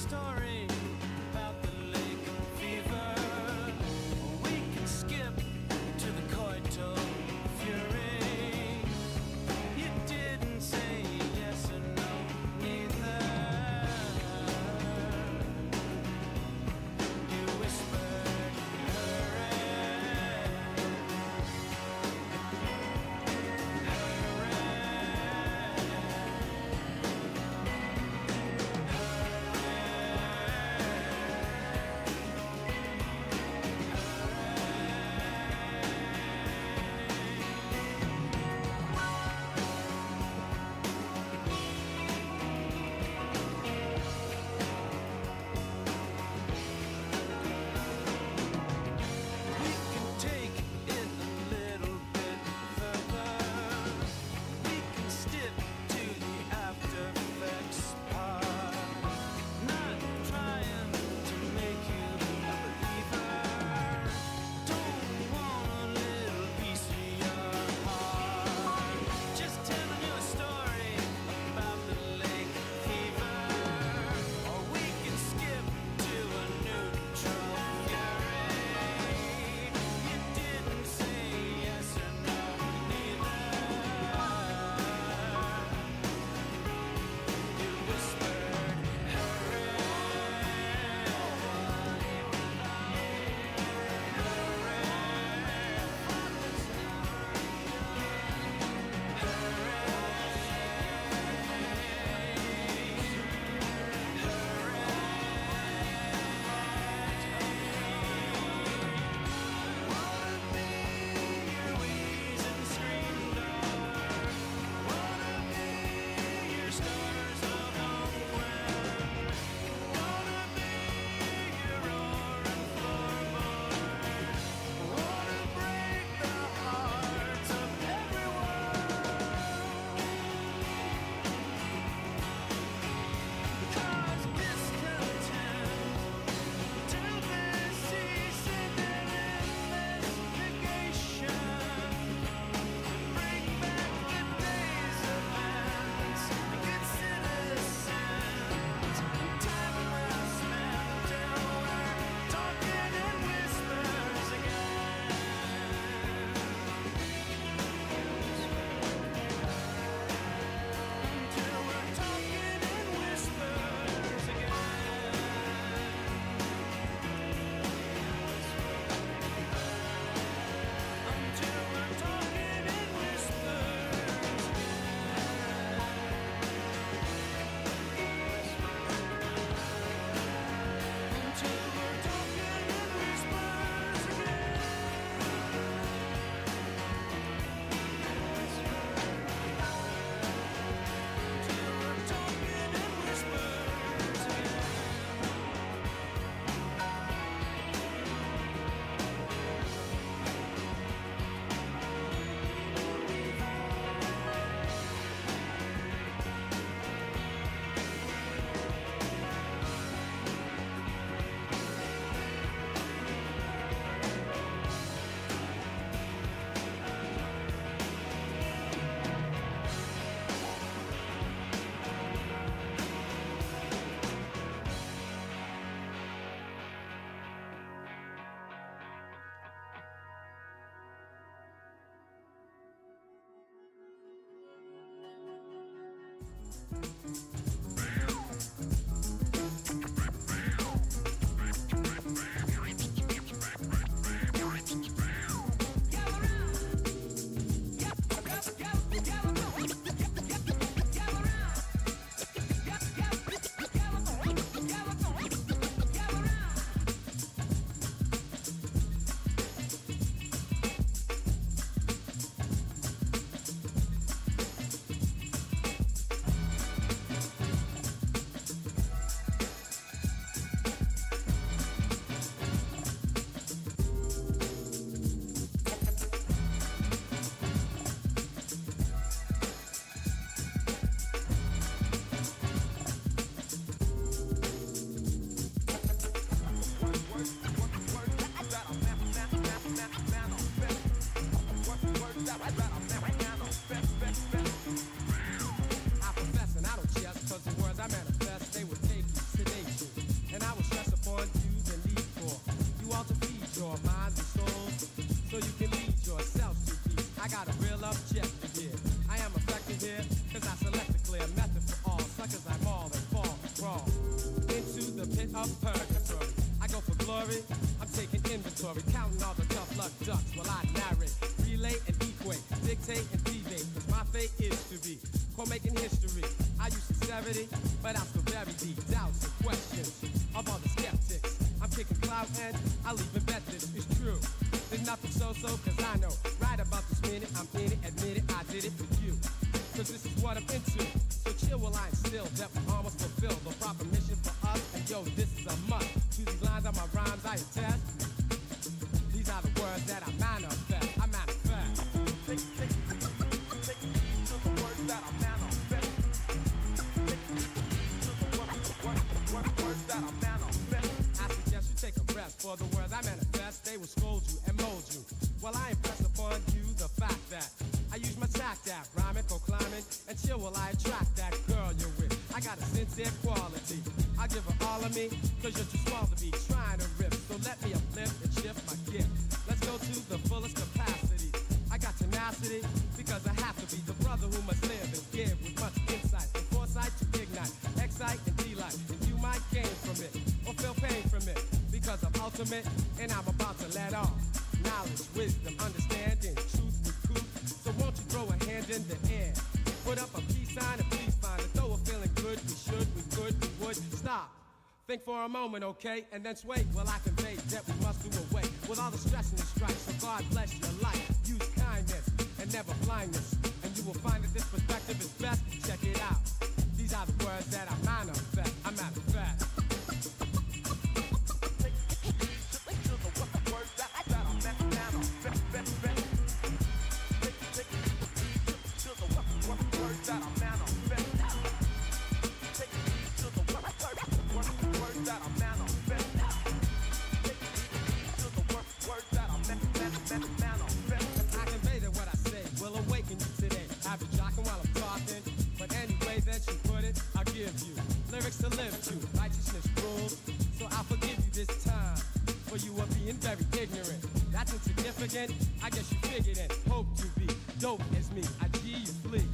story about the lake fever. We can skip to the coital fury. You didn't say yes or no, neither. You whispered, hurry, we can take it a little bit further. We can step to the after effects part. Not trying to make you a believer. Don't want a little piece of your heart. Just telling you a story about the lake fever. Or we can skip to a neutral fury. You didn't say yes or no, neither. You whispered, hurry, wanna be your wheezing scream door. Wanna be your stars of unwind. Wanna be your roaring floorboard. Wanna break the hearts of everyone. 'Cause discontent till there's ceasing an investigation. Bring back the days of ends and get citizens. Time well spent till we're talking in whispers again. Till we're talking in whispers again. Until we're talking in whispers Until we're talking in whispers Until we're talking in whispers into the pit of purgatory. I go for glory, I'm taking inventory, counting all the tough luck ducks while I narrate, relay and equate, dictate and debate, 'cause my fate is to be making history. I use sincerity, but I still bury the doubts and questions of all the skeptics. I'm kicking clout and I'll even bet this is true. There's nothing so-so, 'cause I know right about this minute I'm in it, admit it, I did it for you. 'Cause this is what I'm into. So chill while I instill that we almost fulfill the proper mission for us. And yo, this is a must. To these lines on my rhymes I attest. These are the words that I manifest. I manifest. Take to the words that I manifest. Take to the words that I manifest. I suggest you take a rest for the words I manifest. They will scold you and mold you. While I impress upon you the fact that I use my tact that rhyming, proclaiming, and chill while I attract that girl you're with. I got a sincere quality. I give her all of me, 'cause you're too small to be trying to rip. So let me uplift and shift my gift. Let's go to the fullest capacity. I got tenacity, because I have to be the brother who must live and give with much insight and foresight to ignite, excite, and delight. And you might gain from it, or feel pain from it, because I'm ultimate, and I'm about to let off knowledge, wisdom, understanding, truth with truth. So won't you throw a hand in the air? Put up a peace sign and please find it. Though we're feeling good, we should, we could, we would. Stop. Think for a moment, okay? And then sway while I convey that we must do away with all the stress and the strife. So God bless your life. Use kindness and never blindness. And you will find that this perspective is best. Check it out. These are the words that I manifest. I manifest. Lyrics to live to, righteousness rules. So I'll forgive you this time, for you are being very ignorant. That's insignificant, I guess you figured it. Hope to be dope as me, I G you flee.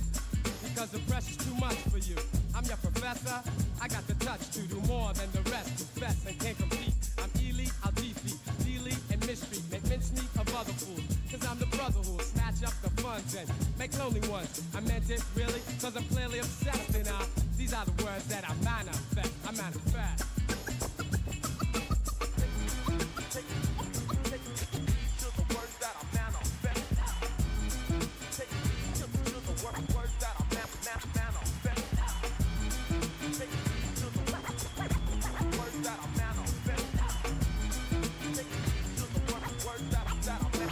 Because the pressure's too much for you. I'm your professor, I got the touch to do more than the rest. Confess and can't compete. I'm elite, I'll defeat, delete and mistreat. Make mincemeat of other fools, 'cause I'm the brother who'll snatch up the funds and make lonely ones. I meant it really, 'cause I'm clearly obsessed and these are the words that I manifest. I manifest. Take to the words that I manifest. Take to the words that I manifest. Take to the words that I manifest. Take to the words that I manifest. Take to the words that I manifest.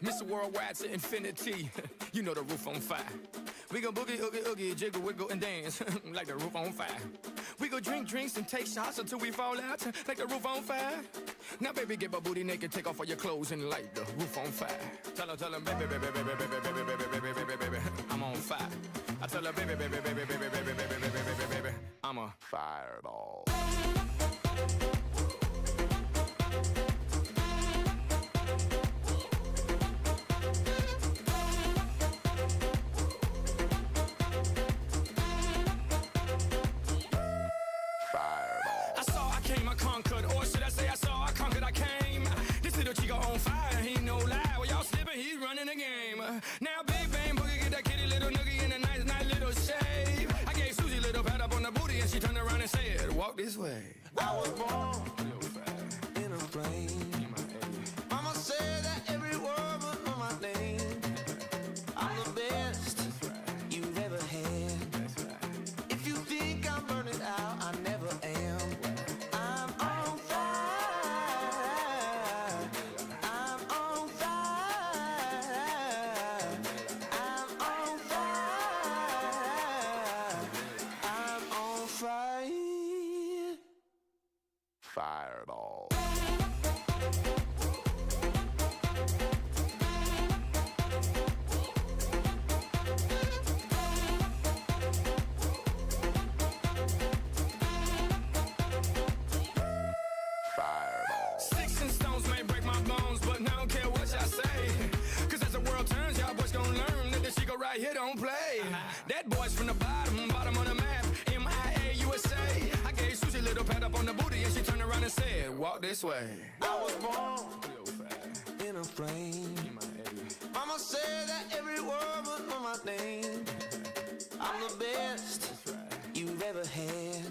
Mr. Worldwide to infinity, you know the roof on fire. We go boogie, oogie, oogie, jiggle, wiggle, and dance like the roof on fire. We go drink drinks and take shots until we fall out like the roof on fire. Now, baby, get my booty naked, take off all your clothes and light the roof on fire. Tell her, baby, baby, baby, baby, baby, baby, baby, baby, baby, I'm on fire. I tell her, baby, baby, baby, baby, baby, baby, baby, baby, baby, I'm a fireball. Now big bang boogie, get that kitty little noogie in a nice, nice little shave. I gave Susie a little pat up on the booty and she turned around and said, walk this way. I was born in a plane. Mama said that every word was on my name. I'm the best Fireball. Sticks and stones may break my bones, but I don't care what y'all say. Cause as the world turns, y'all boys gon' learn that the Chico right here don't play. That boy's from the bottom of the map, MIA, USA. I gave Susie a little pat up on the booty and she turned around and said, walk this way. I was born in a flame. Mama said that every word was on my name. I'm the best you've ever had.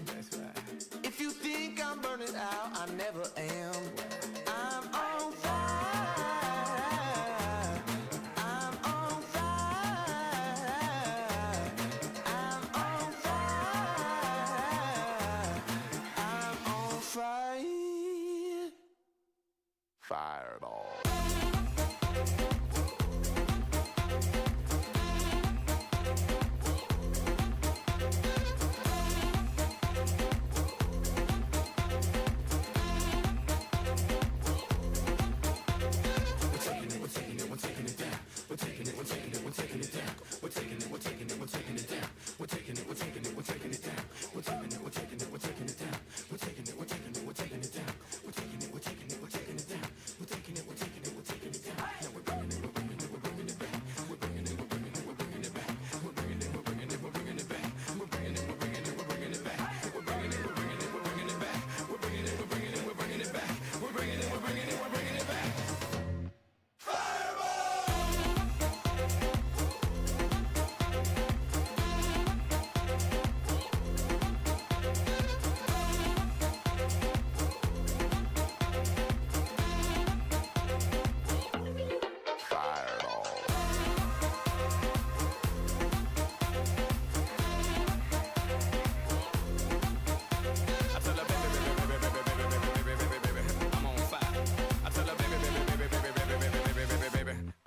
If you think I'm burning out, I never am. I'm on fire. I'm on fire. I'm on fire. I'm on fire. Fireball.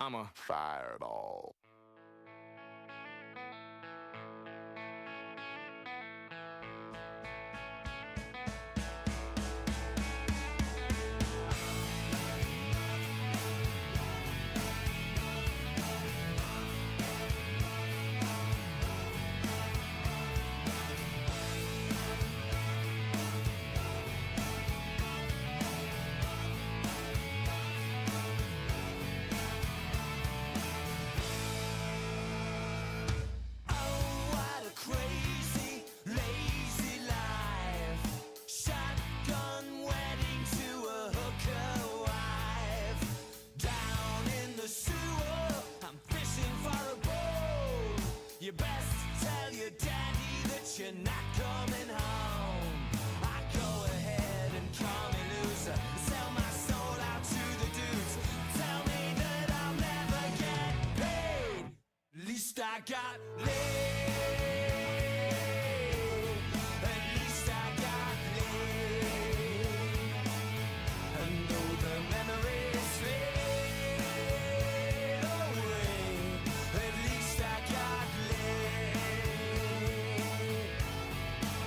I'm a Fireball. You best tell your daddy that you're not coming home. I go ahead and call me loser, sell my soul out to the dudes. Tell me that I'll never get paid. At least I got laid. At least I got laid. And though the memories fade away, at least I got laid.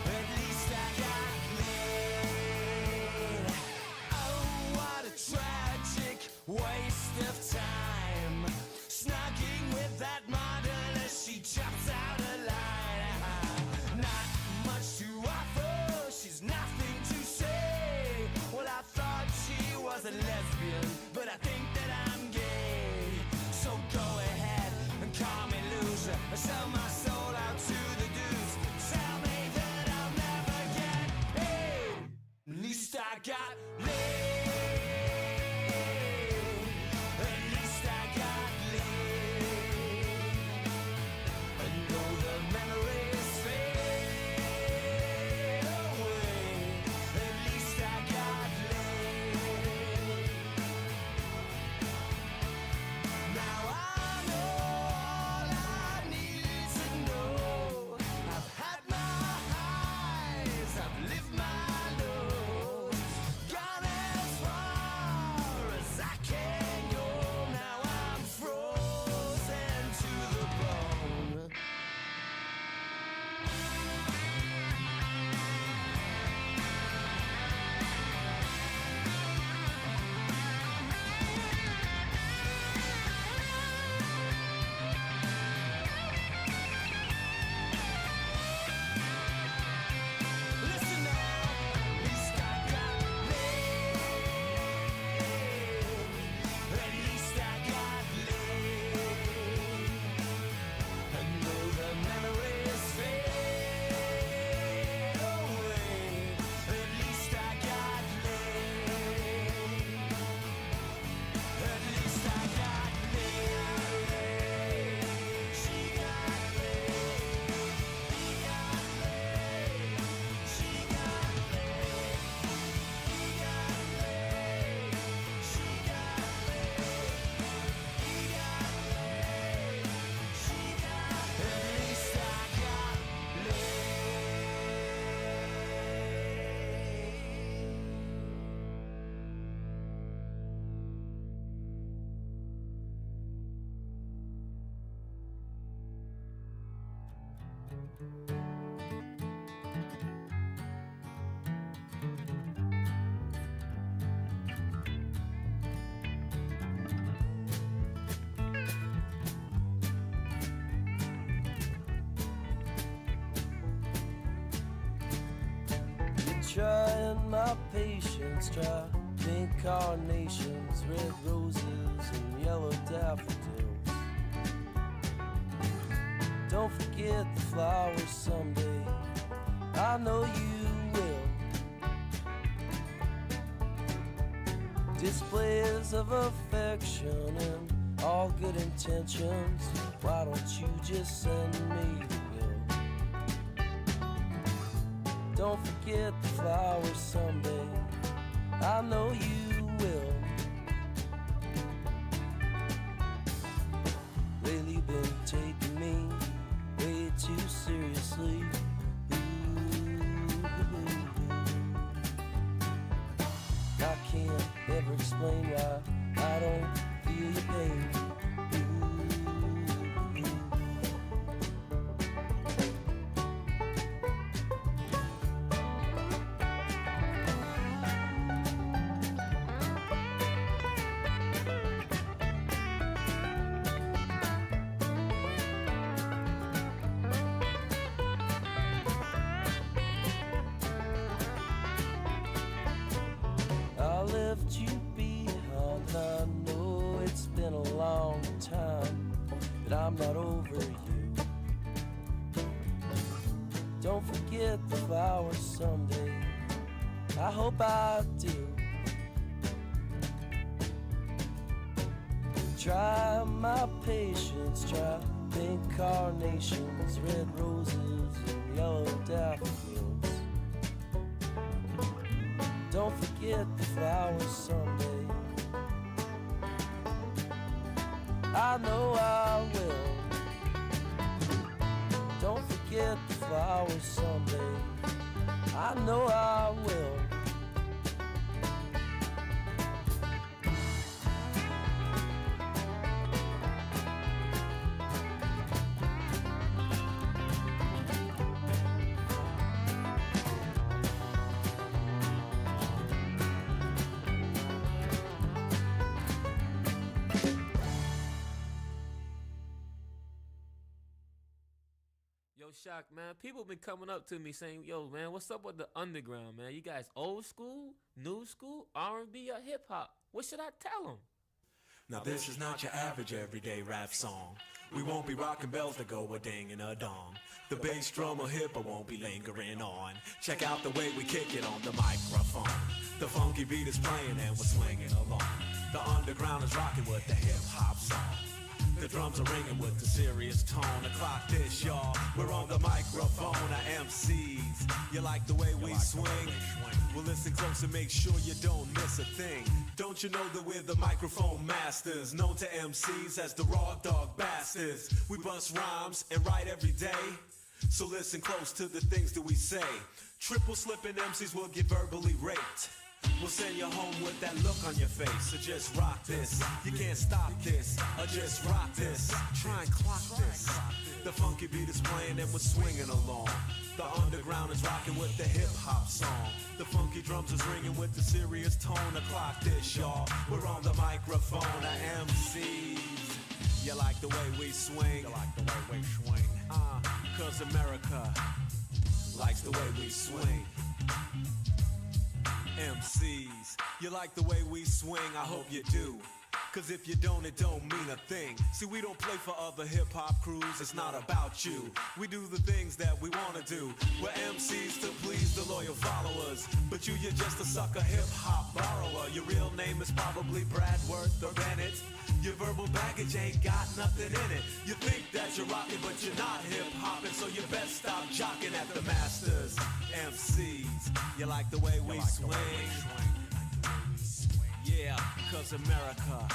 At least I got laid. Oh, what a tragic waste of time, snugging with that model as she chops out a line. Not much to offer, she's nothing to say. Well, I thought she was a lesbian, but I think that I'm gay. So go ahead and call me loser, sell my soul out to the dudes. Tell me that I'll never get paid. At least I got laid. At least I got laid. And though the memories fade away, at least I got laid. Now I know all I need to know. I've had my highs, I've lived my lows. Got Trying my patience, try pink carnations, red roses and yellow daffodils. Don't forget the flowers someday, I know you will. Displays of affection and all good intentions, why don't you just send me the bill? Don't forget the flowers someday, I know you will. Lately been taking me way too seriously. Ooh. I can't ever explain why I don't feel your pain. I left you behind, I know it's been a long time, but I'm not over you. Don't forget the flowers someday, I hope I do. Try my patience, try pink carnations, red roses and yellow daffodils. Don't forget the flowers someday, I know I will. Don't forget the flowers someday, I know I will. Yo, Shock, man, people been coming up to me saying, yo, man, what's up with the underground, man? You guys old school, new school, R&B, or hip-hop? What should I tell them? Now this is not your average everyday rap song. We won't be rocking bells that go a ding and a dong. The bass drum or hip I won't be lingering on. Check out the way we kick it on the microphone. The funky beat is playing and we're swinging along. The underground is rocking with the hip-hop song. The drums are ringing with the serious tone. The clock this, y'all. We're on the microphone. Our MCs. You like the way we swing? Well, listen close and make sure you don't miss a thing. Don't you know that we're the microphone masters, known to MCs as the raw dog bastards. We bust rhymes and write every day. So listen close to the things that we say. Triple slipping MCs will get verbally raped. We'll send you home with that look on your face. So just rock this, you can't stop this. Or just rock this, try and clock this. The funky beat is playing and we're swinging along. The underground is rocking with the hip-hop song. The funky drums is ringing with the serious tone. The clock this, y'all. We're on the microphone, the MCs. You like the way we swing? You like the way we swing? Cause America likes the way we swing. MCs, you like the way we swing, I hope you do. Cause if you don't, it don't mean a thing. See, we don't play for other hip-hop crews, it's not about you. We do the things that we wanna do. We're MCs to please the loyal followers. But you're just a sucker hip-hop borrower. Your real name is probably Bradworth or Bennett. Your verbal baggage ain't got nothing in it. You think that you're rocking, but you're not hip-hopping. So you best stop jocking at the masters. MCs, you like the way we swing? Yeah, cause America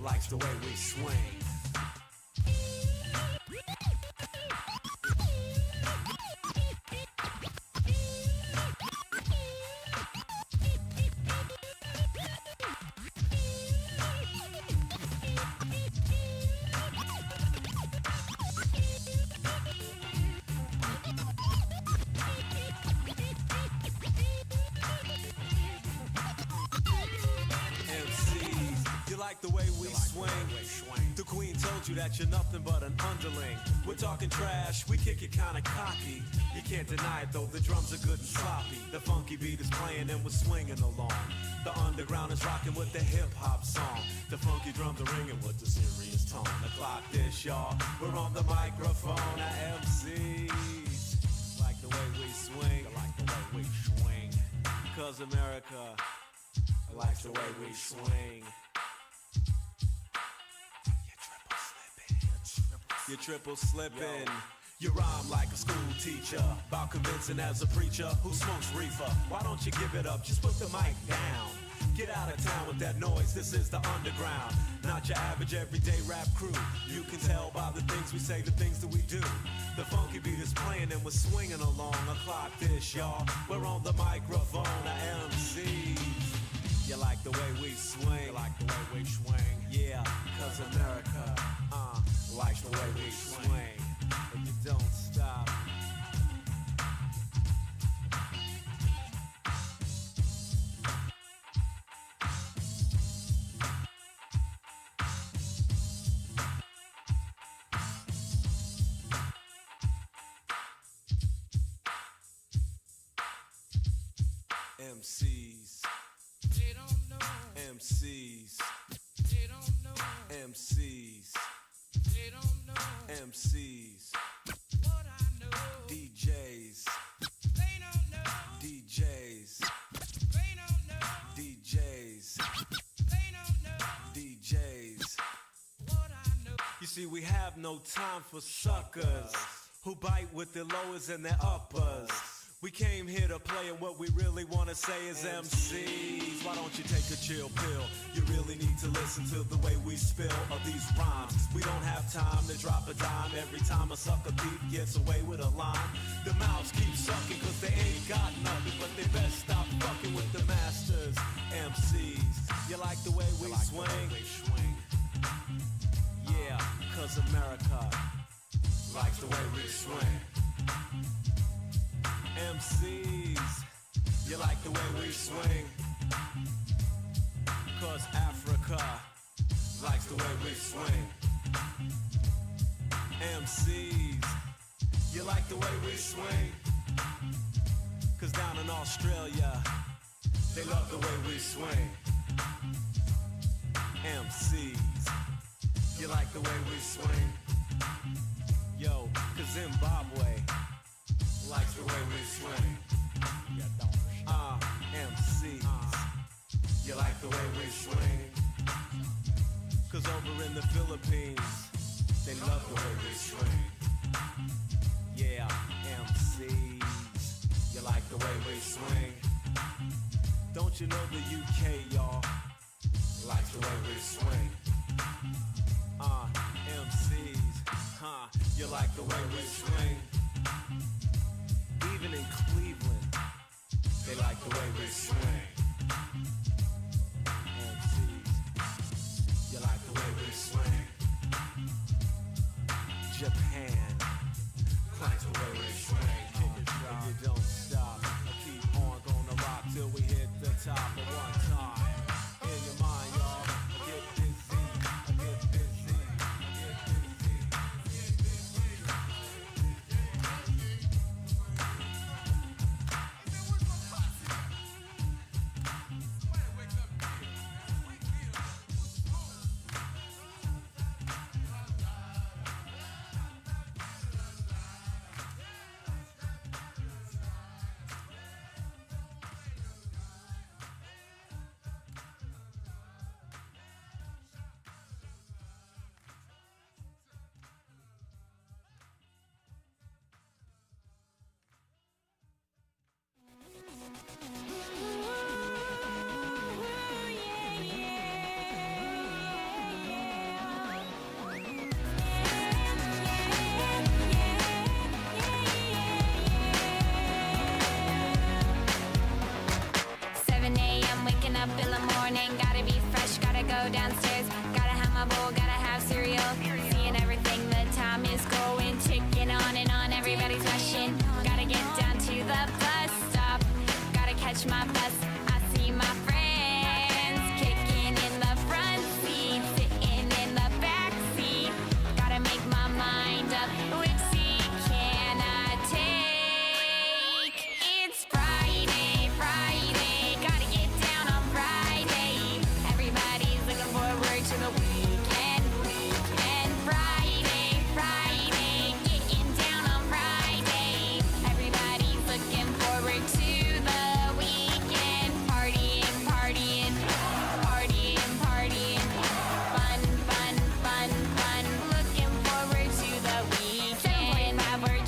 likes the way we swing. told you that you're nothing but an underling. We're talking trash, we kick it kinda cocky. You can't deny it though, the drums are good and sloppy. The funky beat is playing and we're swinging along. The underground is rocking with the hip-hop song. The funky drums are ringing with the serious tone. The clock this, y'all, we're on the microphone. Our MCs like the way we swing, like the way we swing. Cause America likes the way we swing. You're triple slipping. You rhyme like a school teacher, about convincing as a preacher who smokes reefer. Why don't you give it up? Just put the mic down. Get out of town with that noise, this is the underground. Not your average everyday rap crew. You can tell by the things we say, the things that we do. The funky beat is playing and we're swinging along. A clock this, y'all, we're on the microphone. The MCs, you like the way we swing. You like the way we swing. Yeah, cause America, likes the way we swing. And you don't stop. MCs. They don't know. MCs. They don't know. MCs. They don't know. MCs. What I know. DJs. They don't know. DJs. They don't know. DJs. They don't know. DJs. What I know. You see, we have no time for suckers who bite with their lowers and their uppers. We came here to play, and what we really want to say is MCs. Why don't you take a chill pill? You really need to listen to the way we spill of these rhymes. We don't have time to drop a dime every time a sucker thief gets away with a line. The mouths keep sucking cause they ain't got nothing, but they best stop fucking with the masters. MCs, you like the way we swing? Yeah, cause America likes the way we swing. MCs, you like the way we swing? Cause Africa likes the way we swing. MCs, you like the way we swing? Cause down in Australia, they love the way we swing. MCs, you like the way we swing? Yo, cause Zimbabwe likes the way we swing. MCs, you like the way we swing? Cause over in the Philippines, they love the way we swing. Yeah, MCs, you like the way we swing? Don't you know the UK, y'all, likes the way we swing? MCs, you like the way we swing? Even in Cleveland, they like the way we swing. MCs, you like the way we swing? Japan likes the way we swing. And you don't stop, keep on gonna rock till we hit the top of one time. In your mind, y'all, get busy, get busy, get busy, get busy.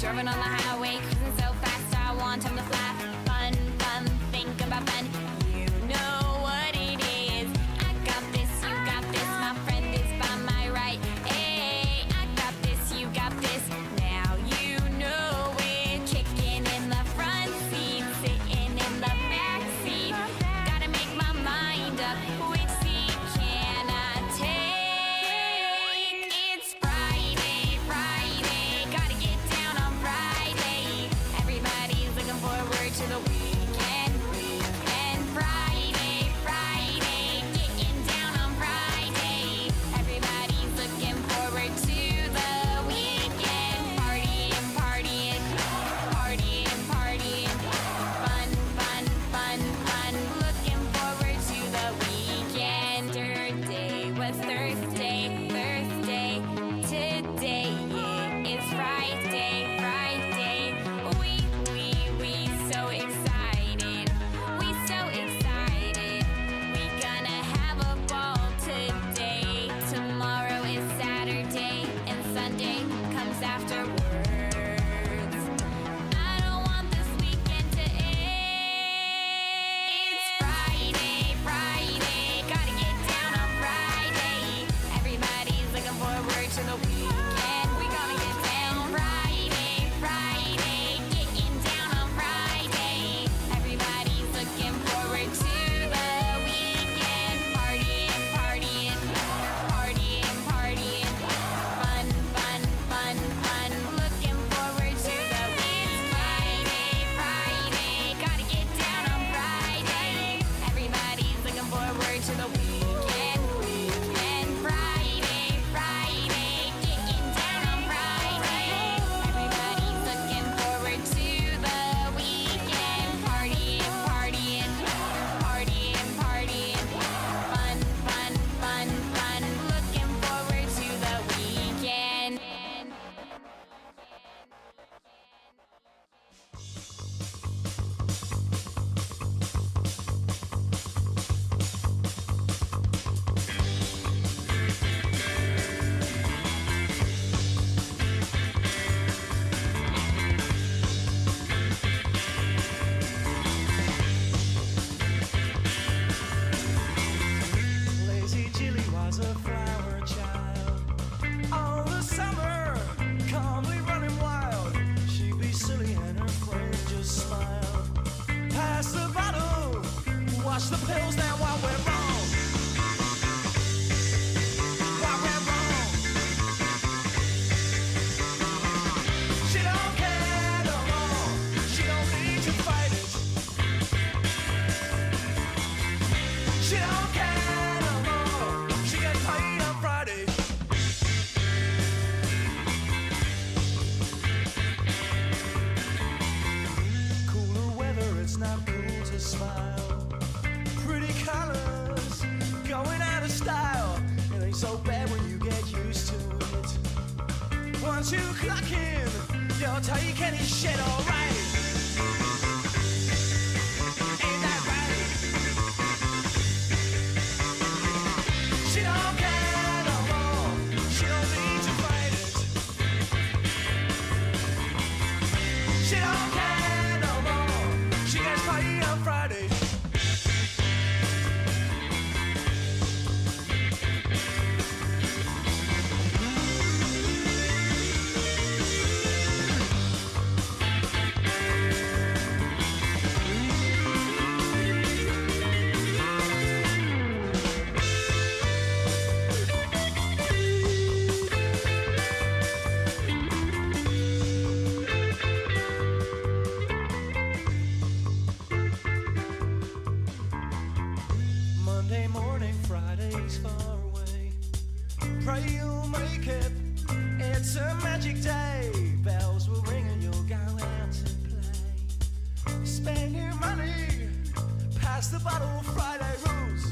Driving on the highway, cruising so fast, I want time to fly. Fun, fun, think about fun. You know what it is. I got this, you got this. My friend is by my right. Hey, I got this, you got this. Now you know it. Kicking in the front seat, sitting in the back seat. Gotta make my mind up. Which seat can I take? It's Friday, Friday. Gotta get down on Friday. Everybody's looking forward to the weekend, weekend. Friday, Friday. Getting down on Friday. Everybody's looking forward to the weekend. Partying, partying, partying, partying. Fun, fun, fun, fun. Looking forward to the weekend. Yesterday was Thursday, Thursday. Today, yeah, it's Friday, Friday. We so excited. We so excited. We gonna have a ball today. Tomorrow is Saturday and Sunday comes afterwards. I don't want this weekend to end. It's Friday, Friday. Gotta get down on Friday. Everybody's looking forward to the weekend. We gonna get down Friday, Friday. Getting down on Friday. Everybody's looking forward to the weekend. Partying, partying, partying, partying. Fun, fun, fun, fun. Looking forward to the weekend. Friday, Friday. Gotta get down on Friday. Everybody's looking forward to the weekend, weekend. Friday, Friday. Getting down on Friday. Everybody's looking forward to the weekend. Partying, partying, partying, partying. Fun, fun, fun, fun. Looking forward to the weekend. Lazy Jilly was a flower child. All the summer, calmly running wild. She'd be silly and her friends just smile. Pass the bottle, wash the pills down while we're wrong. While we're wrong. She don't care no more. She don't need to fight it. She don't care no more. She gets paid on Friday. Cooler weather, it's not cool to smile. Pretty colors, going out of style. It ain't so bad when you get used to it. Once you clock in, you'll take any shit alright. Ain't that right? She don't care no more. She don't need to fight it. She don't care no more. She gets paid on Friday. Monday morning, Friday's far away. Pray you'll make it. It's a magic day. Bells will ring and you'll go out and play. Spend your money. Pass the bottle. Friday rules.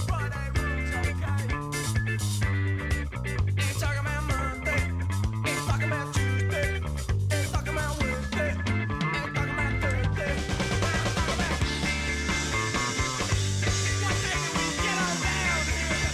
Friday rules, okay. Ain't talking about Monday. Ain't talking about Tuesday. Ain't talking about Wednesday. Ain't talking about Thursday. I'm talking about what day do we get on down here?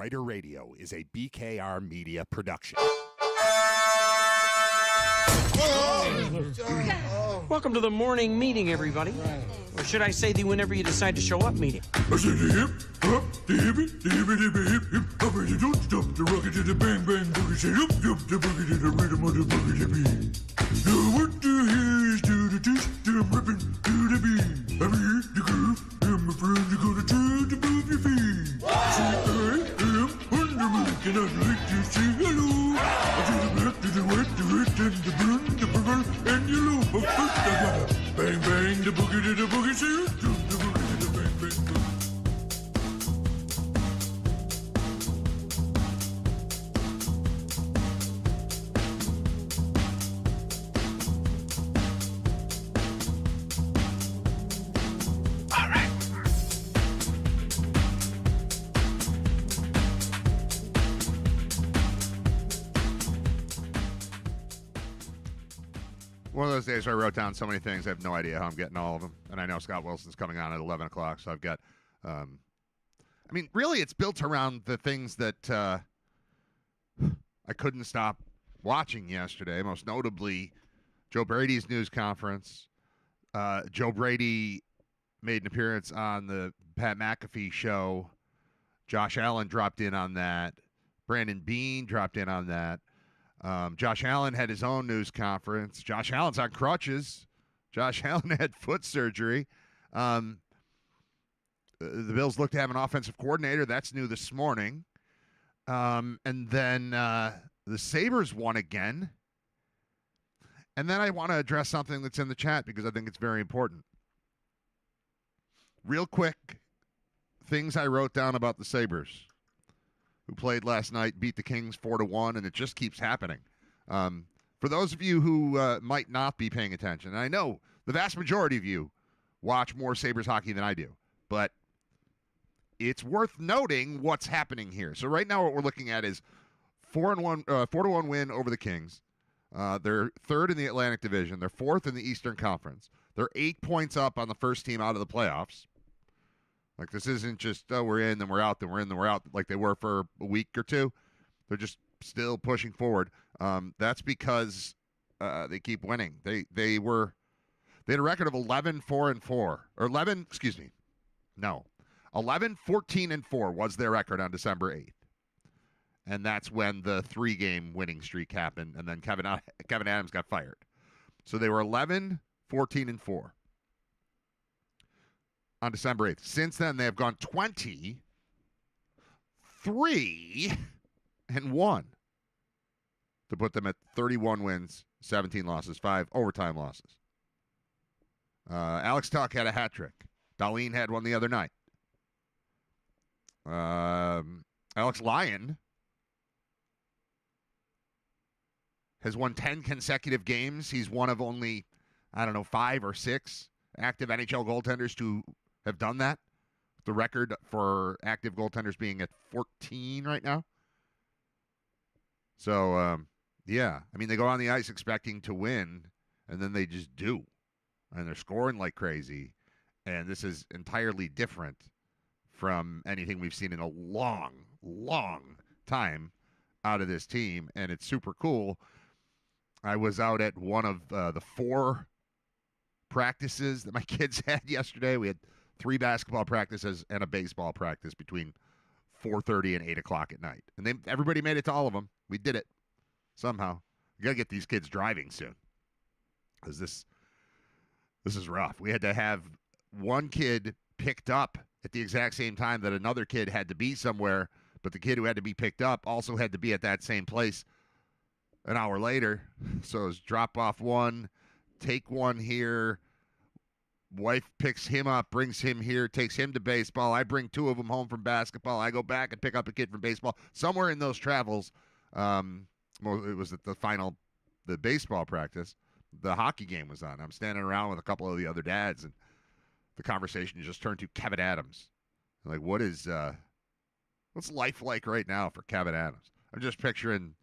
RITER Radio is a BKR Media production. Welcome to the morning meeting, everybody. Or should I say the whenever you decide to show up meeting? I said the hip, hop, the hippie, the hippie, the hip, hip, hop, and you don't stop the rocket to the bang, bang, boogie, say up, jump, the boogie to the rhythm of the boogie to beat. Now what the hell is to the dish, to the ripping, to the beat? I'm here, the groove, and my friends are gonna try to move your feet. Say I am Wonder Man, and I'd like to say hello. To the black, to the white, the red, and the blue, the purple, and yellow. But first I gotta bang, bang, the boogie to the boogie, say up, jump, the boogie to the bang, bang, boogie. One of those days where I wrote down so many things, I have no idea how I'm getting all of them. And I know Scott Wilson's coming on at 11 o'clock, so I've got, I mean, really it's built around the things that I couldn't stop watching yesterday, most notably Joe Brady's news conference. Joe Brady made an appearance on the Pat McAfee show. Josh Allen dropped in on that. Brandon Beane dropped in on that. Josh Allen had his own news conference. Josh Allen's on crutches. Josh Allen had foot surgery. The Bills look to have an offensive coordinator. That's new this morning. And then the Sabres won again. And then I want to address something that's in the chat because I think it's very important. Real quick, things I wrote down about the Sabres, who played last night, beat the Kings 4-1, and it just keeps happening. For those of you who might not be paying attention, and I know the vast majority of you watch more Sabres hockey than I do, but it's worth noting what's happening here. So right now what we're looking at is 4-1 win over the Kings. They're third in the Atlantic Division. They're fourth in the Eastern Conference. They're 8 points up on the first team out of the playoffs. Like, this isn't just, oh, we're in, then we're out, then we're in, then we're out, like they were for a week or two. They're just still pushing forward. That's because they keep winning. They had a record of 11-4-4, or 11-14-4 was their record on December 8th. And that's when the 3-game winning streak happened, and then Kevin Adams got fired. So they were 11-14-4. On December 8th. Since then, they have gone 23-1 to put them at 31 wins, 17 losses, 5 overtime losses. Alex Tuck had a hat trick. Darlene had one the other night. Alex Lyon has won 10 consecutive games. He's one of only, 5 or 6 active NHL goaltenders to have done that. The record for active goaltenders being at 14 right now. So, yeah. I mean, they go on the ice expecting to win, and then they just do. And they're scoring like crazy. And this is entirely different from anything we've seen in a long, long time out of this team. And it's super cool. I was out at one of the 4 practices that my kids had yesterday. We had 3 basketball practices and a baseball practice between 4:30 and 8 o'clock at night. And everybody made it to all of them. We did it somehow. We got to get these kids driving soon because this is rough. We had to have one kid picked up at the exact same time that another kid had to be somewhere, but the kid who had to be picked up also had to be at that same place an hour later. So it was drop off one, take one here. Wife picks him up, brings him here, takes him to baseball. I bring 2 of them home from basketball. I go back and pick up a kid from baseball. Somewhere in those travels, it was at the baseball practice, the hockey game was on. I'm standing around with a couple of the other dads, and the conversation just turned to Kevin Adams. Like, what's life like right now for Kevin Adams? I'm just picturing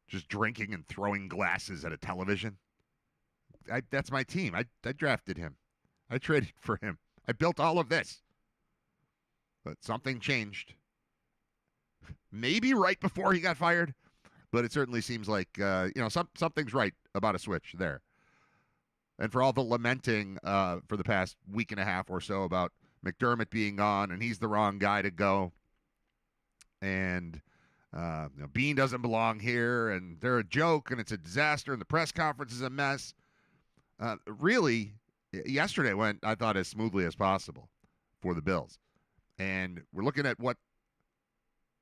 just drinking and throwing glasses at a television. That's my team. I drafted him. I traded for him. I built all of this. But something changed. maybe right before he got fired, but it certainly seems like something's right about a switch there. And for all the lamenting for the past week and a half or so about McDermott being gone and he's the wrong guy to go, and Bean doesn't belong here, and they're a joke, and it's a disaster, and the press conference is a mess. Really, yesterday went, I thought, as smoothly as possible for the Bills. And we're looking at what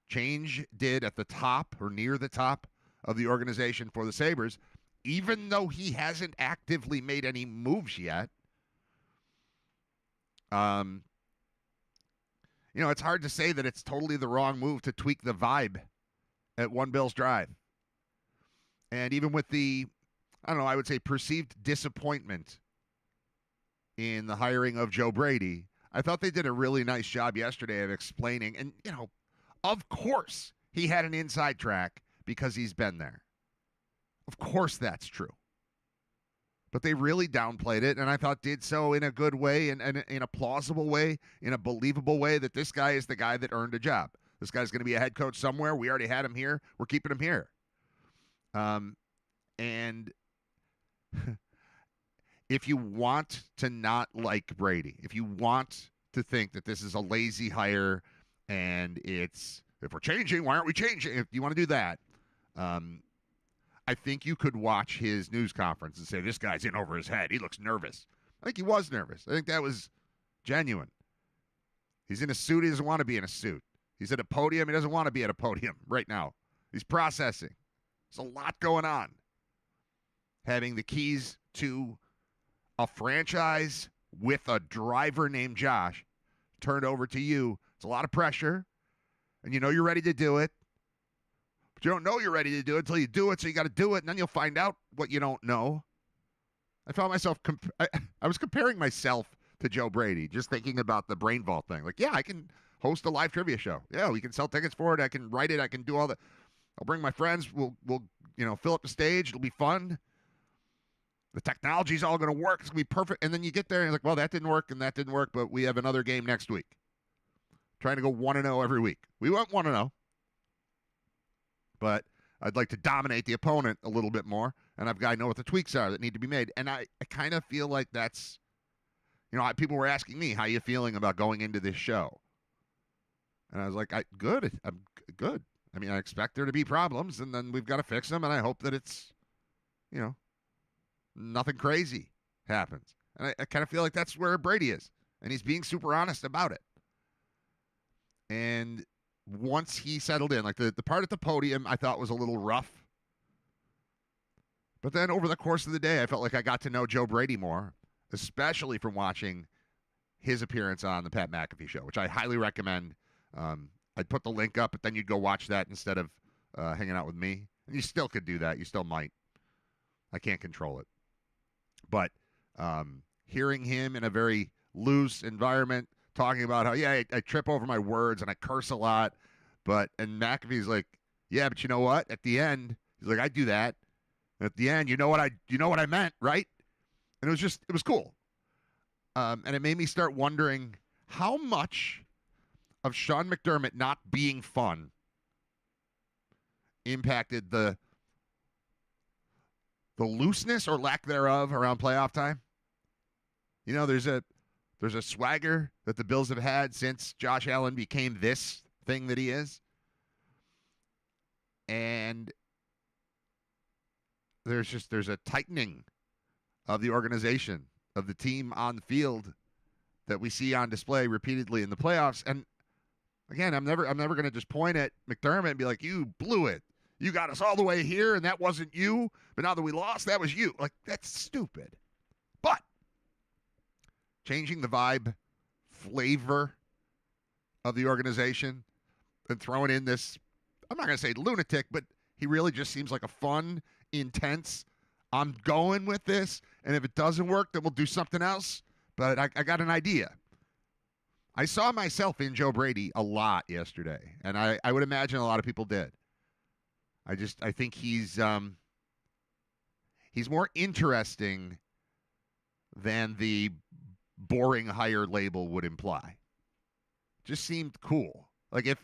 change did at the top or near the top of the organization for the Sabres, even though he hasn't actively made any moves yet. It's hard to say that it's totally the wrong move to tweak the vibe at One Bills Drive. And even with the, I would say perceived disappointment in the hiring of Joe Brady, I thought they did a really nice job yesterday of explaining. And, of course he had an inside track because he's been there. Of course that's true. But they really downplayed it, and I thought did so in a good way and in a plausible way, in a believable way, that this guy is the guy that earned a job. This guy's going to be a head coach somewhere. We already had him here. We're keeping him here. And if you want to not like Brady, if you want to think that this is a lazy hire and if we're changing, why aren't we changing? If you want to do that, I think you could watch his news conference and say, this guy's in over his head. He looks nervous. I think he was nervous. I think that was genuine. He's in a suit. He doesn't want to be in a suit. He's at a podium. He doesn't want to be at a podium right now. He's processing. There's a lot going on. Having the keys to a franchise with a driver named Josh turned over to you, it's a lot of pressure, and you know you're ready to do it. But you don't know you're ready to do it until you do it, so you got to do it, and then you'll find out what you don't know. I found myself, I was comparing myself to Joe Brady, just thinking about the brain vault thing. Like, yeah, I can host a live trivia show. Yeah, we can sell tickets for it. I can write it. I can do all the. I'll bring my friends. We'll fill up the stage. It'll be fun. The technology's all going to work. It's going to be perfect. And then you get there and you're like, well, that didn't work and that didn't work, but we have another game next week. Trying to go 1-0 every week. We went 1-0. But I'd like to dominate the opponent a little bit more, and I've got to know what the tweaks are that need to be made. And I kind of feel like that's, people were asking me, how you feeling about going into this show? And I was like, good. I'm good. I mean, I expect there to be problems, and then we've got to fix them, and I hope that it's, nothing crazy happens. And I kind of feel like that's where Brady is, and he's being super honest about it. And once he settled in, like the part at the podium I thought was a little rough. But then over the course of the day, I felt like I got to know Joe Brady more, especially from watching his appearance on the Pat McAfee show, which I highly recommend. I'd put the link up, but then you'd go watch that instead of hanging out with me. And you still could do that. You still might. I can't control it. But hearing him in a very loose environment, talking about how, I trip over my words and I curse a lot. And McAfee's like, yeah, but you know what? At the end, he's like, I do that. And at the end, you know what I meant, right? And it was cool. And it made me start wondering how much of Sean McDermott not being fun impacted the looseness or lack thereof around playoff time. There's a swagger that the Bills have had since Josh Allen became this thing that he is. And there's a tightening of the organization, of the team on the field that we see on display repeatedly in the playoffs. And again, I'm never going to just point at McDermott and be like, you blew it. You got us all the way here, and that wasn't you. But now that we lost, that was you. Like, that's stupid. But changing the vibe, flavor of the organization, and throwing in this, I'm not going to say lunatic, but he really just seems like a fun, intense, I'm going with this, and if it doesn't work, then we'll do something else. But I got an idea. I saw myself in Joe Brady a lot yesterday, and I would imagine a lot of people did. I think he's more interesting than the boring hire label would imply. Just seemed cool. Like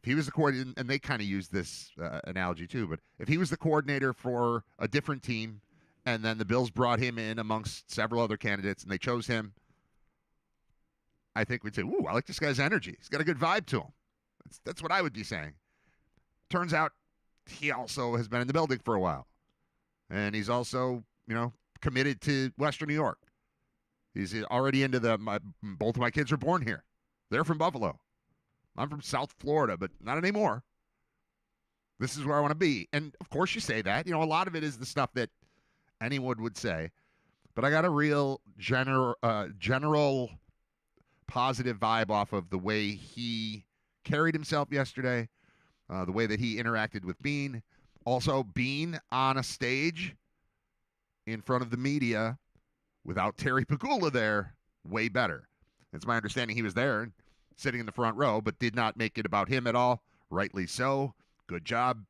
If he was the coordinator, and they kind of use this analogy too, but if he was the coordinator for a different team, and then the Bills brought him in amongst several other candidates, and they chose him, I think we'd say, ooh, I like this guy's energy. He's got a good vibe to him. That's what I would be saying. Turns out he also has been in the building for a while. And he's also, committed to Western New York. He's already into both of my kids are born here. They're from Buffalo. I'm from South Florida, but not anymore. This is where I want to be. And, of course, you say that. A lot of it is the stuff that anyone would say. But I got a real general positive vibe off of the way he carried himself yesterday, the way that he interacted with Bean. Also, Bean on a stage in front of the media without Terry Pagula there, way better. It's my understanding he was there, sitting in the front row, but did not make it about him at all. Rightly so. Good job.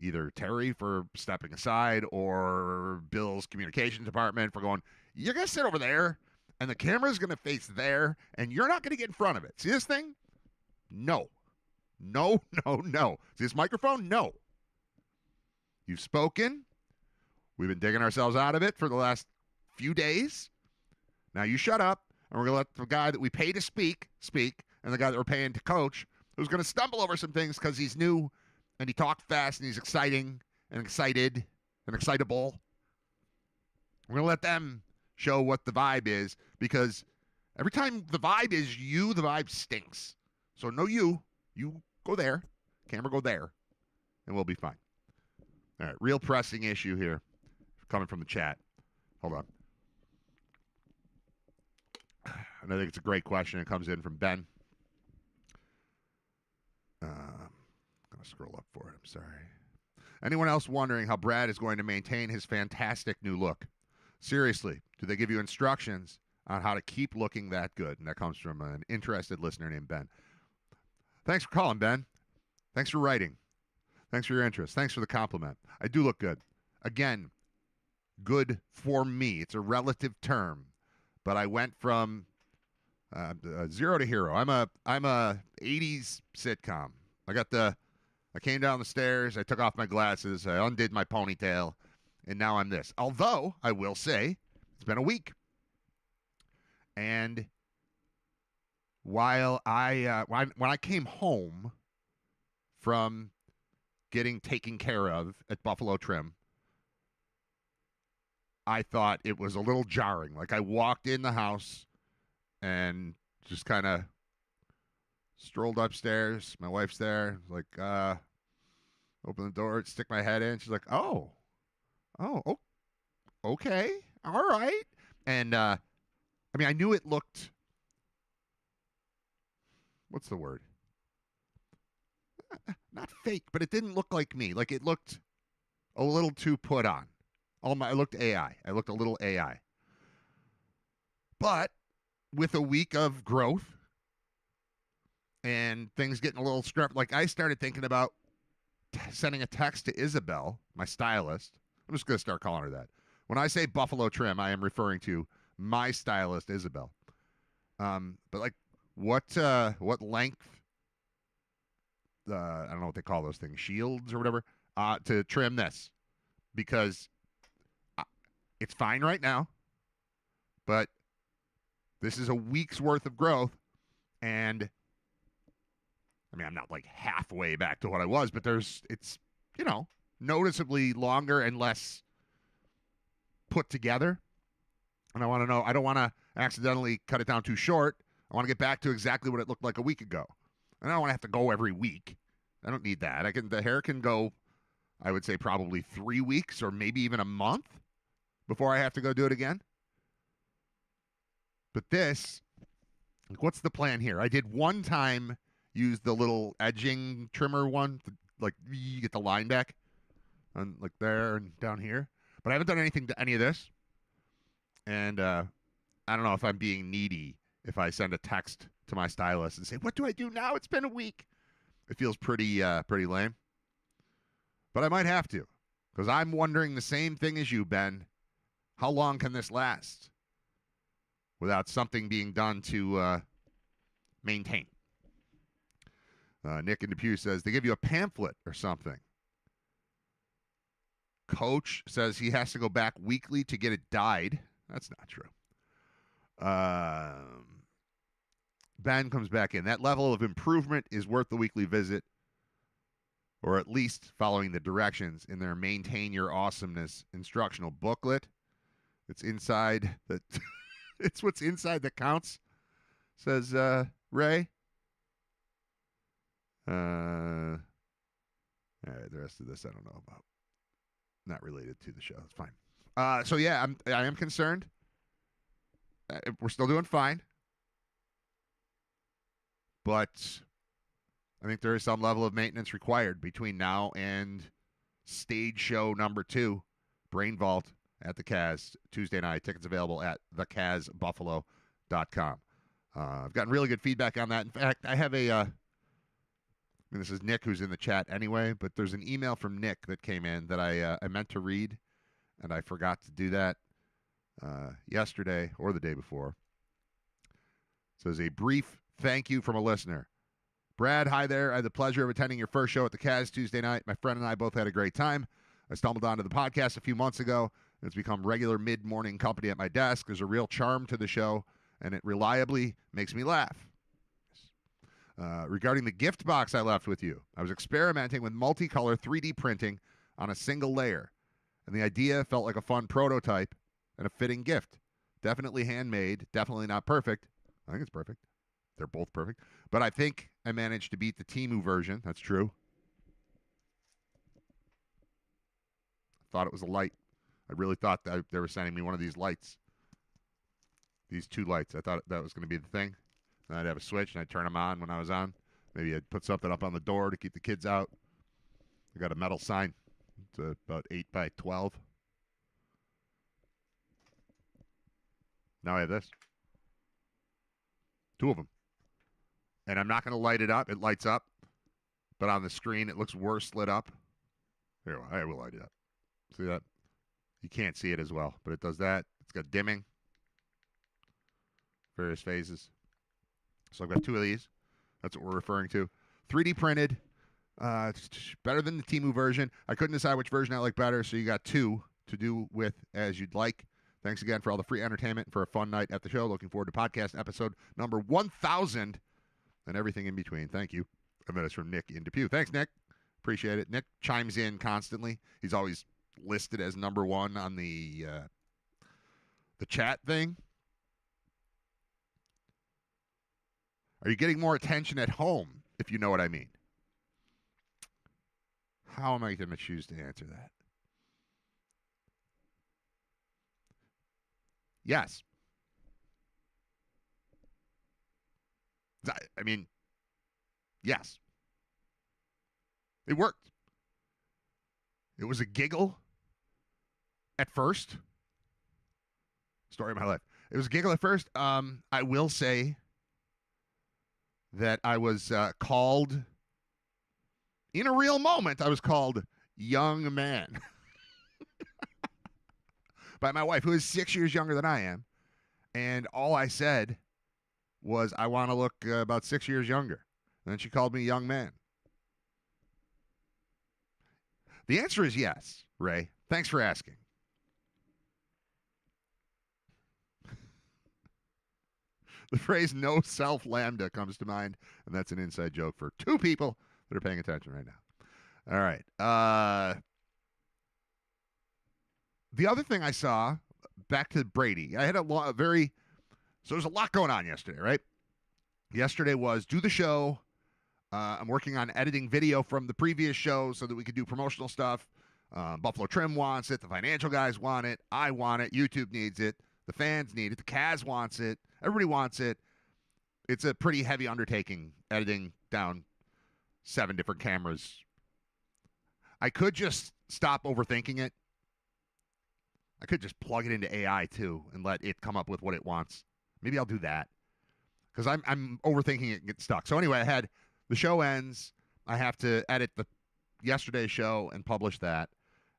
Either Terry for stepping aside or Bill's communications department for going, you're going to sit over there, and the camera's going to face there, and you're not going to get in front of it. See this thing? No. No, no, no. See this microphone? No. You've spoken. We've been digging ourselves out of it for the last few days. Now you shut up, and we're going to let the guy that we pay to speak, and the guy that we're paying to coach, who's going to stumble over some things because he's new, and he talked fast, and he's exciting, and excited, and excitable. We're going to let them show what the vibe is, because every time the vibe is you, the vibe stinks. So no you. You go there. Camera go there. And we'll be fine. All right, real pressing issue here coming from the chat. Hold on. And I think it's a great question. It comes in from Ben. I'm going to scroll up for it. I'm sorry. Anyone else wondering how Brad is going to maintain his fantastic new look? Seriously, do they give you instructions on how to keep looking that good? And that comes from an interested listener named Ben. Thanks for calling, Ben. Thanks for writing. Thanks for your interest. Thanks for the compliment. I do look good. Again, good for me. It's a relative term, but I went from zero to hero. I'm a 80s sitcom. I came down the stairs. I took off my glasses. I undid my ponytail, and now I'm this. Although I will say, it's been a week, and while when I came home from getting taken care of at Buffalo Trim, I thought it was a little jarring. Like I walked in the house and just kind of strolled upstairs. My wife's there. Like, open the door, stick my head in. She's like, oh, okay, all right. And I knew it looked. What's the word? Not fake, but it didn't look like me. Like it looked a little too put on. I looked AI. I looked a little AI. But with a week of growth and things getting a little scruffed, like I started thinking about sending a text to Isabel, my stylist. I'm just going to start calling her that. When I say Buffalo Trim, I am referring to my stylist, Isabel. But like, what length? I don't know what they call those things, shields or whatever, to trim this, because it's fine right now, but this is a week's worth of growth, and I'm not like halfway back to what I was, but it's noticeably longer and less put together, and I want to know, I don't want to accidentally cut it down too short. I want to get back to exactly what it looked like a week ago. And I don't want to have to go every week. I don't need that. The hair can go, I would say, probably 3 weeks or maybe even a month before I have to go do it again. But this, like, what's the plan here? I did one time use the little edging trimmer one, like you get the line back, and like there and down here. But I haven't done anything to any of this. And I don't know if I'm being needy if I send a text to my stylist and say, what do I do now? It's been a week. It feels pretty lame. But I might have to, because I'm wondering the same thing as you, Ben. How long can this last without something being done to maintain? Nick in Depew says they give you a pamphlet or something. Coach says he has to go back weekly to get it dyed. That's not true. Ben comes back in. That level of improvement is worth the weekly visit, or at least following the directions in their Maintain Your Awesomeness instructional booklet. It's inside the it's what's inside that counts, says Ray. All right, the rest of this I don't know about. Not related to the show. It's fine. So yeah, I am concerned. We're still doing fine, but I think there is some level of maintenance required between now and stage show number 2, Brain Vault at the Kaz, Tuesday night. Tickets available at thekazbuffalo.com. I've gotten really good feedback on that. In fact, I have this is Nick who's in the chat anyway, but there's an email from Nick that came in that I meant to read, and I forgot to do that yesterday or the day before. It says, a brief thank you from a listener. Brad, hi there. I had the pleasure of attending your first show at the Kaz Tuesday night. My friend and I both had a great time. I stumbled onto the podcast a few months ago, and it's become regular mid-morning company at my desk. There's a real charm to the show, and it reliably makes me laugh. Regarding the gift box I left with you, I was experimenting with multicolor 3D printing on a single layer, and the idea felt like a fun prototype and a fitting gift. Definitely handmade, definitely not perfect. I think it's perfect. They're both perfect. But I think I managed to beat the Temu version. That's true. Thought it was a light. I really thought that they were sending me one of these lights. These 2 lights. I thought that was going to be the thing. And I'd have a switch, and I'd turn them on when I was on. Maybe I'd put something up on the door to keep the kids out. I got a metal sign. It's about 8 by 12. Now I have this. 2 of them. And I'm not going to light it up. It lights up. But on the screen, it looks worse lit up. Here, I will light it up. See that? You can't see it as well, but it does that. It's got dimming. Various phases. So I've got 2 of these. That's what we're referring to. 3D printed. It's better than the Temu version. I couldn't decide which version I like better, so you got 2 to do with as you'd like. Thanks again for all the free entertainment and for a fun night at the show. Looking forward to podcast episode number 1,000 and everything in between. Thank you. And that is from Nick in Depew. Thanks, Nick. Appreciate it. Nick chimes in constantly. He's always listed as number 1 on the chat thing. Are you getting more attention at home, if you know what I mean? How am I going to choose to answer that? Yes. I mean, yes. It worked. It was a giggle at first. Story of my life. It was a giggle at first. I will say that I was called, in a real moment, I was called young man by my wife, who is 6 years younger than I am. And all I said was, I want to look about 6 years younger. And then she called me young man. The answer is yes, Ray. Thanks for asking. The phrase no self lambda comes to mind, and that's an inside joke for 2 people that are paying attention right now. All right. The other thing I saw, back to Brady, I had so there's a lot going on yesterday, right? Yesterday was do the show. I'm working on editing video from the previous show so that we could do promotional stuff. Buffalo Trim wants it. The financial guys want it. I want it. YouTube needs it. The fans need it. The Kaz wants it. Everybody wants it. It's a pretty heavy undertaking, editing down 7 different cameras. I could just stop overthinking it. I could just plug it into AI, too, and let it come up with what it wants. Maybe I'll do that. Because I'm overthinking it and get stuck. So anyway, the show ends. I have to edit the yesterday's show and publish that,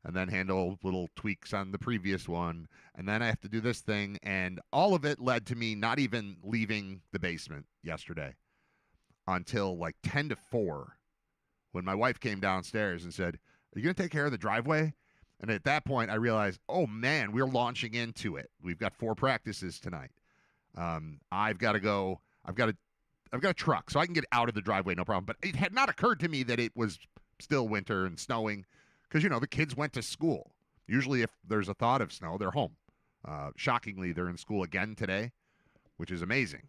and then handle little tweaks on the previous one. And then I have to do this thing, and all of it led to me not even leaving the basement yesterday. until like 10 to 4 when my wife came downstairs and said, "Are you going to take care of the driveway?" And at that point, I realized, oh, man, we're launching into it. We've got 4 practices tonight. I've got to go. I've got a truck, so I can get out of the driveway, no problem. But it had not occurred to me that it was still winter and snowing because, the kids went to school. Usually if there's a thought of snow, they're home. Shockingly, they're in school again today, which is amazing,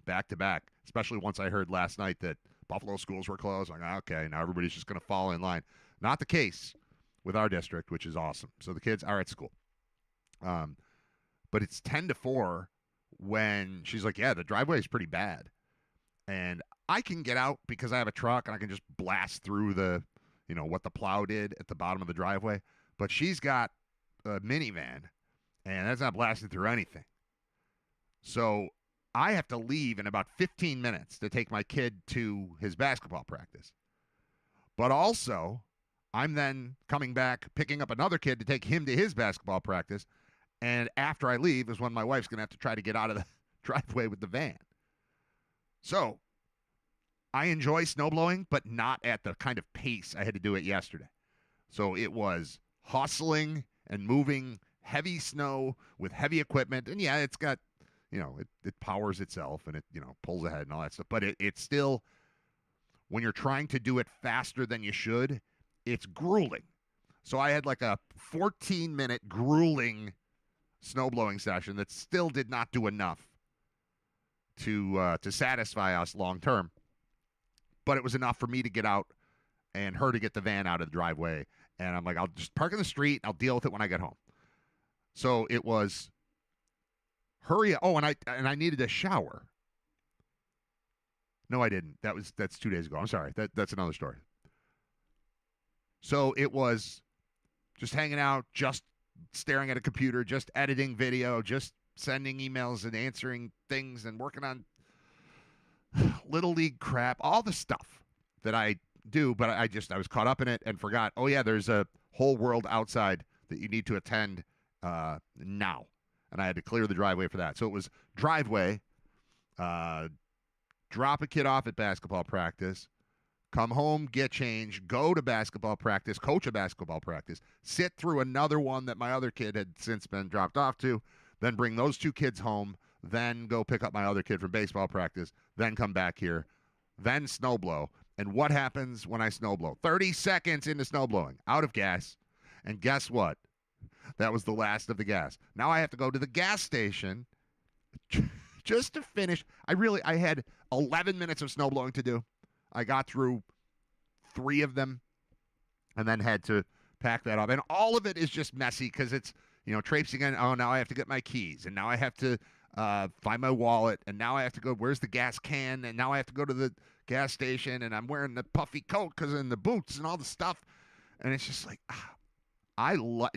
back to back, especially once I heard last night that Buffalo schools were closed. I'm like, okay, now everybody's just going to fall in line. Not the case with our district, which is awesome. So the kids are at school. But it's 10 to 4 when she's like, yeah, the driveway is pretty bad. And I can get out because I have a truck and I can just blast through what the plow did at the bottom of the driveway. But she's got a minivan, and that's not blasting through anything. So I have to leave in about 15 minutes to take my kid to his basketball practice. But also, I'm then coming back, picking up another kid to take him to his basketball practice. And after I leave is when my wife's going to have to try to get out of the driveway with the van. So I enjoy snowblowing, but not at the kind of pace I had to do it yesterday. So it was hustling and moving heavy snow with heavy equipment. And yeah, it's got, it powers itself and it, pulls ahead and all that stuff. But it's still, when you're trying to do it faster than you should, it's grueling. So I had like a 14-minute grueling snowblowing session that still did not do enough to satisfy us long term. But it was enough for me to get out and her to get the van out of the driveway. And I'm like, I'll just park in the street. I'll deal with it when I get home. So it was hurry. Oh, and I needed a shower. No, I didn't. That's 2 days ago. I'm sorry. That's another story. So it was just hanging out, just staring at a computer, just editing video, just sending emails and answering things and working on little league crap, all the stuff that I do. But I was caught up in it and forgot, oh, yeah, there's a whole world outside that you need to attend now. And I had to clear the driveway for that. So it was driveway, drop a kid off at basketball practice, come home, get changed, go to basketball practice, coach a basketball practice, sit through another one that my other kid had since been dropped off to, then bring those 2 kids home, then go pick up my other kid from baseball practice, then come back here, then snowblow. And what happens when I snowblow? 30 seconds into snowblowing, out of gas. And guess what? That was the last of the gas. Now I have to go to the gas station just to finish. I had 11 minutes of snowblowing to do. I got through 3 of them and then had to pack that up. And all of it is just messy because it's, traipsing in. Oh, now I have to get my keys. And now I have to find my wallet. And now I have to go, where's the gas can? And now I have to go to the gas station. And I'm wearing the puffy coat because in the boots and all the stuff. And it's just like, I like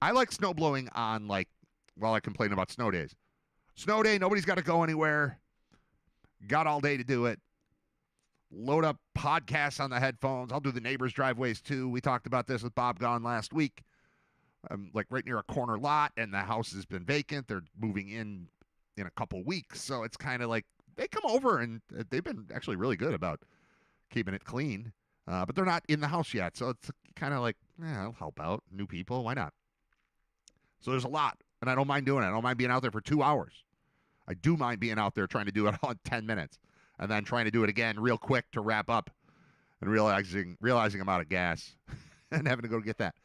snowblowing on, while I complain about snow days. Snow day, nobody's got to go anywhere. Got all day to do it. Load up podcasts on the headphones. I'll do the neighbors' driveways, too. We talked about this with Bob Gone last week. I'm right near a corner lot, and the house has been vacant. They're moving in a couple weeks. So it's kind of like they come over, and they've been actually really good about keeping it clean. But they're not in the house yet. So it's kind of like, I'll help out. New people, why not? So there's a lot, and I don't mind doing it. I don't mind being out there for 2 hours. I do mind being out there trying to do it all in 10 minutes and then trying to do it again real quick to wrap up and realizing I'm out of gas and having to go get that.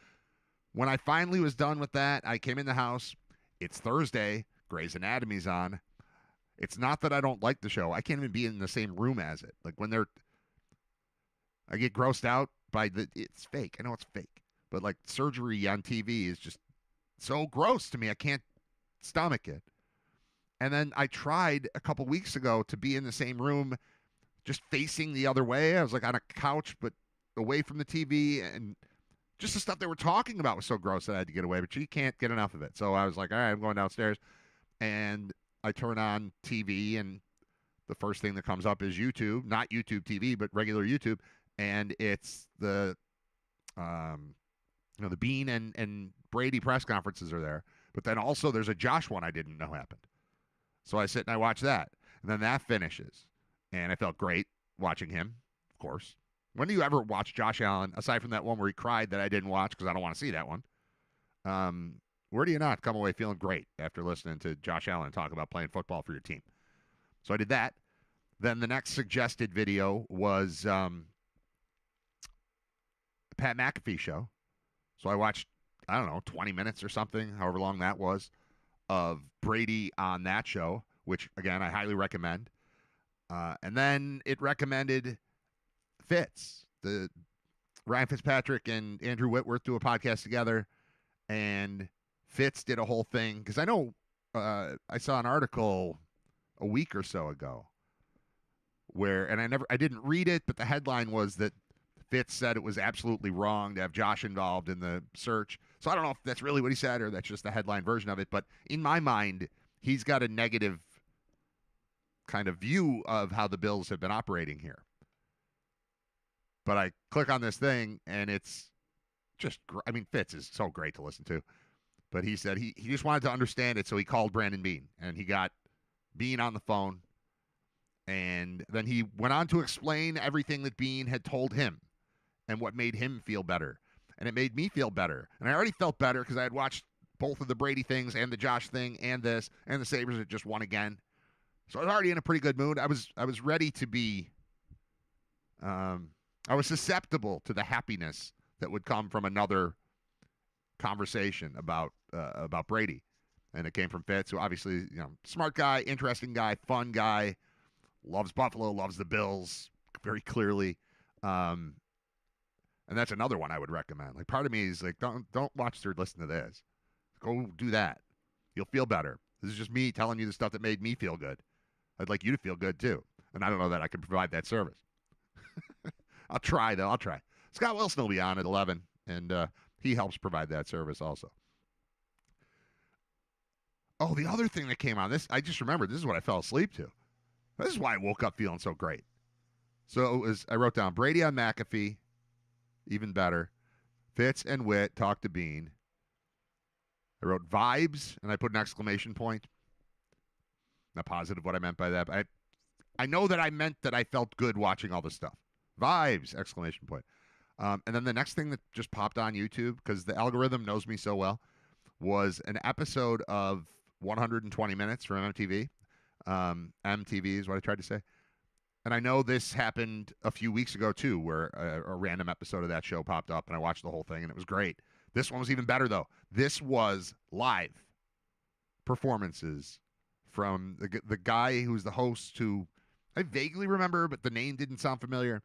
When I finally was done with that, I came in the house. It's Thursday. Grey's Anatomy's on. It's not that I don't like the show. I can't even be in the same room as it. I get grossed out by it's fake. I know it's fake. But surgery on TV is just so gross to me. I can't stomach it. And then I tried a couple weeks ago to be in the same room, just facing the other way. I was on a couch, but away from the TV. And just the stuff they were talking about was so gross that I had to get away. But you can't get enough of it. So I was like, all right, I'm going downstairs. And I turn on TV, and the first thing that comes up is YouTube. Not YouTube TV, but regular YouTube. And it's the Bean and Brady press conferences are there. But then also there's a Josh one I didn't know happened. So I sit and I watch that. And then that finishes. And I felt great. watching him, of course. When do you ever watch Josh Allen, aside from that one where he cried that I didn't watch because I don't want to see that one? Where do you not come away feeling great after listening to Josh Allen talk about playing football for your team? So I did that. Then the next suggested video was Pat McAfee show. So I watched, I don't know, 20 minutes or something, however long that was, of Brady on that show, which, again, I highly recommend. And then it recommended Fitz. The Ryan Fitzpatrick and Andrew Whitworth do a podcast together, and Fitz did a whole thing. Because I know I saw an article a week or so ago where, and I didn't read it, but the headline was that Fitz said it was absolutely wrong to have Josh involved in the search. So I don't know if that's really what he said or that's just the headline version of it. But in my mind, he's got a negative kind of view of how the Bills have been operating here. But I click on this thing, and it's just, I mean, Fitz is so great to listen to. But he said he just wanted to understand it, so he called Brandon Beane. And he got Beane on the phone. And then he went on to explain everything that Beane had told him and what made him feel better. And it made me feel better. And I already felt better because I had watched both of the Brady things and the Josh thing and this, and the Sabres had just won again. So I was already in a pretty good mood. I was ready to be I was susceptible to the happiness that would come from another conversation about Brady. And it came from Fitz, who obviously, smart guy, interesting guy, fun guy, loves Buffalo, loves the Bills very clearly. And that's another one I would recommend. Like, part of me is like, don't watch or listen to this. Go do that. You'll feel better. This is just me telling you the stuff that made me feel good. I'd like you to feel good too. And I don't know that I can provide that service. I'll try, though. I'll try. Scott Wilson will be on at 11, and he helps provide that service also. Oh, the other thing that came on, this I just remembered, this is what I fell asleep to. This is why I woke up feeling so great. So it was, I wrote down Brady on McAfee, even better. Fitz and Witt talk to Beane. I wrote vibes, and I put an exclamation point. Not positive what I meant by that, but I know that I meant that I felt good watching all this stuff. Vibes, exclamation point. And then the next thing that just popped on YouTube, because the algorithm knows me so well, was an episode of 120 Minutes from MTV. MTV is what I tried to say. And I know this happened a few weeks ago, too, where a random episode of that show popped up, and I watched the whole thing, and it was great. This one was even better, though. This was live performances from the guy who's the host, who I vaguely remember, but the name didn't sound familiar.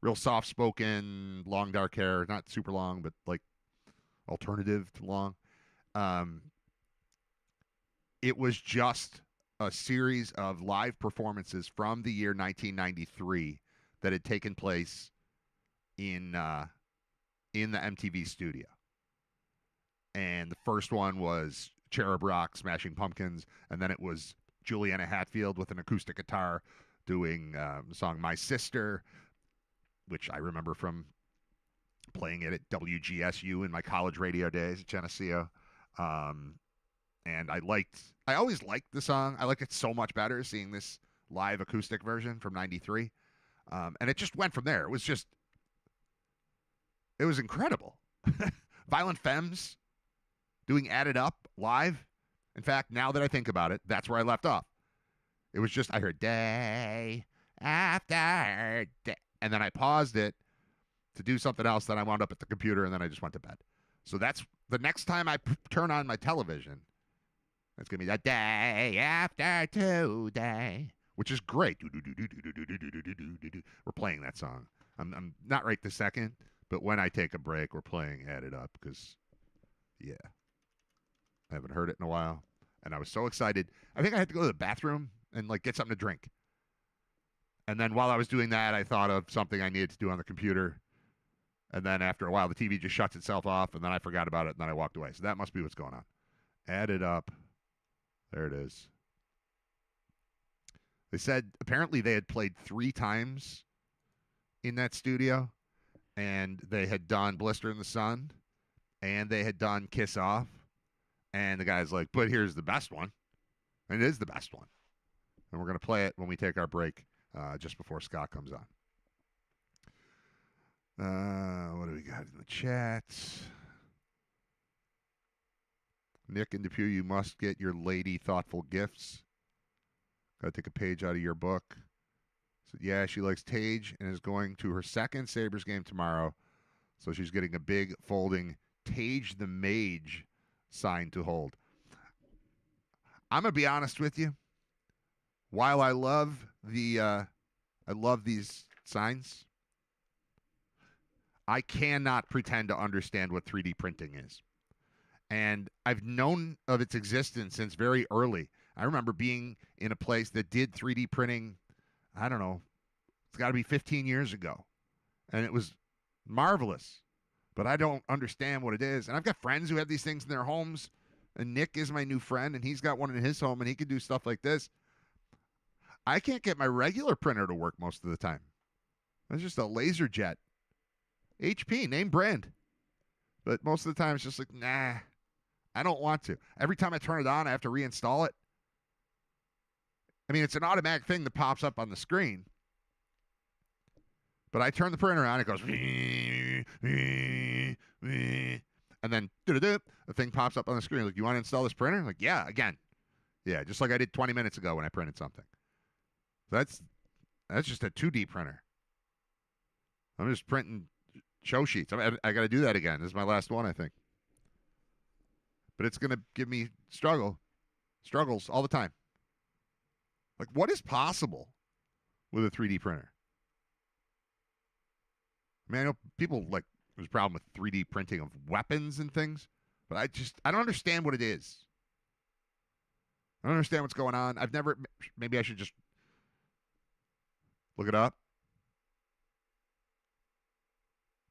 Real soft-spoken, long dark hair, not super long, but like alternative to long. It was just a series of live performances from the year 1993 that had taken place in the MTV studio. And the first one was Cherub Rock, Smashing Pumpkins, and then it was Juliana Hatfield with an acoustic guitar doing the song My Sister, which I remember from playing it at WGSU in my college radio days at Geneseo. And I always liked the song. I liked it so much better seeing this live acoustic version from 93. And it just went from there. It was incredible. Violent Femmes doing Add It Up live. In fact, now that I think about it, that's where I left off. It was just, I heard day after day. And then I paused it to do something else. Then I wound up at the computer, and then I just went to bed. So that's the next time I turn on my television. It's going to be that day after today, which is great. We're playing that song. I'm not right this second, but when I take a break, we're playing Add It Up because, yeah, I haven't heard it in a while. And I was so excited. I think I had to go to the bathroom and get something to drink. And then while I was doing that, I thought of something I needed to do on the computer. And then after a while, the TV just shuts itself off, and then I forgot about it, and then I walked away. So that must be what's going on. Add It Up. There it is. They said apparently they had played 3 times in that studio, and they had done Blister in the Sun, and they had done Kiss Off. And the guy's like, but here's the best one. And it is the best one. And we're going to play it when we take our break just before Scott comes on. What do we got in the chat? Nick and Depew, you must get your lady thoughtful gifts. Got to take a page out of your book. So, yeah, she likes Tage and is going to her second Sabres game tomorrow. So she's getting a big folding Tage the Mage sign to hold. I'm going to be honest with you. While I love these signs, I cannot pretend to understand what 3D printing is. And I've known of its existence since very early. I remember being in a place that did 3D printing, I don't know, it's got to be 15 years ago. And it was marvelous. But I don't understand what it is. And I've got friends who have these things in their homes. And Nick is my new friend, and he's got one in his home, and he can do stuff like this. I can't get my regular printer to work most of the time. It's just a LaserJet. HP, name brand. But most of the time, it's just like, nah, I don't want to. Every time I turn it on, I have to reinstall it. I mean, it's an automatic thing that pops up on the screen. But I turn the printer on, it goes, and then the thing pops up on the screen. Like, you want to install this printer? Like, yeah, again. Yeah, just like I did 20 minutes ago when I printed something. That's just a 2D printer. I'm just printing show sheets. I got to do that again. This is my last one, I think. But it's going to give me struggles all the time. Like, what is possible with a 3D printer? I mean, I know people, like, there's a problem with 3D printing of weapons and things, but I don't understand what it is. I don't understand what's going on. Maybe I should just look it up.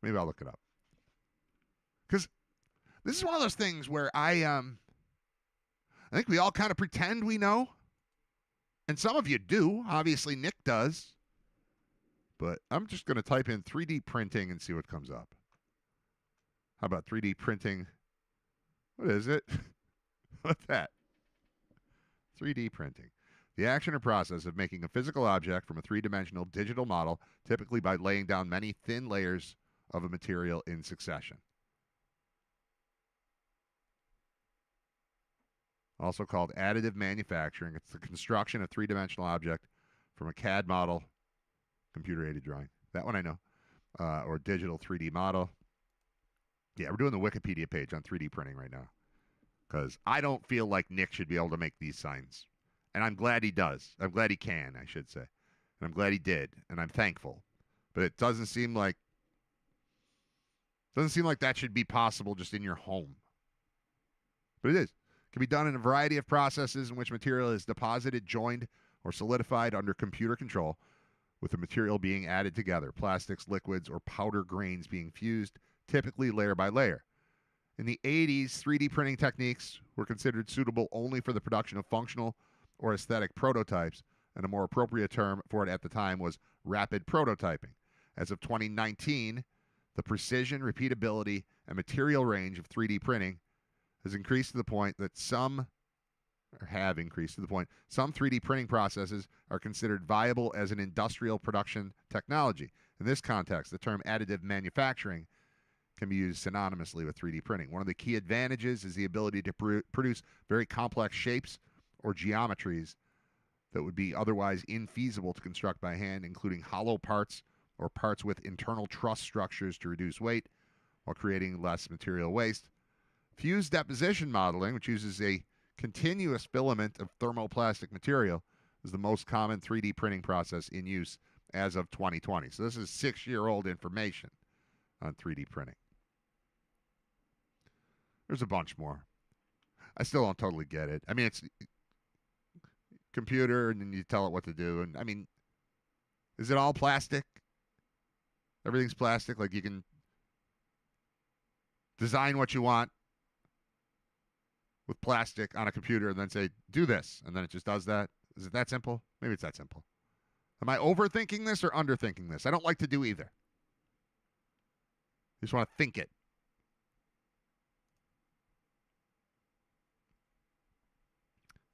Maybe I'll look it up. Because this is one of those things where I think we all kind of pretend we know. And some of you do. Obviously, Nick does. But I'm just going to type in 3D printing and see what comes up. How about 3D printing? What is it? What's that? 3D printing. The action or process of making a physical object from a three-dimensional digital model, typically by laying down many thin layers of a material in succession. Also called additive manufacturing. It's the construction of three-dimensional object from a CAD model, computer-aided drawing. That one I know. Or digital 3D model. Yeah, we're doing the Wikipedia page on 3D printing right now. Because I don't feel like Nick should be able to make these signs. And I'm glad he does. I'm glad he can, I should say. And I'm glad he did. And I'm thankful. But it doesn't seem like that should be possible just in your home. But it is. It can be done in a variety of processes in which material is deposited, joined, or solidified under computer control, with the material being added together, plastics, liquids, or powder grains being fused, typically layer by layer. In the 80s, 3D printing techniques were considered suitable only for the production of functional or aesthetic prototypes, and a more appropriate term for it at the time was rapid prototyping. As of 2019, the precision, repeatability, and material range of 3D printing has increased to the point that some 3D printing processes are considered viable as an industrial production technology. In this context, the term additive manufacturing can be used synonymously with 3D printing. One of the key advantages is the ability to produce very complex shapes or geometries that would be otherwise infeasible to construct by hand, including hollow parts or parts with internal truss structures to reduce weight while creating less material waste. Fused deposition modeling, which uses a continuous filament of thermoplastic material, is the most common 3D printing process in use as of 2020. So this is 6-year-old information on 3D printing. There's a bunch more. I still don't totally get it. I mean, it's computer, and then you tell it what to do. And I mean, is it all plastic? Everything's plastic. Like, you can design what you want with plastic on a computer and then say, do this. And then it just does that. Is it that simple? Maybe it's that simple. Am I overthinking this or underthinking this? I don't like to do either. I just want to think it.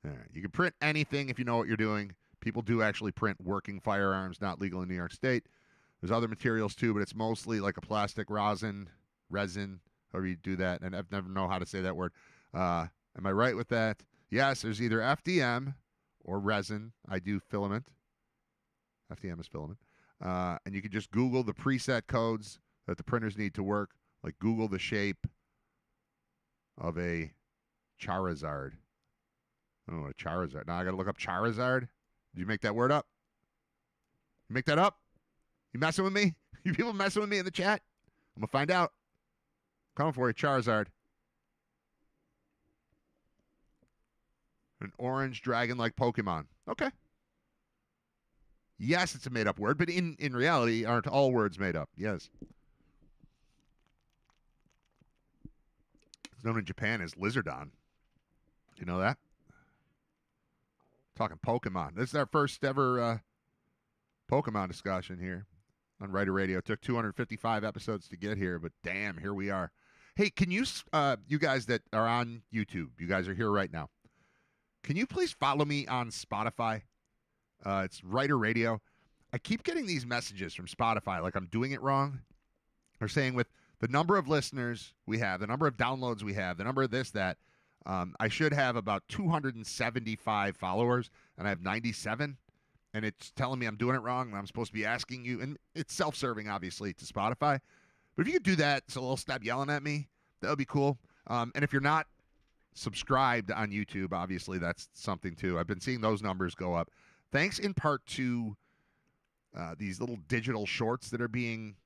All right. You can print anything if you know what you're doing. People do actually print working firearms, not legal in New York State. There's other materials too, but it's mostly like a plastic resin, however you do that. And I've never know how to say that word. Am I right with that? Yes, there's either FDM or resin. I do filament. FDM is filament. And you can just Google the preset codes that the printers need to work. Like Google the shape of a Charizard. I don't know what a Charizard. Now I got to look up Charizard. Did you make that word up? You make that up? You messing with me? You people messing with me in the chat? I'm going to find out. Coming for you, Charizard. An orange dragon-like Pokemon. Okay. Yes, it's a made-up word, but in reality, aren't all words made up? Yes. It's known in Japan as Lizardon. You know that? Talking Pokemon. This is our first ever Pokemon discussion here on RITER Radio. It took 255 episodes to get here, but damn, here we are. Hey, can you, you guys that are on YouTube, you guys are here right now. Can you please follow me on Spotify? It's RITER Radio. I keep getting these messages from Spotify like I'm doing it wrong. They're saying with the number of listeners we have, the number of downloads we have, the number of this, that, I should have about 275 followers, and I have 97, and it's telling me I'm doing it wrong, and I'm supposed to be asking you, and it's self-serving, obviously, to Spotify. But if you could do that so they'll stop yelling at me, that would be cool. And if you're not subscribed on YouTube, obviously that's something, too. I've been seeing those numbers go up. Thanks in part to these little digital shorts that are being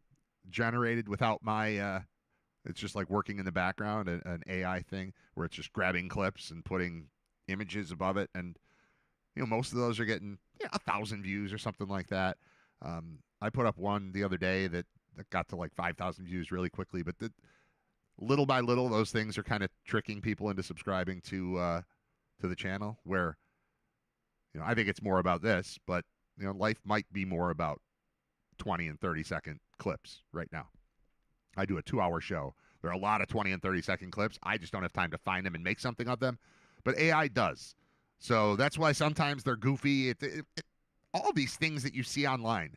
generated without my... it's just like working in the background, an AI thing where it's just grabbing clips and putting images above it. And, most of those are getting 1,000 views or something like that. I put up one the other day that got to like 5,000 views really quickly. But little by little, those things are kind of tricking people into subscribing to the channel where, I think it's more about this. But, life might be more about 20 and 30-second clips right now. I do a 2-hour show. There are a lot of 20 and 30-second clips. I just don't have time to find them and make something of them. But AI does. So that's why sometimes they're goofy. All these things that you see online.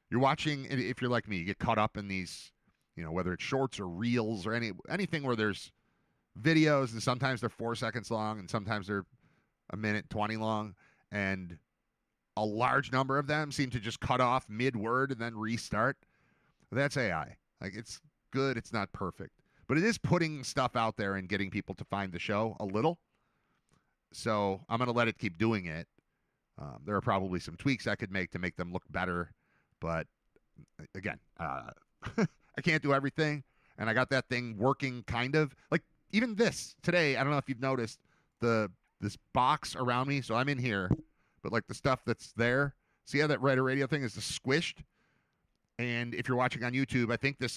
You're watching, if you're like me, you get caught up in these, whether it's shorts or reels or anything where there's videos, and sometimes they're 4 seconds long, and sometimes they're a minute 20 long. And a large number of them seem to just cut off mid-word and then restart. That's AI. Like, it's good. It's not perfect. But it is putting stuff out there and getting people to find the show a little. So I'm going to let it keep doing it. There are probably some tweaks I could make to make them look better. But, again, I can't do everything. And I got that thing working kind of. Like, even this, today, I don't know if you've noticed, this box around me. So I'm in here. But, like, the stuff that's there, see how that RITER Radio thing is just squished? And if you're watching on YouTube, I think the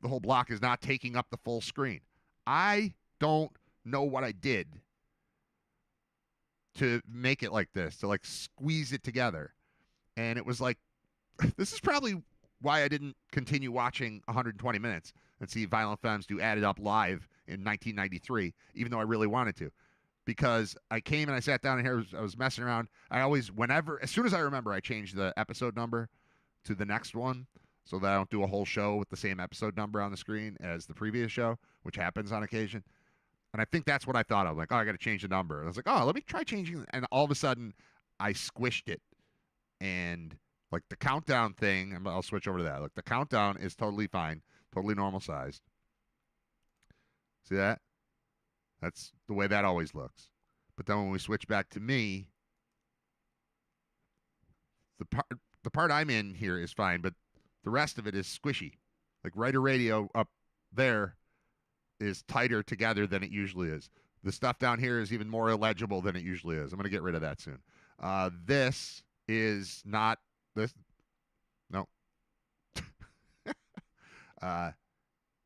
whole block is not taking up the full screen. I don't know what I did to make it like this, to like squeeze it together. And it was like, this is probably why I didn't continue watching 120 minutes and see Violent Femmes do Added Up live in 1993, even though I really wanted to. Because I came and I sat down in here, I was messing around. I always, as soon as I remember, I changed the episode number to the next one so that I don't do a whole show with the same episode number on the screen as the previous show, which happens on occasion. And I think that's what I thought of. Like, I got to change the number. And I was like, let me try changing. And all of a sudden, I squished it. And, like, the countdown thing, I'll switch over to that. Like, the countdown is totally fine, totally normal sized. See that? That's the way that always looks. But then when we switch back to me, the part I'm in here is fine, but the rest of it is squishy. Like RITER Radio up there is tighter together than it usually is. The stuff down here is even more illegible than it usually is. I'm going to get rid of that soon. This is not this. No.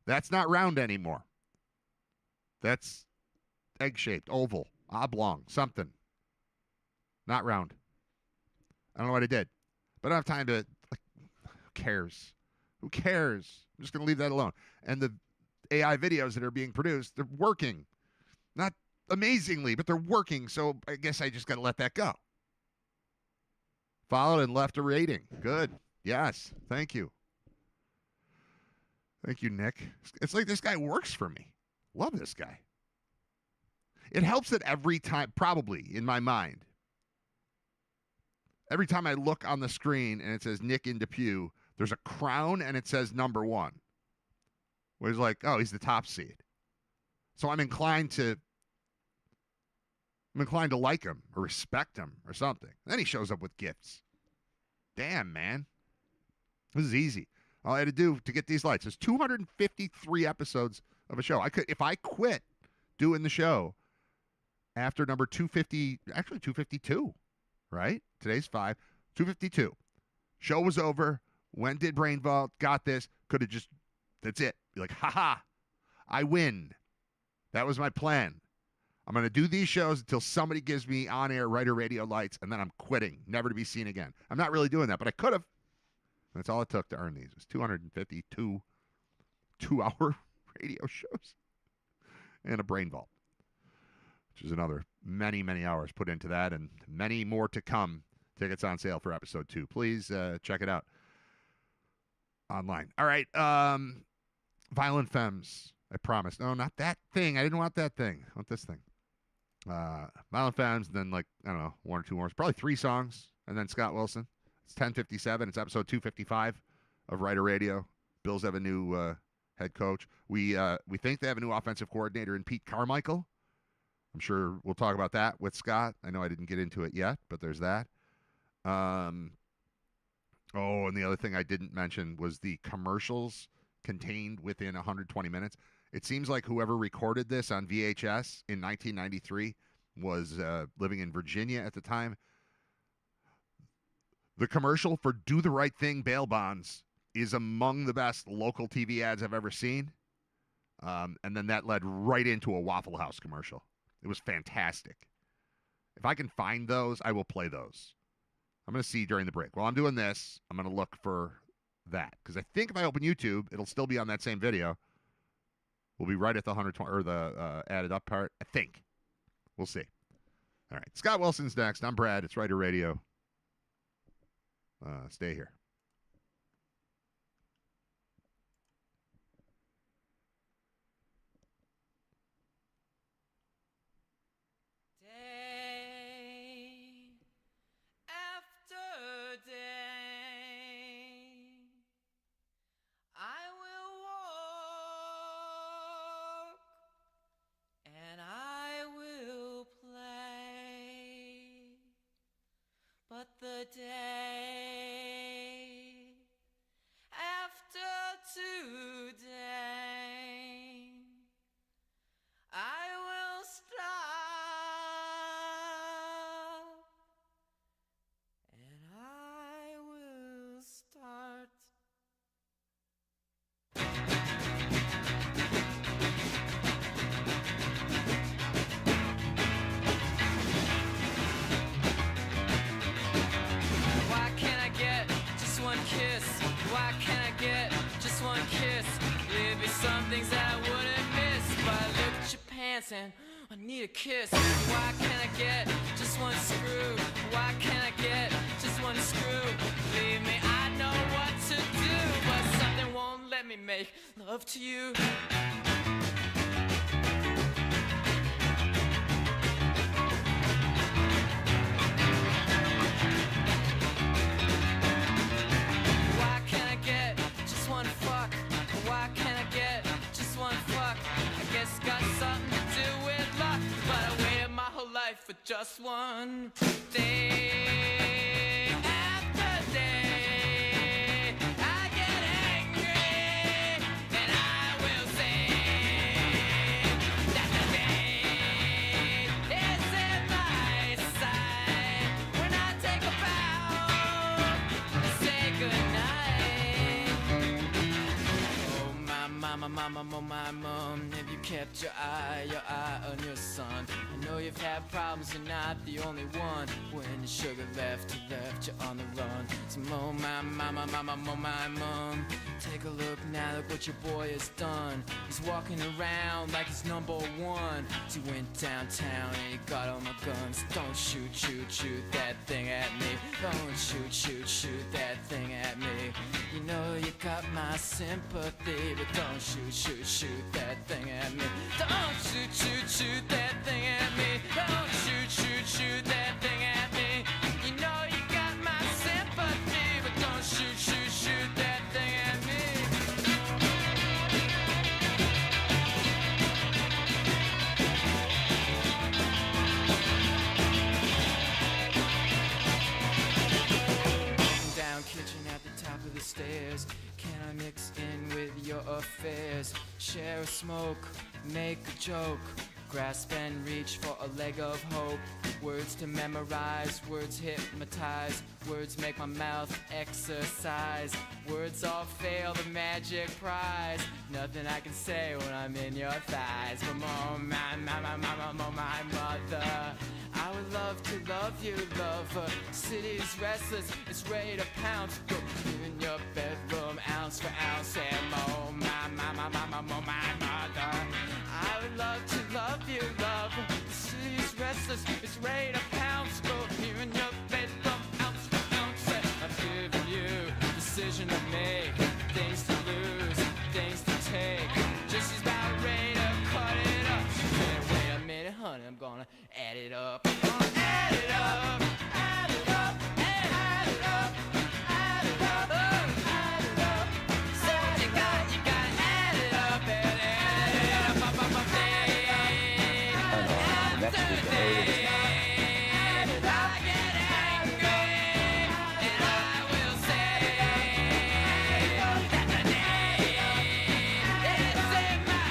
That's not round anymore. That's egg-shaped, oval, oblong, something. Not round. I don't know what I did. But I don't have time to, like, who cares? Who cares? I'm just going to leave that alone. And the AI videos that are being produced, they're working. Not amazingly, but they're working, so I guess I just got to let that go. Followed and left a rating. Good. Yes. Thank you. Thank you, Nick. It's like this guy works for me. Love this guy. It helps that every time, probably in my mind, every time I look on the screen and it says Nick in Depew, there's a crown and it says number 1. Where he's like, oh, he's the top seed. So I'm inclined to like him or respect him or something. Then he shows up with gifts. Damn, man. This is easy. All I had to do to get these lights is 253 episodes of a show. If I quit doing the show after number 250, actually 252, right? Today's 5, 252. Show was over. When did Brain Vault? Got this. Could have just, that's it. Be like, haha, I win. That was my plan. I'm going to do these shows until somebody gives me on-air RITER Radio lights, and then I'm quitting, never to be seen again. I'm not really doing that, but I could have. That's all it took to earn these. It was 252 two-hour radio shows and a Brain Vault, which is another many, many hours put into that, and many more to come. Tickets on sale for episode 2. Please check it out online. All right. Violent Femmes. I promise. No, not that thing. I didn't want that thing. I want this thing. Violent Femmes, then like, I don't know, 1 or 2 more. Probably 3 songs, and then Scott Wilson. It's 10:57. It's episode 255 of RITER Radio. Bills have a new head coach. We think they have a new offensive coordinator in Pete Carmichael. I'm sure we'll talk about that with Scott. I know I didn't get into it yet, but there's that. And the other thing I didn't mention was the commercials contained within 120 minutes. It seems like whoever recorded this on VHS in 1993 was living in Virginia at the time. The commercial for Do the Right Thing bail bonds is among the best local TV ads I've ever seen. And then that led right into a Waffle House commercial. It was fantastic. If I can find those, I will play those. I'm going to see during the break. While I'm doing this, I'm going to look for that. Because I think if I open YouTube, it'll still be on that same video. We'll be right at the 120 or the added up part. I think. We'll see. All right. Scott Wilson's next. I'm Brad. It's RITER Radio. Stay here. Day after day, I will walk and I will play, but the day after today, I will stop and I will start. Why can't I get just one kiss? Why can't I get just one kiss? There'd be some things that I wouldn't miss, but I look at your pants and I need a kiss. Why can't I get just one screw? Why can't I get just one screw? Believe me, I know what to do, but something won't let me make love to you. Why can't I get just one fuck? Why can't I get just one fuck? I guess it's got something to do with luck, but I waited my whole life for just one day after day. I get angry and I will sing that the day is in my sight. When I take a bow and say goodnight. Oh my mama, mama, oh my mom, have you kept your eye on your son? I know know you've had problems, you're not the only one. When the sugar left, you're on the run. So mo my mama, mama, mo my mom. Take a look now, look what your boy has done. He's walking around like he's number one. So he went downtown and he got all my guns. Don't shoot, shoot, shoot that thing at me. Don't shoot, shoot, shoot that thing at me. You know you got my sympathy, but don't shoot, shoot, shoot that thing at me. Don't shoot, shoot, shoot that thing at me. Don't shoot, shoot, shoot that thing at me. You know you got my sympathy, but don't shoot, shoot, shoot that thing at me. Down kitchen at the top of the stairs. Can I mix in with your affairs? Share a smoke, make a joke. Grasp and reach for a leg of hope. Words to memorize, words hypnotize. Words make my mouth exercise. Words all fail the magic prize. Nothing I can say when I'm in your thighs. Oh my mother. I would love to love you, lover. City's restless, it's ready to pounce. Go in your bedroom, ounce for ounce. And oh my mother. I would love to love you, lover. City's restless, it's ready to pounce. Go here in your bedroom, ounce for ounce. I've given you decision to make, things to lose, things to take. Just she's about ready to cut it up. She said, wait a minute, honey, I'm gonna add it up. I'm gonna add it up, add it up, add it up, add it up, add it up. So you gotta add it up, and add it up, up, day. Add it up, I get angry, and I will say that the day is in my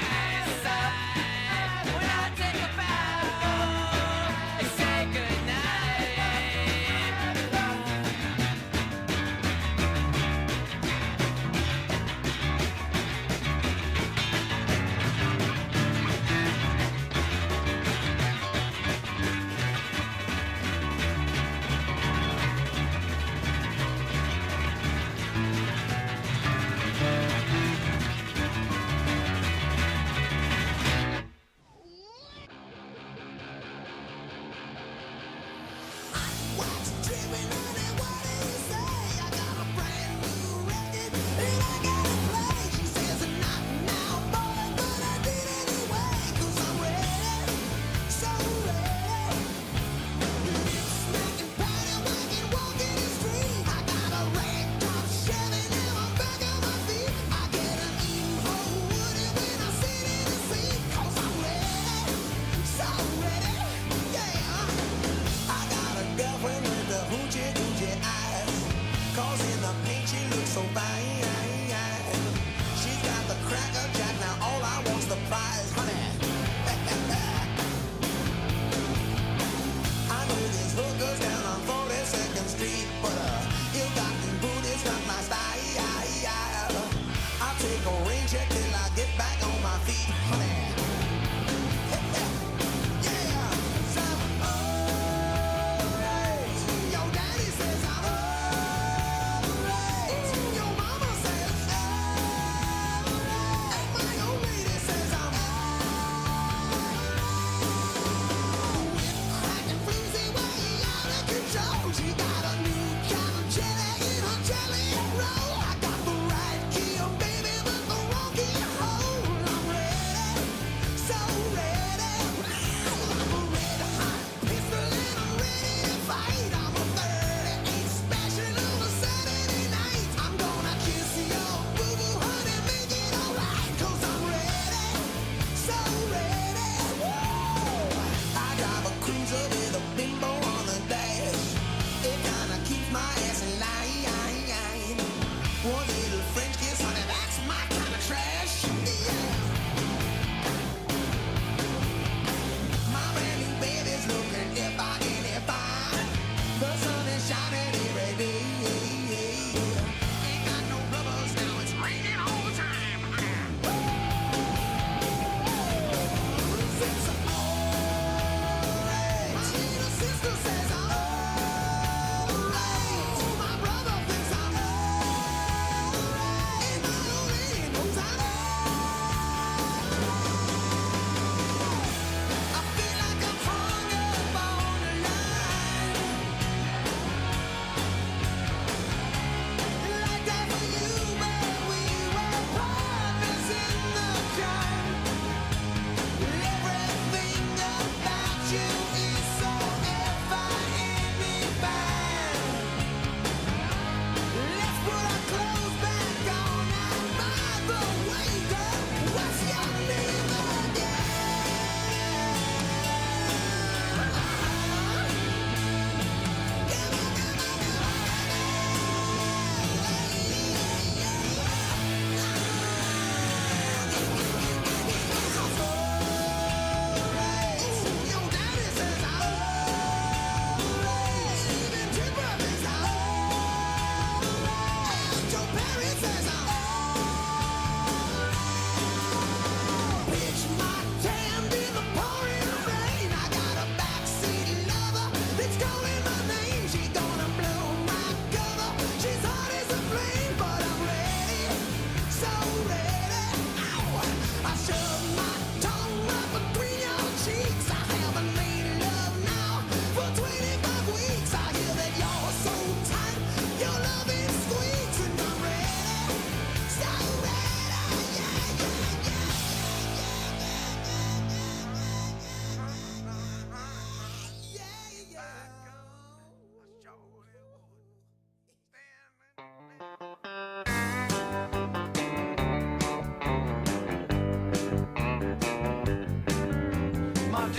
sight. When I take a bow and say goodnight.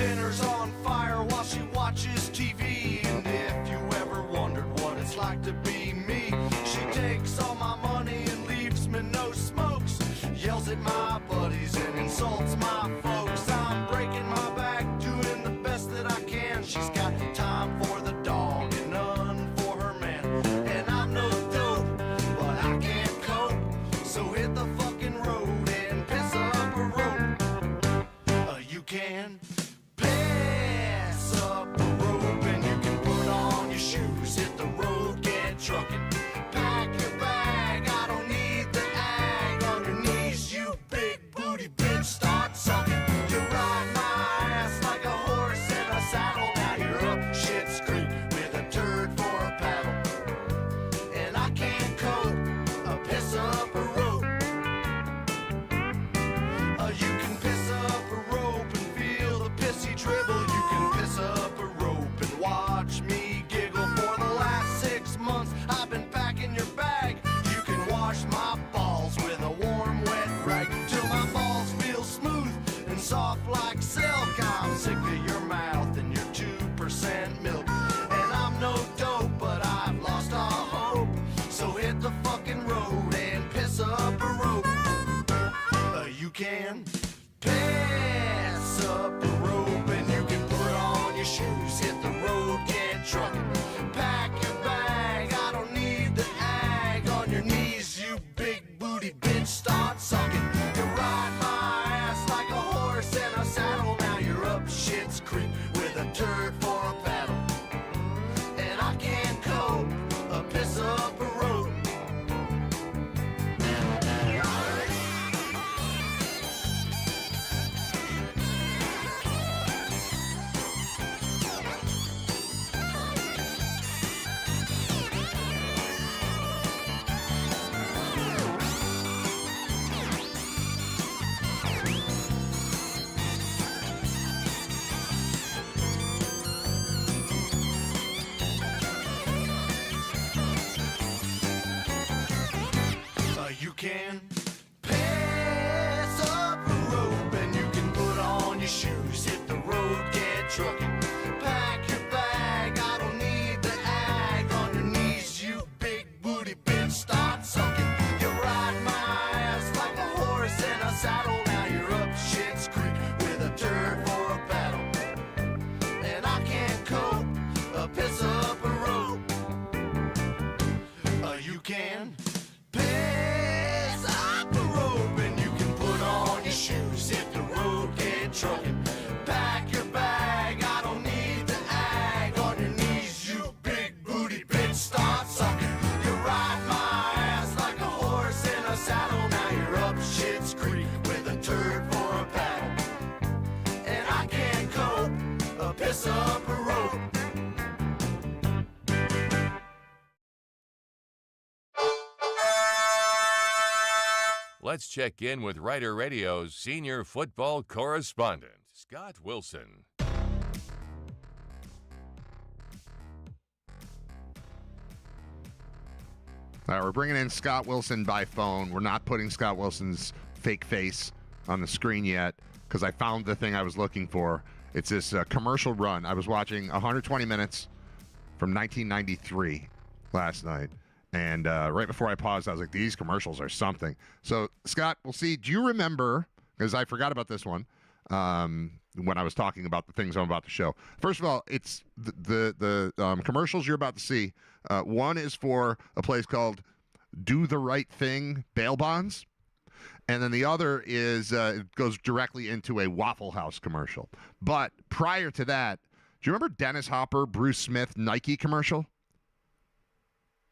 dinner's on fire while she watches TV. And if you ever wondered what it's like to be me, she takes all my money and leaves me no smokes. Yells at my buddies and insults my folks. I'm breaking my back, doing the best that I can. She's got time for the dog and none for her man. And I'm no dope, but I can't cope. So hit the fucking road and piss up a rope. You can pass up a rope and you can put on your shoes, hit the road, get trucking. Pack your bag, I don't need the ag. On your knees, you big booty bitch, start sucking. You ride my ass like a horse in a saddle. Now you're up Shit's Creek with a turd for a paddle. And I can't cope, piss up a rope. You can piss up a rope and feel the pissy dribble. You can piss up a rope and watch me giggle. For the last 6 months I've been packing your bag. You can wash my balls with a warm wet rag till my balls feel smooth and soft like silk. I'm sick of your mouth and your 2% milk. And I'm no dope, but I've lost all hope. So hit the fucking road and piss up a rope. You can pass up a rope and you can put on your shoes, hit the road, get trucking. Pack your bag, I don't need the ag. On your knees, you big booty bitch, start sucking. You ride my ass like a horse in a saddle. Now you're up Shit's Creek with a turd for a paddle. And I can't cope, piss up a rope. You can pass up a rope and you can put on your shoes, hit the road, get trucking. Pack your bag, I don't need the ag. On your knees, you big booty bitch, start sucking. You ride my ass like a horse in a saddle. Now you're up Shit's Creek with a turd for a paddle. And I can't cope, piss up a rope. You can pass up a rope and you can put on your shoes, hit the road, get trucking. Pack your bag, I don't need the ag. On your knees, you big booty bitch, start sucking. You ride my ass like a horse in a saddle. Now you're up Shit's Creek with a turd for a paddle. And I can't cope, piss up a rope. Let's check in with RITER Radio's senior football correspondent, Scott Wilson. All right, we're bringing in Scott Wilson by phone. We're not putting Scott Wilson's fake face on the screen yet because I found the thing I was looking for. It's this commercial run. I was watching 120 minutes from 1993 last night. And right before I paused, I was like, these commercials are something. So, Scott, we'll see. Do you remember, because I forgot about this one when I was talking about the things I'm about to show. First of all, it's the commercials you're about to see. One is for a place called Do the Right Thing Bail Bonds. And then the other is it goes directly into a Waffle House commercial. But prior to that, do you remember Dennis Hopper, Bruce Smith, Nike commercial?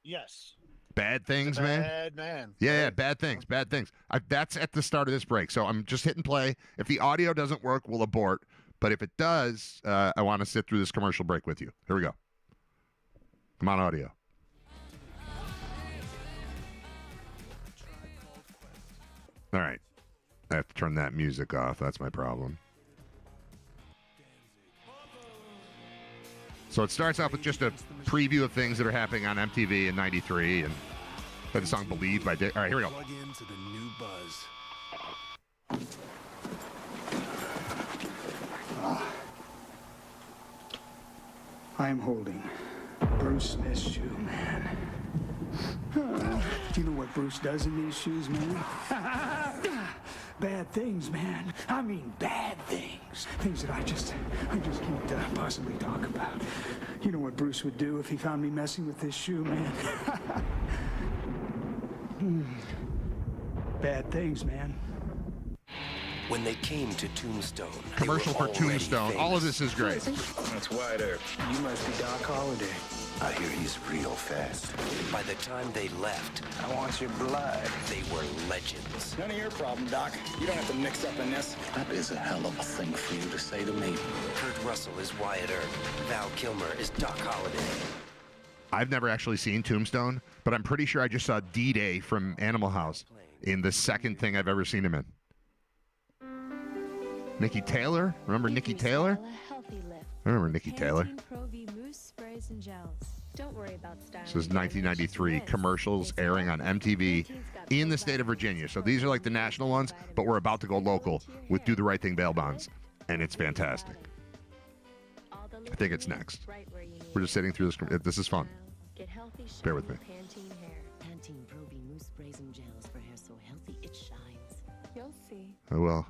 Yes. Bad things, man. Bad man. Yeah, bad things. Bad things. That's at the start of this break. So I'm just hitting play. If the audio doesn't work, we'll abort. But if it does, I want to sit through this commercial break with you. Here we go. Come on, audio. All right. I have to turn that music off. That's my problem. So it starts off with just a preview of things that are happening on MTV in '93, and play the song "Believe" by Dick. All right, here we go. Plug into the new buzz. I'm holding Bruce Smith's shoe, man. Do you know what Bruce does in these shoes, man? Bad things, man. I mean bad things. Things that I just can't possibly talk about. You know what Bruce would do if he found me messing with this shoe, man? Bad things, man. When they came to Tombstone, Commercial for Tombstone. All of this is great. That's wider. You must be Doc Holliday. I hear he's real fast. By the time they left, I want your blood. they were legends. None of your problem, Doc. You don't have to mix up in this. That is a hell of a thing for you to say to me. Kurt Russell is Wyatt Earp. Val Kilmer is Doc Holliday. I've never actually seen Tombstone, but I'm pretty sure I just saw D-Day from Animal House in the second thing I've ever seen him in. Nikki Taylor? Remember Nikki Taylor? I remember Nikki Taylor. Don't worry about style. This is 1993. Commercials airing on MTV in the state of Virginia. So these are like the national ones, but we're about to go local with Do the Right Thing bail bonds. And it's fantastic. I think it's next. We're just sitting through this. This is fun. Bear with me. Pantene Pro V Mousse sprays and gels for hair so healthy it shines. You'll see. Oh, well.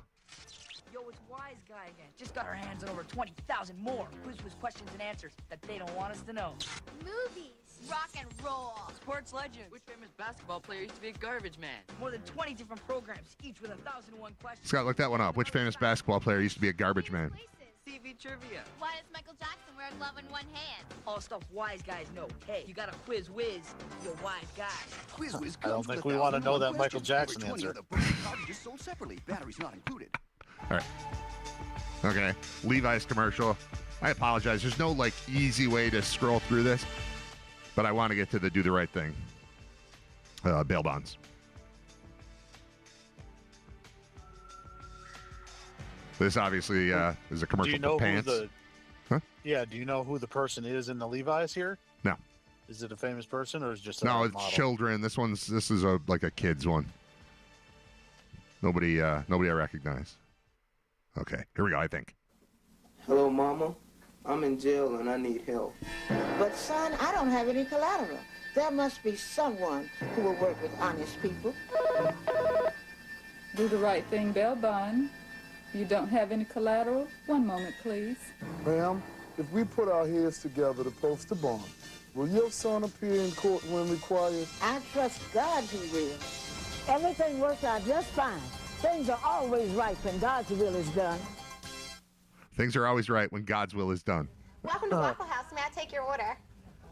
Yo, it's Wise Guy again. Just got our hands on over 20,000 more quiz questions and answers that they don't want us to know. Movies, rock and roll, Sports legends. Which famous basketball player used to be a garbage man? More than 20 different programs, each with 1,001 questions. Scott, look that one up. Which famous basketball player used to be a garbage man? TV trivia. Why does Michael Jackson wear a glove in one hand? All stuff wise guys know. Hey, you got a quiz whiz, you're wise guy. Quiz whiz I don't think we want to know that Michael Jackson answer. Just sold separately. Batteries not included. All right. Okay. Levi's commercial. I apologize. There's no, like, easy way to scroll through this, but I want to get to the Do the Right Thing. Bail bonds. This obviously is a commercial for pants. Yeah, do you know who the person is in the Levi's here? No. Is it a famous person or is it just a No, it's model? children. This is like a kid's one. Nobody I recognize. Okay, here we go, I think. Hello, Mama. I'm in jail and I need help. But, son, I don't have any collateral. There must be someone who will work with honest people. Do the right thing, bail bond. You don't have any collateral? One moment, please. Ma'am, if we put our heads together to post a bond, will your son appear in court when required? I trust God he will. Everything works out just fine. Things are always right when God's will is done. Things are always right when God's will is done. Welcome to Waffle House. May I take your order?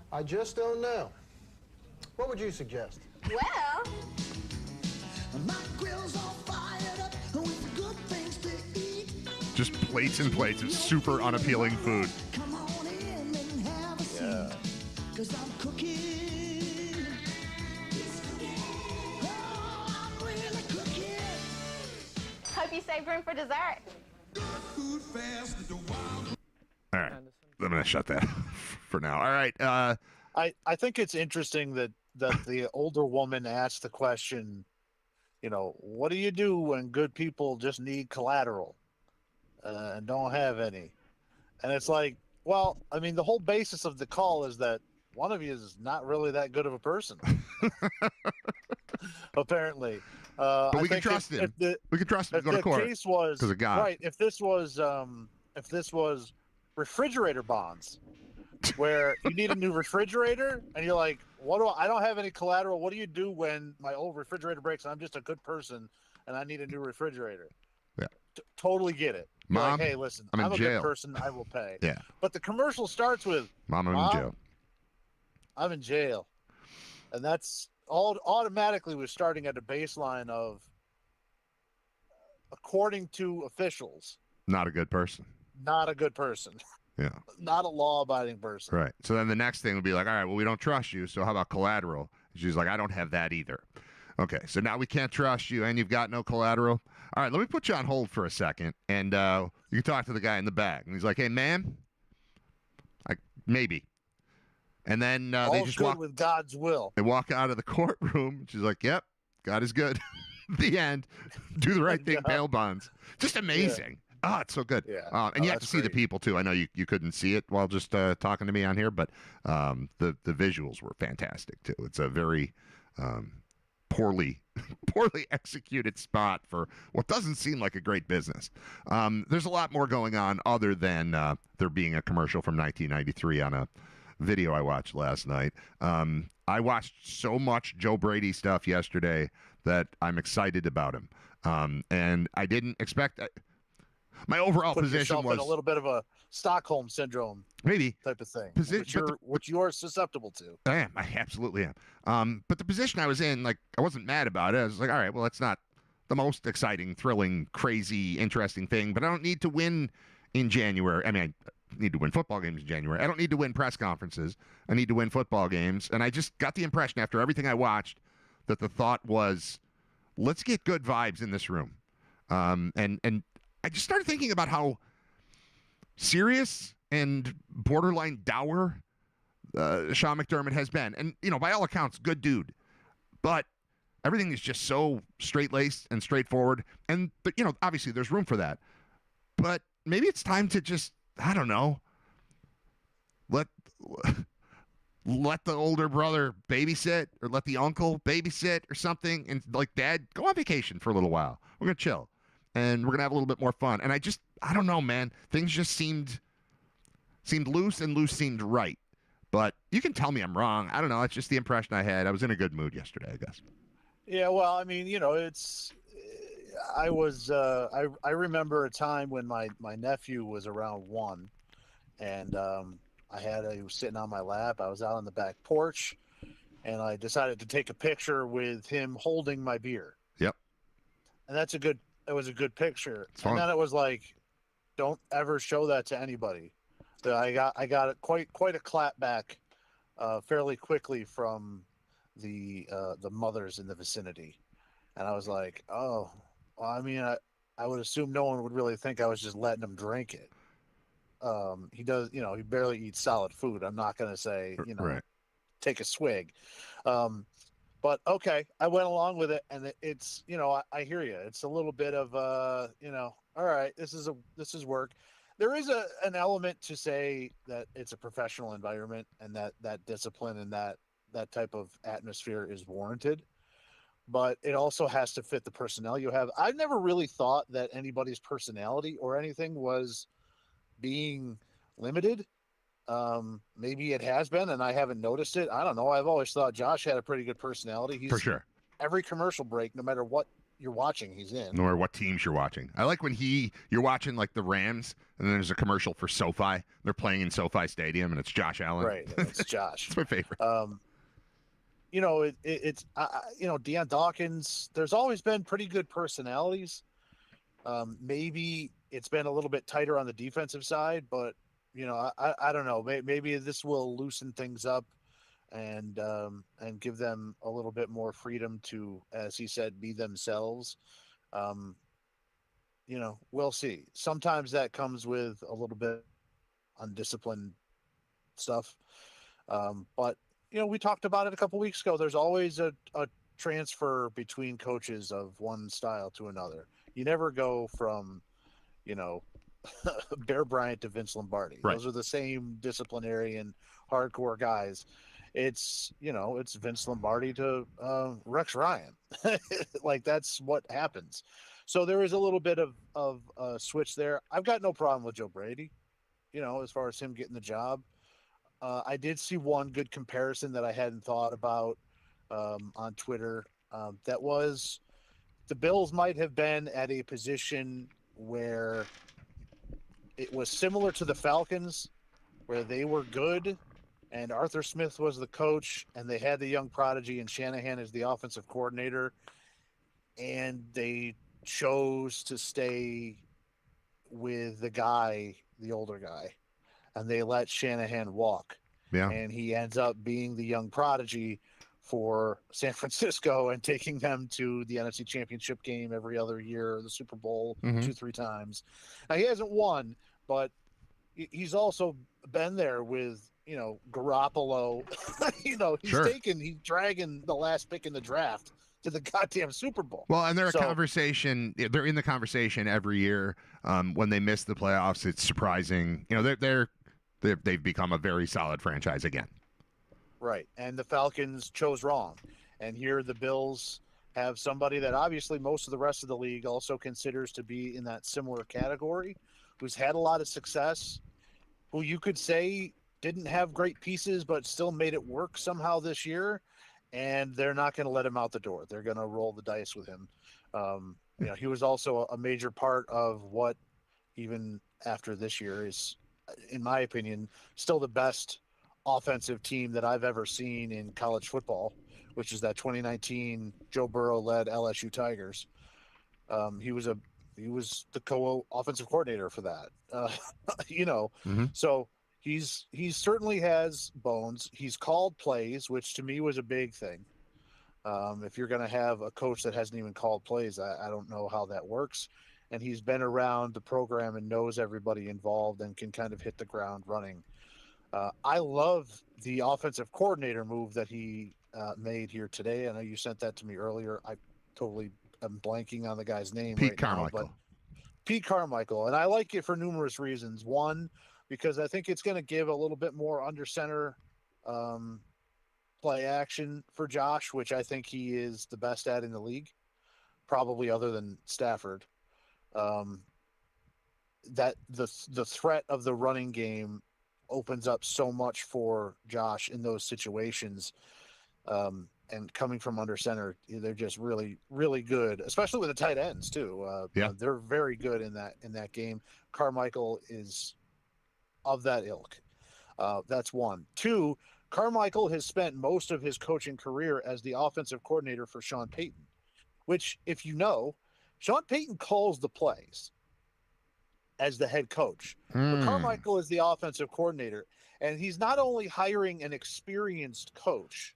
I just don't know. What would you suggest? Well, Just plates and plates of super unappealing food. Yeah. hope you saved room for dessert. All right. I'm going to shut that for now. All right. I think it's interesting that the older woman asked the question, what do you do when good people just need collateral and don't have any? And it's like, well, I mean, the whole basis of the call is that one of you is not really that good of a person. Apparently. But we can trust him. We can trust him to go to court because of God. Right. If this was refrigerator bonds, where you need a new refrigerator and you're like, I don't have any collateral. What do you do when my old refrigerator breaks and I'm just a good person and I need a new refrigerator? Yeah. Totally get it. Mom, like, hey, listen, I'm in a jail. good person. I will pay. Yeah. But the commercial starts with, Mom, I'm in jail. I'm in jail. And that's all automatically we're starting at a baseline of, according to officials, Not a good person. not a good person. Yeah. Not a law-abiding person. Right. So then the next thing would be like, all right, well, we don't trust you. So how about collateral? She's like, I don't have that either. Okay. So now we can't trust you and you've got no collateral. All right. Let me put you on hold for a second. And you can talk to the guy in the back. And he's like, hey, ma'am. Maybe. And then they just walk with God's will. They walk out of the courtroom. She's like, yep, God is good. The end. Do the right thing. Bail bonds. Just amazing. Oh, it's so good. Yeah. And you have to see the people too. I know you couldn't see it while just talking to me on here, but the visuals were fantastic too. It's a very poorly executed spot for what doesn't seem like a great business. There's a lot more going on other than there being a commercial from 1993 on a video I watched last night. I watched so much Joe Brady stuff yesterday that I'm excited about him. And I didn't expect my overall Put position yourself was in a little bit of a Stockholm syndrome maybe type of thing, Posi- which you're susceptible to. I am. I absolutely am. But the position I was in, like, I wasn't mad about it. I was like, all right, well, it's not the most exciting, thrilling, crazy, interesting thing, but I don't need to win in January. I mean, I need to win football games in January. I don't need to win press conferences. I need to win football games. And I just got the impression after everything I watched that the thought was, let's get good vibes in this room. And I just started thinking about how serious and borderline dour Sean McDermott has been. And, by all accounts, good dude. But everything is just so straight-laced and straightforward. But obviously there's room for that. But maybe it's time to just, I don't know, let the older brother babysit or let the uncle babysit or something. And, like, Dad, go on vacation for a little while. We're going to chill. And we're going to have a little bit more fun. And I don't know, man. Things just seemed loose, and loose seemed right. But you can tell me I'm wrong. I don't know. It's just the impression I had. I was in a good mood yesterday, I guess. Yeah, well, I mean, I remember a time when my nephew was around 1, and he was sitting on my lap. I was out on the back porch, and I decided to take a picture with him holding my beer. Yep. And it was a good picture. It's fun. And then it was like, don't ever show that to anybody. I got it quite a clap back fairly quickly from the mothers in the vicinity. And I was like, oh, well, I mean, I would assume no one would really think I was just letting him drink it. He does, he barely eats solid food. I'm not going to say, right. Take a swig. But okay, I went along with it, and it's, I hear you. It's a little bit of, all right, this is work. There is an element to say that it's a professional environment, and that discipline and that type of atmosphere is warranted. But it also has to fit the personnel you have. I've never really thought that anybody's personality or anything was being limited. Maybe it has been, and I haven't noticed it. I don't know. I've always thought Josh had a pretty good personality. He's for sure. Every commercial break, no matter what you're watching, he's in. Nor what teams you're watching. I like when you're watching like the Rams, and then there's a commercial for SoFi. They're playing in SoFi Stadium, and it's Josh Allen. Right, it's Josh. It's my favorite. It's Deion Dawkins. There's always been pretty good personalities. Maybe it's been a little bit tighter on the defensive side, but I don't know. Maybe this will loosen things up and give them a little bit more freedom to, as he said, be themselves. We'll see. Sometimes that comes with a little bit undisciplined stuff. But we talked about it a couple weeks ago. There's always a transfer between coaches of one style to another. You never go from, Bear Bryant to Vince Lombardi. Right. Those are the same disciplinarian, hardcore guys. It's Vince Lombardi to Rex Ryan. Like, that's what happens. So there is a little bit of a switch there. I've got no problem with Joe Brady, as far as him getting the job. I did see one good comparison that I hadn't thought about on Twitter. That was the Bills might have been at a position where it was similar to the Falcons, where they were good and Arthur Smith was the coach and they had the young prodigy and Shanahan as the offensive coordinator, and they chose to stay with the older guy, and they let Shanahan walk. Yeah. And he ends up being the young prodigy for San Francisco and taking them to the NFC Championship game every other year, the Super Bowl 2-3 times. Now, he hasn't won, but he's also been there with, Garoppolo. He's Sure. he's dragging the last pick in the draft to the goddamn Super Bowl. Well, and they're So- a conversation. They're in the conversation every year. When they miss the playoffs, it's surprising. You know, they've become a very solid franchise again. Right. And the Falcons chose wrong. And here the Bills have somebody that obviously most of the rest of the league also considers to be in that similar category, who's had a lot of success, who you could say didn't have great pieces but still made it work somehow this year. And they're not going to let him out the door. They're going to roll the dice with him. You know, he was also a major part of what, even after this year, is, in my opinion, still the best offensive team that I've ever seen in college football, which is that 2019 Joe Burrow-led LSU Tigers. He was the co-offensive coordinator for that. You know, so he certainly has bones. He's called plays, which to me was a big thing. If you're going to have a coach that hasn't even called plays, I don't know how that works. And he's been around the program and knows everybody involved and can kind of hit the ground running. I love the offensive coordinator move that he made here today. I know you sent that to me earlier. I totally am blanking on the guy's name Pete right Carmichael. now. But Pete Carmichael. And I like it for numerous reasons. One, because I think it's going to give a little bit more under center play action for Josh, which I think he is the best at in the league, probably other than Stafford. That the threat of the running game opens up so much for Josh in those situations. And coming from under center, they're just really, really good, especially with the tight ends too. They're very good in that game. Carmichael is of that ilk. That's one. Two, Carmichael has spent most of his coaching career as the offensive coordinator for Sean Payton, which, if you know, Sean Payton calls the plays as the head coach. But Carmichael is the offensive coordinator, and he's not only hiring an experienced coach,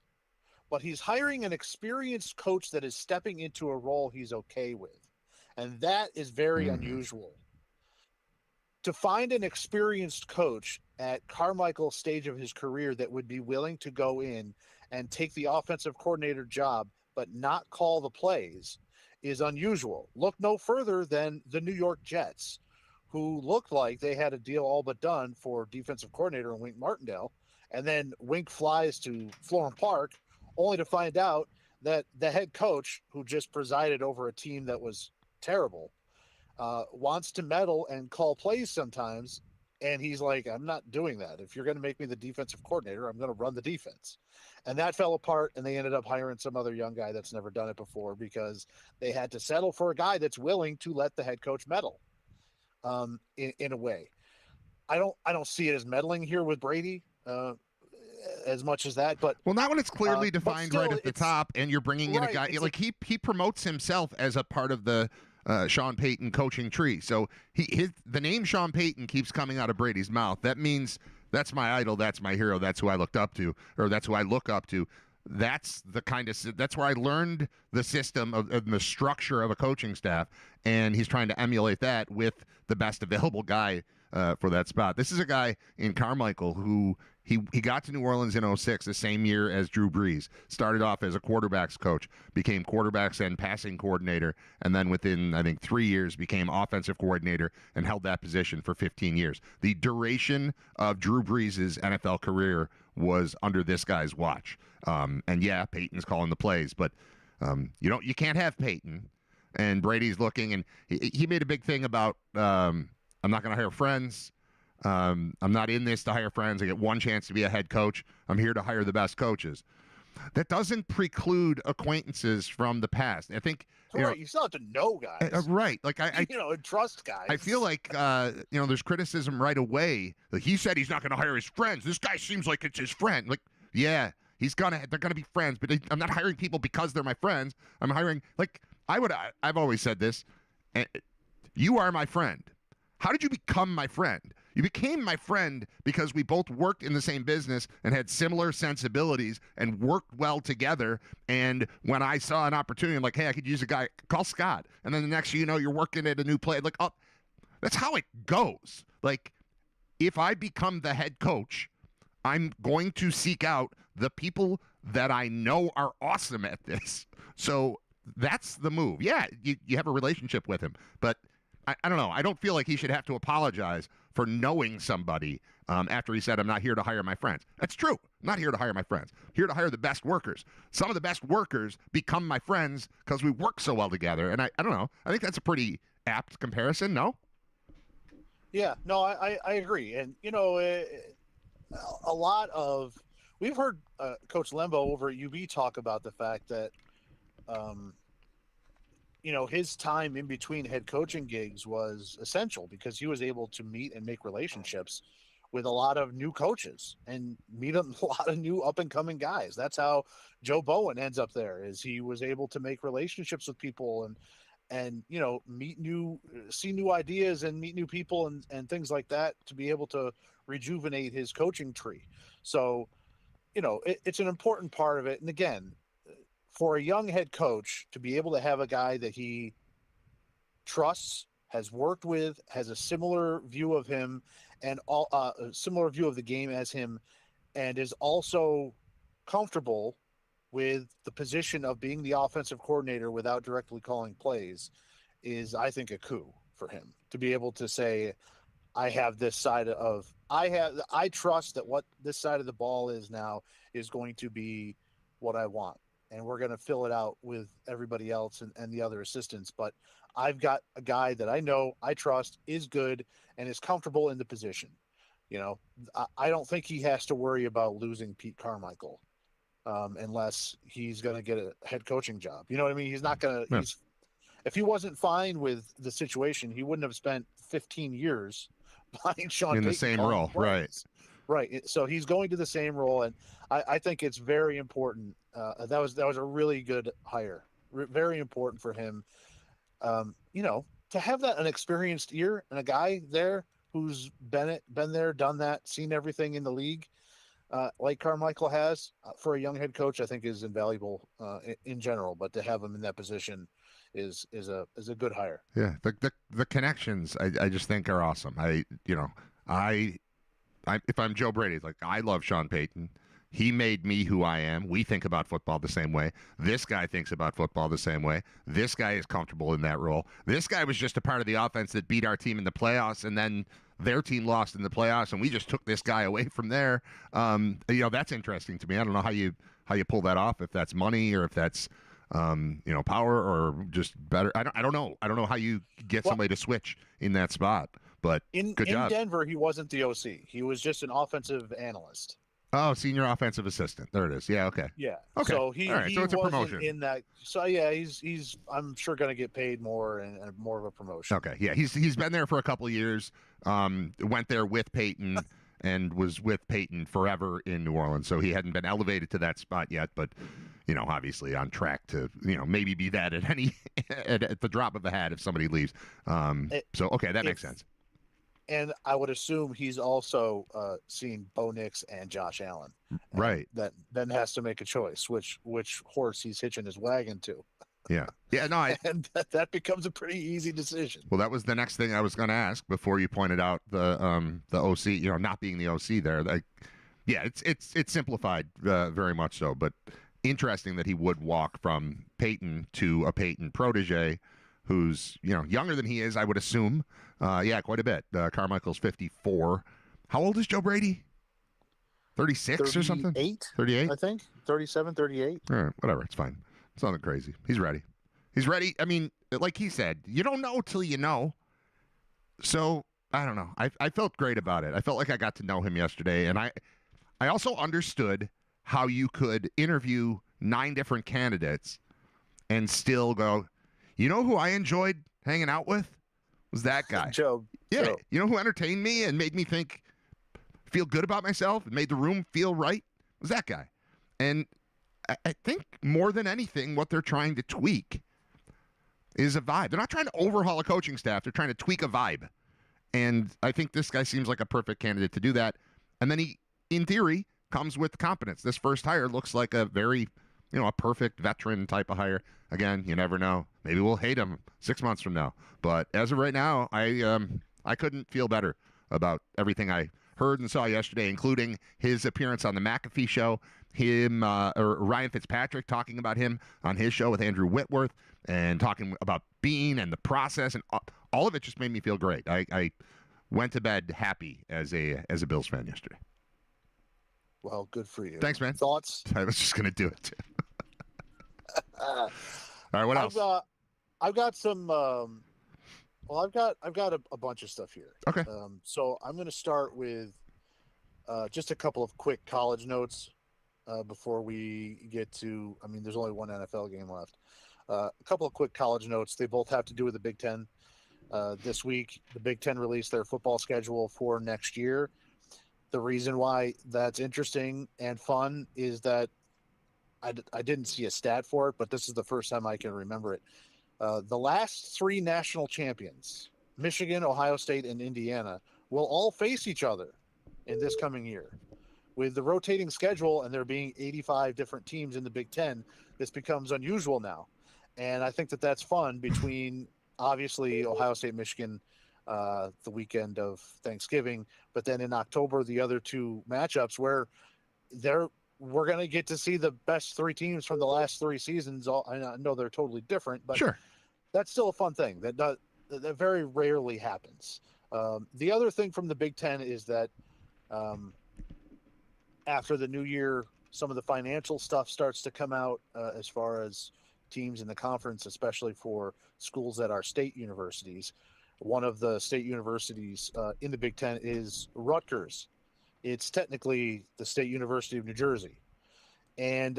but he's hiring an experienced coach that is stepping into a role he's okay with. And that is very unusual. To find an experienced coach at Carmichael's stage of his career that would be willing to go in and take the offensive coordinator job but not call the plays is unusual. Look no further than the New York Jets, who looked like they had a deal all but done for defensive coordinator in Wink Martindale, and then Wink flies to Florham Park only to find out that the head coach, who just presided over a team that was terrible, wants to meddle and call plays sometimes. And he's like, I'm not doing that. If you're going to make me the defensive coordinator, I'm going to run the defense. And that fell apart, and they ended up hiring some other young guy that's never done it before because they had to settle for a guy that's willing to let the head coach meddle in a way. I don't see it as meddling here with Brady as much as that, but well, not when it's clearly defined still, right at the top, and you're bringing in a guy like he promotes himself as a part of the Sean Payton coaching tree. So the name Sean Payton keeps coming out of Brady's mouth. That means that's my idol, that's my hero, that's who I looked up to, or that's who I look up to. That's the kind of that's where I learned the system of the structure of a coaching staff, and he's trying to emulate that with the best available guy for that spot. This is a guy in Carmichael who he got to New Orleans in 2006, the same year as Drew Brees. Started off as a quarterbacks coach, became quarterbacks and passing coordinator, and then within, I think, 3 years became offensive coordinator and held that position for 15 years. The duration of Drew Brees' NFL career was under this guy's watch. And yeah, Peyton's calling the plays, but you can't have Peyton. And Brady's looking, and he made a big thing about I'm not going to hire friends. I'm not in this to hire friends. I get one chance to be a head coach. I'm here to hire the best coaches. That doesn't preclude acquaintances from the past. I think you still have to know guys, right? Like I and trust guys. I feel like there's criticism right away. Like he said he's not going to hire his friends. This guy seems like it's his friend. Like yeah, they're gonna be friends, but I'm not hiring people because they're my friends. I'm hiring I've always said this. You are my friend. How did you become my friend? You became my friend because we both worked in the same business and had similar sensibilities and worked well together. And when I saw an opportunity, I'm like, hey, I could use a guy, call Scott. And then the next thing you know, you're working at a new place. Like, oh, that's how it goes. Like, if I become the head coach, I'm going to seek out the people that I know are awesome at this. So that's the move. Yeah, you have a relationship with him, but I don't know. I don't feel like he should have to apologize for knowing somebody after he said, I'm not here to hire my friends. That's true. I'm not here to hire my friends. I'm here to hire the best workers. Some of the best workers become my friends because we work so well together. And I don't know. I think that's a pretty apt comparison, no? Yeah, no, I agree. And, you know, a lot of – we've heard Coach Lembo over at UB talk about the fact that, you know, his time in between head coaching gigs was essential because he was able to meet and make relationships with a lot of new coaches and meet a lot of new up-and-coming guys. That's how Joe Bowen ends up there, is he was able to make relationships with people and you know, see new ideas and meet new people and things like that to be able to rejuvenate his coaching tree. So, you know, it's an important part of it. And again, for a young head coach to be able to have a guy that he trusts, has worked with, has a similar view of him and a similar view of the game as him, and is also comfortable with the position of being the offensive coordinator without directly calling plays is, I think, a coup for him to be able to say, I have this side of, I trust that what this side of the ball is now is going to be what I want. And we're going to fill it out with everybody else and the other assistants. But I've got a guy that I know, I trust, is good, and is comfortable in the position. You know, I don't think he has to worry about losing Pete Carmichael unless he's going to get a head coaching job. You know what I mean? He's not going to – if he wasn't fine with the situation, he wouldn't have spent 15 years behind Sean in the Payton same role, right? Right. So he's going to the same role, and I think it's very important. That was a really good hire. Very important for him. You know, to have an experienced ear and a guy there who's been there, done that, seen everything in the league, like Carmichael has, for a young head coach, I think is invaluable in general. But to have him in that position is a good hire. Yeah, the connections I just think are awesome. If I'm Joe Brady, like, I love Sean Payton. He made me who I am. We think about football the same way. This guy thinks about football the same way. This guy is comfortable in that role. This guy was just a part of the offense that beat our team in the playoffs, and then their team lost in the playoffs, and we just took this guy away from there. You know, that's interesting to me. I don't know how you pull that off, if that's money or if that's you know, power or just better. I don't know. I don't know how you get somebody to switch in that spot. But good job. In Denver, he wasn't the OC. He was just an offensive analyst. Oh, senior offensive assistant. There it is. Yeah. Okay. Yeah. Okay. So he so it's a promotion in that. So yeah, he's I'm sure going to get paid more and more of a promotion. Okay. Yeah. He's been there for a couple of years. Went there with Peyton and was with Peyton forever in New Orleans. So he hadn't been elevated to that spot yet, but you know, obviously on track to, you know, maybe be that at any at the drop of a hat if somebody leaves. So okay, that makes sense. And I would assume he's also seen Bo Nix and Josh Allen. Right. That then has to make a choice, which horse he's hitching his wagon to. Yeah. Yeah. No, and that becomes a pretty easy decision. Well, that was the next thing I was going to ask before you pointed out the OC, you know, not being the OC there. Like, yeah, it's simplified very much so, but interesting that he would walk from Peyton to a Peyton protege who's, you know, younger than he is, I would assume. Yeah, quite a bit. Carmichael's 54. How old is Joe Brady? 36 or something? 38? I think. 37, 38. All right, whatever. It's fine. It's nothing crazy. He's ready. He's ready. I mean, like he said, you don't know till you know. So, I don't know. I felt great about it. I felt like I got to know him yesterday. And I also understood how you could interview 9 different candidates and still go, you know who I enjoyed hanging out with? Was that guy. Joe. Yeah. Joe. You know who entertained me and made me feel good about myself and made the room feel right? Was that guy. And I think more than anything, what they're trying to tweak is a vibe. They're not trying to overhaul a coaching staff. They're trying to tweak a vibe. And I think this guy seems like a perfect candidate to do that. And then he, in theory, comes with competence. This first hire looks like a very, you know, a perfect veteran type of hire. Again, you never know. Maybe we'll hate him 6 months from now. But as of right now, I couldn't feel better about everything I heard and saw yesterday, including his appearance on the McAfee show, or Ryan Fitzpatrick talking about him on his show with Andrew Whitworth, and talking about Bean and the process, and all of it just made me feel great. I went to bed happy as a Bills fan yesterday. Well, good for you. Thanks, man. Thoughts? I was just going to do it, too. All right, what else? I've got some. I've got a bunch of stuff here. Okay. So I'm going to start with just a couple of quick college notes before we get to. I mean, there's only one NFL game left. A couple of quick college notes. They both have to do with the Big Ten. This week, the Big Ten released their football schedule for next year. The reason why that's interesting and fun is that I didn't see a stat for it, but this is the first time I can remember it. The last 3 national champions, Michigan, Ohio State, and Indiana, will all face each other in this coming year. With the rotating schedule and there being 85 different teams in the Big Ten, this becomes unusual now. And I think that that's fun between, obviously, Ohio State, Michigan, the weekend of Thanksgiving, but then in October, the other 2 matchups where we're going to get to see the best 3 teams from the last 3 seasons. I know they're totally different, but sure, that's still a fun thing that very rarely happens. The other thing from the Big Ten is that after the new year, some of the financial stuff starts to come out as far as teams in the conference, especially for schools that are state universities. One of the state universities in the Big Ten is Rutgers. It's technically the State University of New Jersey. And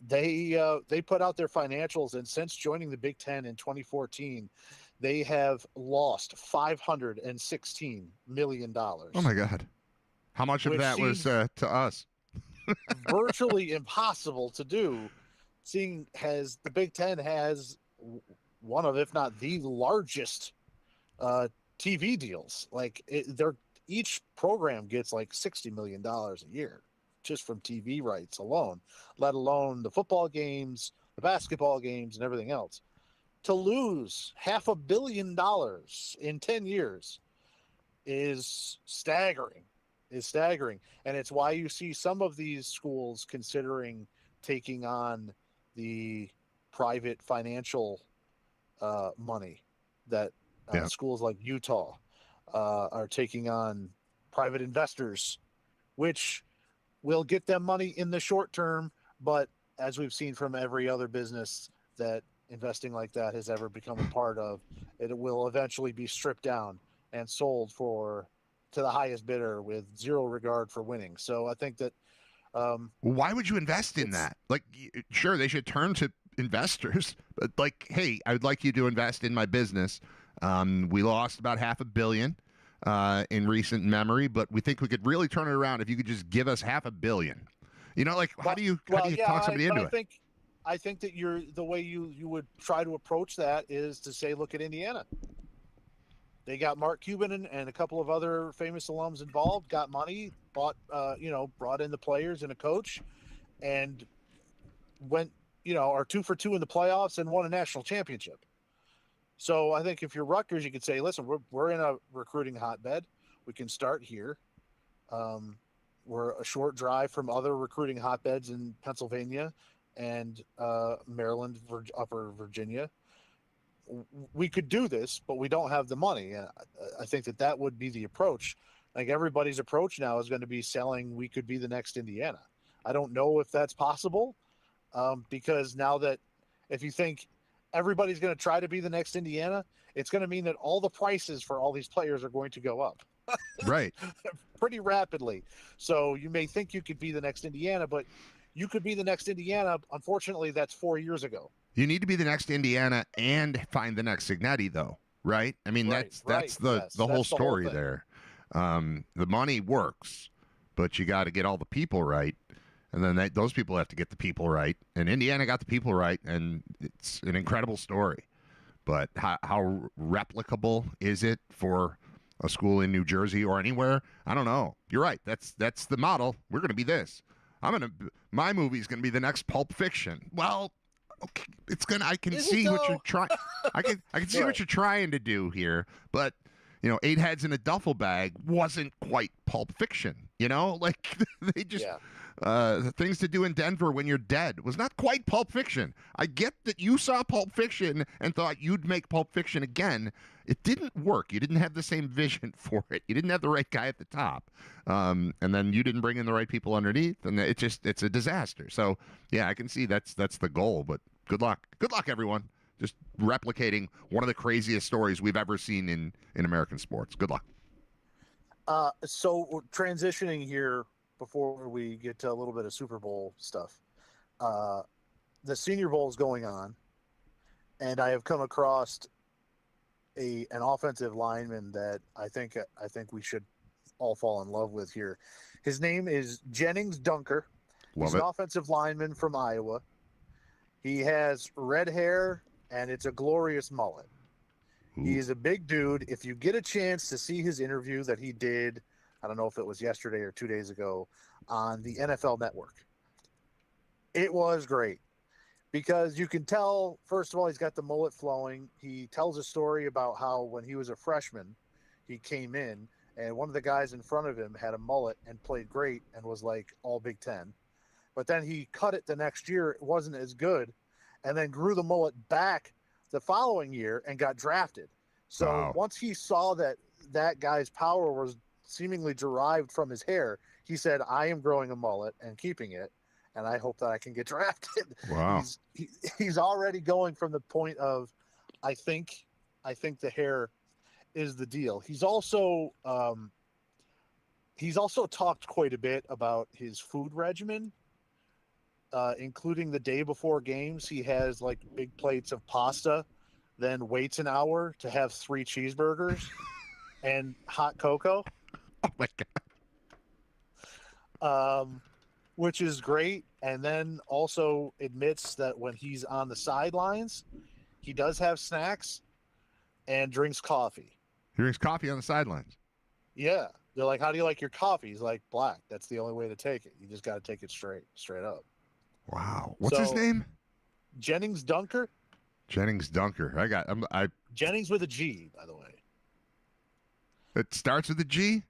they put out their financials, and since joining the Big Ten in 2014, they have lost $516 million. Oh, my God. How much of that was to us? Virtually impossible to do, seeing as the Big Ten has one of, if not the largest TV deals. Like each program gets like $60 million a year just from TV rights alone, let alone the football games, the basketball games, and everything else. To lose $500 million in 10 years is staggering. And it's why you see some of these schools considering taking on the private financial money that schools like Utah are taking on private investors, which will get them money in the short term. But as we've seen from every other business that investing like that has ever become a part of, it will eventually be stripped down and sold to the highest bidder with zero regard for winning. So I think that why would you invest in that? Like, sure, they should turn to investors, but like, hey, I would like you to invest in my business. We lost about $500 million in recent memory, but we think we could really turn it around if you could just give us $500 million. You know, like, how do you talk somebody into it? I think that the way you would try to approach that is to say, look at Indiana. They got Mark Cuban and a couple of other famous alums involved, got money, brought in the players and a coach, and went, are 2 for 2 in the playoffs and won a national championship. So I think if you're Rutgers, you could say, listen, we're in a recruiting hotbed. We can start here. We're a short drive from other recruiting hotbeds in Pennsylvania and Maryland, Upper Virginia. We could do this, but we don't have the money. And I think that would be the approach. Like everybody's approach now is going to be selling, we could be the next Indiana. I don't know if that's possible because now that if you think everybody's going to try to be the next Indiana, it's going to mean that all the prices for all these players are going to go up. Right. Pretty rapidly. So you may think you could be the next Indiana, but you could be the next Indiana. Unfortunately, that's 4 years ago. You need to be the next Indiana and find the next Signetti, though, right? I mean, that's the whole story there. The money works, but you got to get all the people right, and then those people have to get the people right. And Indiana got the people right, and it's an incredible story. But how replicable is it for a school in New Jersey or anywhere? I don't know. You're right. That's the model. We're going to be this. My movie's going to be the next Pulp Fiction. Well, okay, I can see what you're trying. I can see what you're trying to do here, but Eight heads in a duffel bag wasn't quite Pulp Fiction. Like they just Things to Do in Denver When You're Dead was not quite Pulp Fiction. I get that you saw Pulp Fiction and thought you'd make Pulp Fiction again. It didn't work. You didn't have the same vision for it. You didn't have the right guy at the top. And then you didn't bring in the right people underneath, and it's a disaster. So, yeah, I can see that's the goal, but good luck. Good luck, everyone. Just replicating one of the craziest stories we've ever seen in American sports. Good luck. So transitioning here before we get to a little bit of Super Bowl stuff, the Senior Bowl is going on, and I have come across an offensive lineman that I think we should all fall in love with here. His name is Jennings Dunker. He's an offensive lineman from Iowa. He has red hair, and it's a glorious mullet. Ooh. He is a big dude. If you get a chance to see his interview that he did, I don't know if it was yesterday or 2 days ago, on the NFL Network, it was great because you can tell, first of all, he's got the mullet flowing. He tells a story about how when he was a freshman, he came in, and one of the guys in front of him had a mullet and played great and was like all Big Ten. But then he cut it the next year. It wasn't as good, and then grew the mullet back the following year and got drafted. So once he saw that guy's power was seemingly derived from his hair, he said, I am growing a mullet and keeping it, and I hope that I can get drafted. Wow. He's already going from the point of, I think the hair is the deal. He's also talked quite a bit about his food regimen, including the day before games. He has like big plates of pasta, then waits an hour to have 3 cheeseburgers and hot cocoa. Oh my God. Which is great. And then also admits that when he's on the sidelines, he does have snacks and drinks coffee. He drinks coffee on the sidelines. Yeah. They're like, how do you like your coffee? He's like, black. That's the only way to take it. You just got to take it straight up. Wow. What's his name? Jennings Dunker. Jennings Dunker. Jennings with a G, by the way. It starts with a G?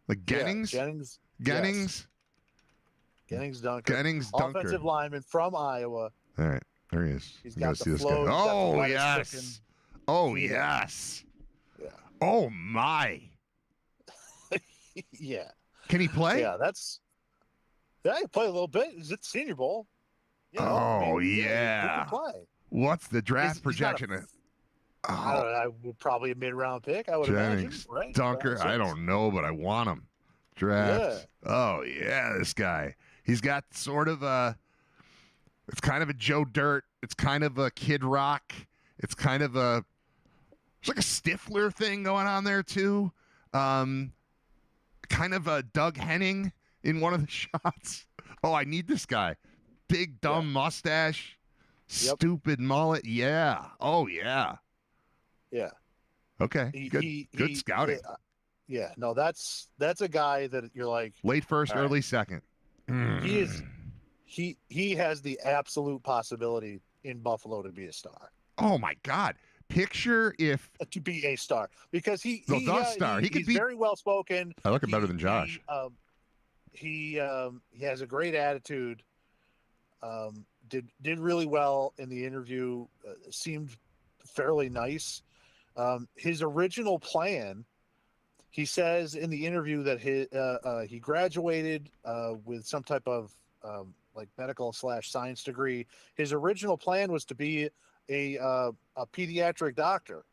Like Gennings? Yeah, Jennings. Gennings? Yes. Jennings Dunker. Jennings Dunker. Offensive lineman from Iowa. All right. There he is. He's got the guy. flow. Oh, yes. Oh, yes. Yeah. Oh, my. Yeah. Can he play? Yeah, he play a little bit. He's at the Senior Bowl. Yeah. He can play. What's the draft projection? I don't know. Probably a mid-round pick, I would imagine. Right? Dunker, I don't know, but I want him. Draft. Yeah. Oh, yeah, this guy. He's got sort of it's kind of a Joe Dirt. It's kind of a Kid Rock. It's kind of there's like a Stifler thing going on there, too. Kind of a Doug Henning in one of the shots. Oh, I need this guy. Big, dumb mustache. Yep. Stupid mullet. Yeah. Oh, yeah. Yeah. Okay. Good scouting. Yeah. No, that's a guy that you're like late first, early second. He is. He has the absolute possibility in Buffalo to be a star. Oh my God! Picture if to be a star because he's very well spoken. I like him better than Josh. He has a great attitude. Did really well in the interview. Seemed fairly nice. His original plan, he says in the interview that he graduated with some type of like medical / science degree. His original plan was to be a pediatric doctor.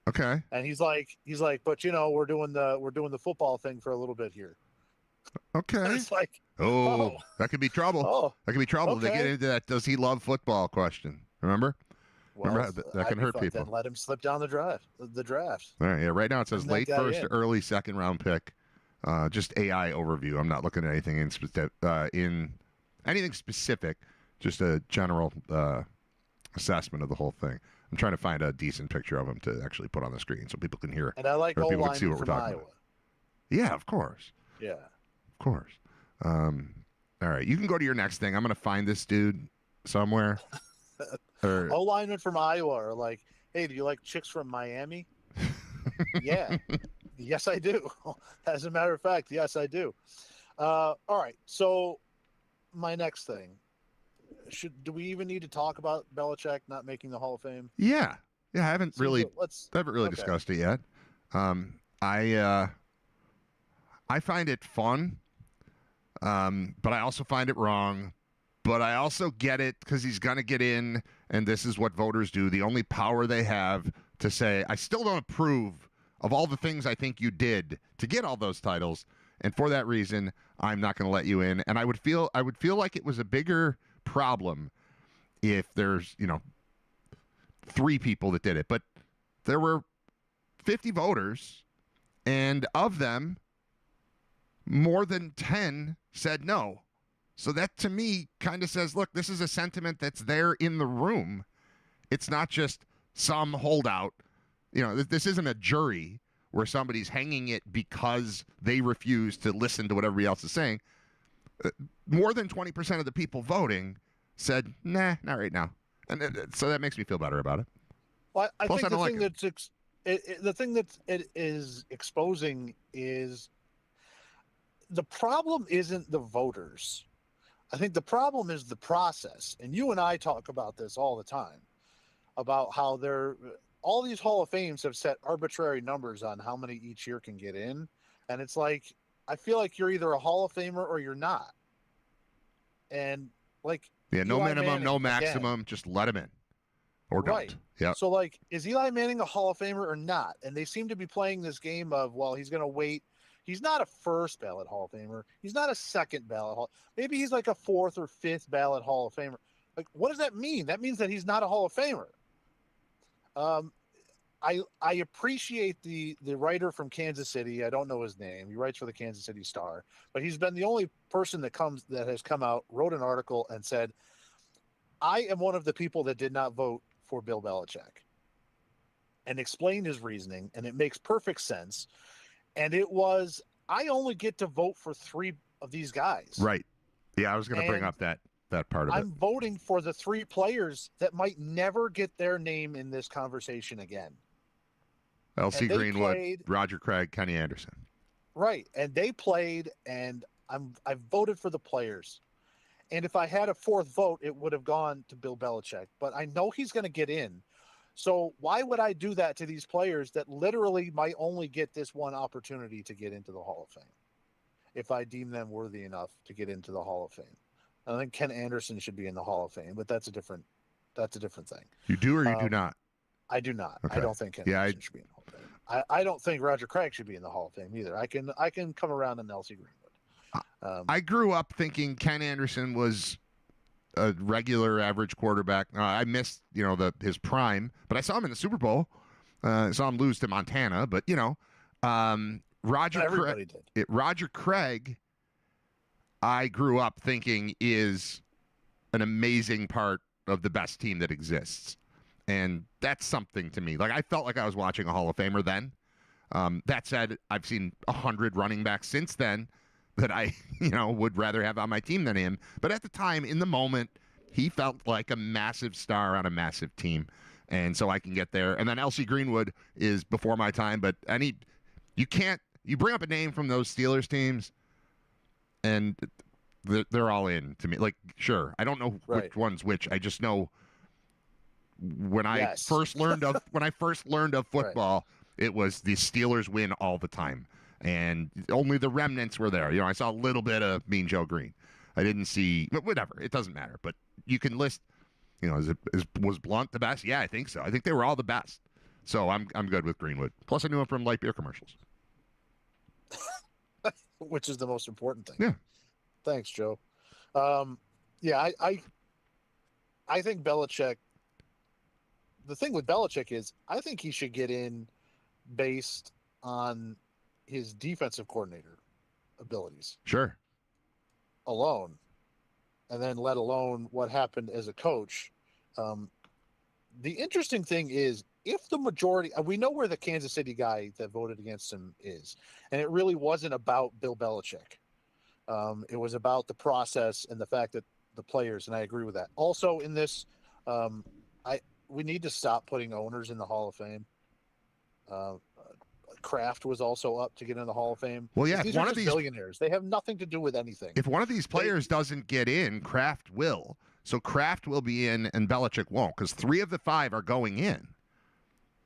Okay. And he's like, but we're doing the football thing for a little bit here. Okay. And it's like, that could be trouble. That could be trouble. Okay. They get into that. Does he love football question? Remember? Well, Remember that can hurt people. Then let him slip down the draft. All right. Yeah. Right now it says late first, early second round pick. Just AI overview. I'm not looking at anything in anything specific. Just a general assessment of the whole thing. I'm trying to find a decent picture of him to actually put on the screen so people can hear. And I like people can see what we're talking about. Yeah, of course. Yeah. Of course. All right. You can go to your next thing. I'm going to find this dude somewhere. O-linemen from Iowa are like, hey, do you like chicks from Miami? Yeah. Yes, I do. As a matter of fact, yes, I do. All right. So my next thing, do we even need to talk about Belichick not making the Hall of Fame? Yeah. I haven't really Okay. discussed it yet. I find it fun, but I also find it wrong. But I also get it because he's going to get in, and this is what voters do. The only power they have to say, I still don't approve of all the things I think you did to get all those titles, and for that reason, I'm not going to let you in. And I would feel like it was a bigger problem if there's 3 people that did it, but there were 50 voters, and of them, more than 10 said no. So that, to me, kind of says, look, this is a sentiment that's there in the room. It's not just some holdout. This isn't a jury where somebody's hanging it because they refuse to listen to what everybody else is saying. More than 20% of the people voting said, nah, not right now. And so that makes me feel better about it. Well, I Plus, think I don't the thing that it is exposing is the problem isn't the voters. I think the problem is the process. And you and I talk about this all the time, about how all these Hall of Fames have set arbitrary numbers on how many each year can get in. And it's like, I feel like you're either a Hall of Famer or you're not. And like, yeah, no Eli minimum, Manning, no maximum, again, just let him in. Or don't. right. Yeah. So like, is Eli Manning a Hall of Famer or not? And they seem to be playing this game of, well, he's going to wait. He's not a first ballot Hall of Famer. He's not a second ballot Hall. Maybe he's like a 4th or 5th ballot Hall of Famer. Like, what does that mean? That means that he's not a Hall of Famer. I appreciate the writer from Kansas City. I don't know his name. He writes for the Kansas City Star, but he's been the only person that has come out, wrote an article and said, I am one of the people that did not vote for Bill Belichick, and explained his reasoning, and it makes perfect sense. And it was, I only get to vote for 3 of these guys. Right. Yeah, I was going to bring up that part of it. I'm voting for the 3 players that might never get their name in this conversation again. L.C. Greenwood, played, Roger Craig, Kenny Anderson. Right. And they played, and I voted for the players. And if I had a 4th vote, it would have gone to Bill Belichick. But I know he's going to get in. So why would I do that to these players that literally might only get this one opportunity to get into the Hall of Fame, if I deem them worthy enough to get into the Hall of Fame? I think Ken Anderson should be in the Hall of Fame, but that's a different thing. You do or you do not? I do not. Okay. I don't think Ken Anderson should be in the Hall of Fame. I don't think Roger Craig should be in the Hall of Fame either. I can come around on L.C. Greenwood. I grew up thinking Ken Anderson was a regular average quarterback. I missed, his prime, but I saw him in the Super Bowl. I saw him lose to Montana, but Roger Craig, I grew up thinking is an amazing part of the best team that exists. And that's something to me. Like, I felt like I was watching a Hall of Famer then. That said, I've seen 100 running backs since then that I, would rather have on my team than him. But at the time, in the moment, he felt like a massive star on a massive team. And so I can get there. And then L.C. Greenwood is before my time. But you bring up a name from those Steelers teams, and they're all in to me. Like, sure, I don't know which one's which. I just know when I first learned of football, it was the Steelers win all the time, and only the remnants were there. I saw a little bit of Mean Joe Green. I didn't see, but whatever. It doesn't matter. But you can list. Was Blunt the best? Yeah, I think so. I think they were all the best. So I'm good with Greenwood. Plus, I knew him from light beer commercials, which is the most important thing. Yeah. Thanks, Joe. Yeah, I think Belichick. The thing with Belichick is, I think he should get in based on his defensive coordinator abilities. Sure. Alone. And then let alone what happened as a coach. The interesting thing is, if the majority, we know where the Kansas City guy that voted against him is, and it really wasn't about Bill Belichick. It was about the process and the fact that the players, and I agree with that. Also in this, we need to stop putting owners in the Hall of Fame. Kraft was also up to get in the Hall of Fame. Well, yeah, These one are of just these billionaires. They have nothing to do with anything. If one of these players doesn't get in, Kraft will. So Kraft will be in, and Belichick won't, because 3 of the 5 are going in.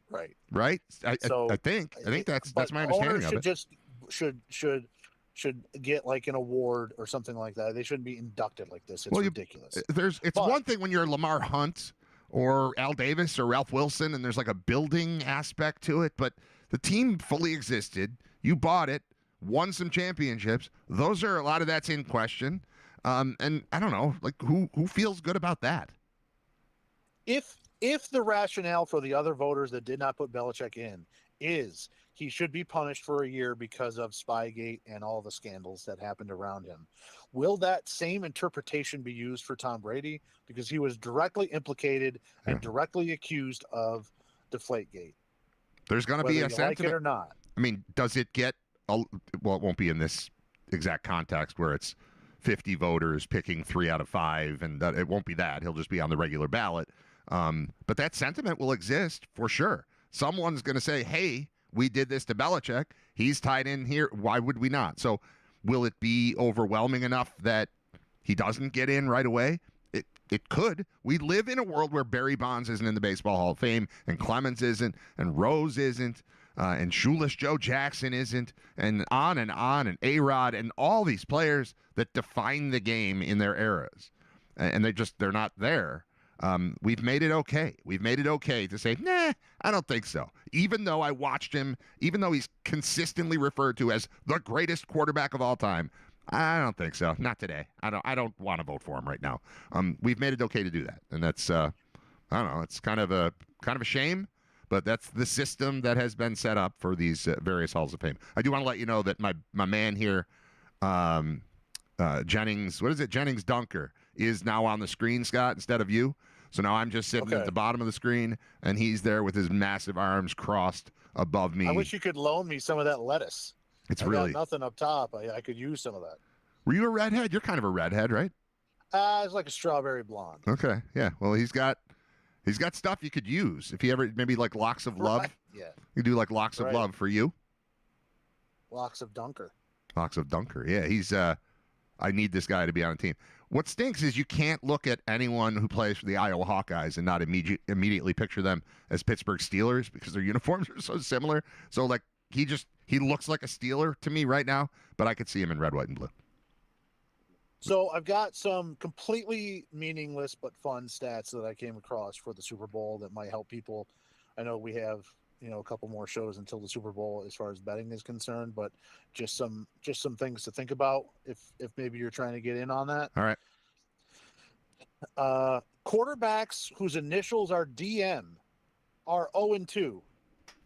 Right. Right. I think that's my understanding of it. Just should get like an award or something like that. They shouldn't be inducted like this. It's ridiculous. It's one thing when you're Lamar Hunt or Al Davis or Ralph Wilson, and there's like a building aspect to it, but the team fully existed. You bought it, won some championships. Those are a lot of that's in question. And I don't know, like who feels good about that? If the rationale for the other voters that did not put Belichick in is he should be punished for a year because of Spygate and all the scandals that happened around him, will that same interpretation be used for Tom Brady? Because he was directly implicated and directly accused of Deflategate. There's going to be a sentiment, like it or not. I mean, does it get? Well, it won't be in this exact context where it's 50 voters picking 3 out of 5, and it won't be that. He'll just be on the regular ballot. But that sentiment will exist for sure. Someone's going to say, "Hey, we did this to Belichick. He's tied in here. Why would we not?" So, will it be overwhelming enough that he doesn't get in right away? It could. We live in a world where Barry Bonds isn't in the Baseball Hall of Fame, and Clemens isn't, and Rose isn't, and Shoeless Joe Jackson isn't, and and A-Rod, and all these players that define the game in their eras. And they're not there. We've made it okay. We've made it okay to say, nah, I don't think so. Even though I watched him, even though he's consistently referred to as the greatest quarterback of all time, I don't think so. Not today. I don't want to vote for him right now. We've made it okay to do that, and that's I don't know. It's kind of a shame, but that's the system that has been set up for these various halls of fame. I do want to let you know that my man here, Jennings, what is it? Jennings Dunker is now on the screen, Scott, instead of you. So now I'm just sitting at the bottom of the screen, and he's there with his massive arms crossed above me. I wish you could loan me some of that lettuce. It's I really got nothing up top. I could use some of that. Were you a redhead? You're kind of a redhead, right? It's like a strawberry blonde. Okay, yeah. Well, he's got stuff you could use if he ever maybe like Locks of Love. Right. Yeah. You do like Locks of Love for you. Locks of Dunker. Locks of Dunker. Yeah, he's. I need this guy to be on a team. What stinks is you can't look at anyone who plays for the Iowa Hawkeyes and not immediately picture them as Pittsburgh Steelers because their uniforms are so similar. So like he looks like a Steeler to me right now, but I could see him in red, white, and blue. So I've got some completely meaningless but fun stats that I came across for the Super Bowl that might help people. I know we have, a couple more shows until the Super Bowl as far as betting is concerned, but just some things to think about if maybe you're trying to get in on that. All right. Quarterbacks whose initials are DM are 0-2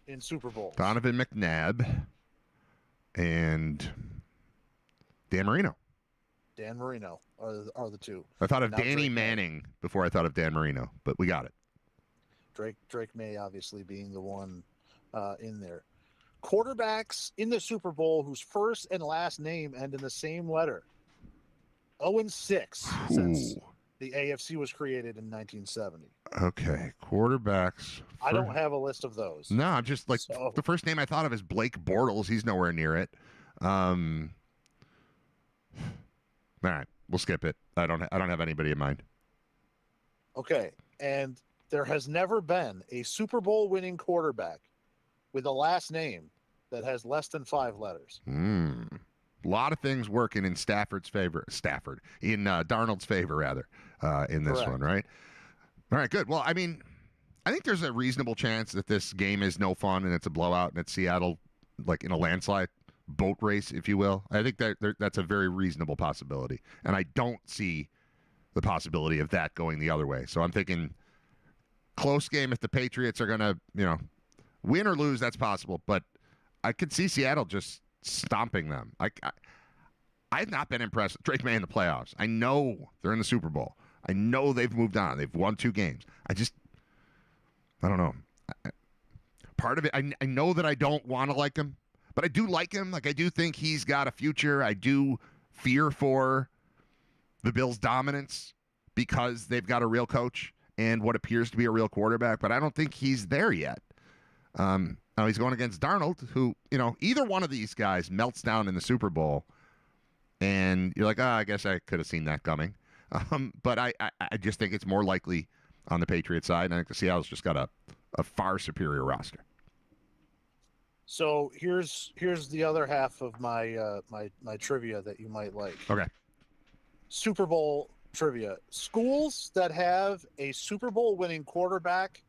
in Super Bowls. Donovan McNabb and Dan Marino. Dan Marino are the two. I thought of Now Danny Drake Manning before I thought of Dan Marino, but we got it. Drake May obviously being the one in there. Quarterbacks in the Super Bowl whose first and last name end in the same letter. 0-6 since the AFC was created in 1970. Okay, quarterbacks. I don't have a list of those. No, I'm just like the first name I thought of is Blake Bortles. He's nowhere near it. All right, we'll skip it. I don't have anybody in mind. Okay, and there has never been a Super Bowl winning quarterback with a last name that has less than 5 letters. A lot of things working in Darnold's favor, rather, in this one, right? All right, good. Well, I mean, I think there's a reasonable chance that this game is no fun and it's a blowout and it's Seattle, like in a landslide boat race, if you will. I think that's a very reasonable possibility, and I don't see the possibility of that going the other way. So I'm thinking close game if the Patriots are going to, win or lose, that's possible. But I could see Seattle just stomping them. I've not been impressed with Drake May in the playoffs. I know they're in the Super Bowl. I know they've moved on. They've won 2 games. I don't know. Part of it, I know that I don't want to like him, but I do like him. Like, I do think he's got a future. I do fear for the Bills' dominance because they've got a real coach and what appears to be a real quarterback, but I don't think he's there yet. I He's going against Darnold, who, either one of these guys melts down in the Super Bowl, and you're like, I guess I could have seen that coming. But I just think it's more likely on the Patriots side, and I think the Seattle's just got a far superior roster. So here's the other half of my my trivia that you might like. Okay. Super Bowl trivia. Schools that have a Super Bowl winning quarterback.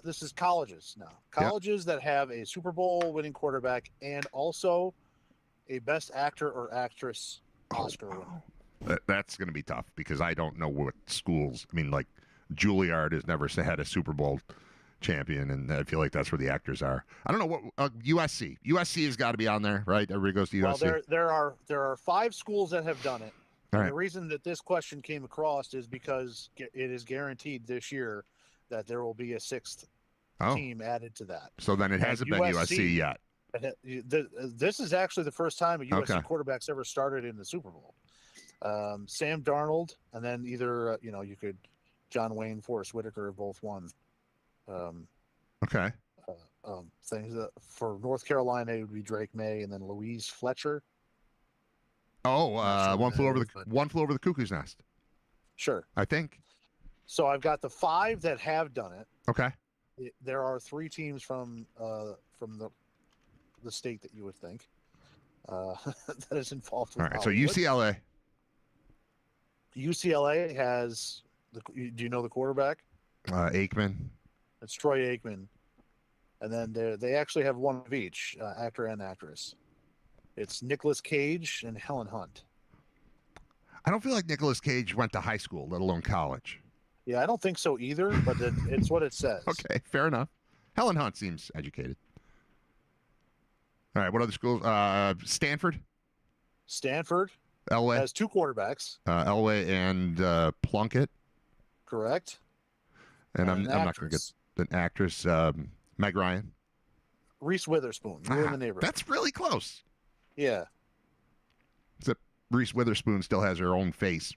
This is colleges now. Colleges that have a Super Bowl winning quarterback and also a Best Actor or Actress Oscar winner. That's going to be tough because I don't know what schools. I mean, like Juilliard has never had a Super Bowl champion, and I feel like that's where the actors are. I don't know what USC. USC has got to be on there, right? Everybody goes to USC. Well, there are 5 schools that have done it. All And right. the reason that this question came across is because it is guaranteed this year that there will be a 6th team added to that. So then it hasn't been USC yet. This is actually the first time a USC quarterback's ever started in the Super Bowl. Sam Darnold, and then either you could John Wayne, Forrest Whitaker have both won. Things for North Carolina, it would be Drake May and then Louise Fletcher. One flew over the cuckoo's nest. Sure. I think. So I've got the 5 that have done it. Okay. There are 3 teams from the state that you would think that is involved with. All right. So Hollywood. UCLA. UCLA has. Do you know the quarterback? Aikman. It's Troy Aikman, and then they actually have one of each, actor and actress. It's Nicolas Cage and Helen Hunt. I don't feel like Nicolas Cage went to high school, let alone college. Yeah, I don't think so either, but it's what it says. Okay, fair enough. Helen Hunt seems educated. All right, what other schools? Stanford. Stanford. Elway has 2 quarterbacks. Elway and Plunkett. Correct. And I'm not going to get an actress. Meg Ryan. Reese Witherspoon. You're in the neighborhood. That's really close. Yeah. Except Reese Witherspoon still has her own face.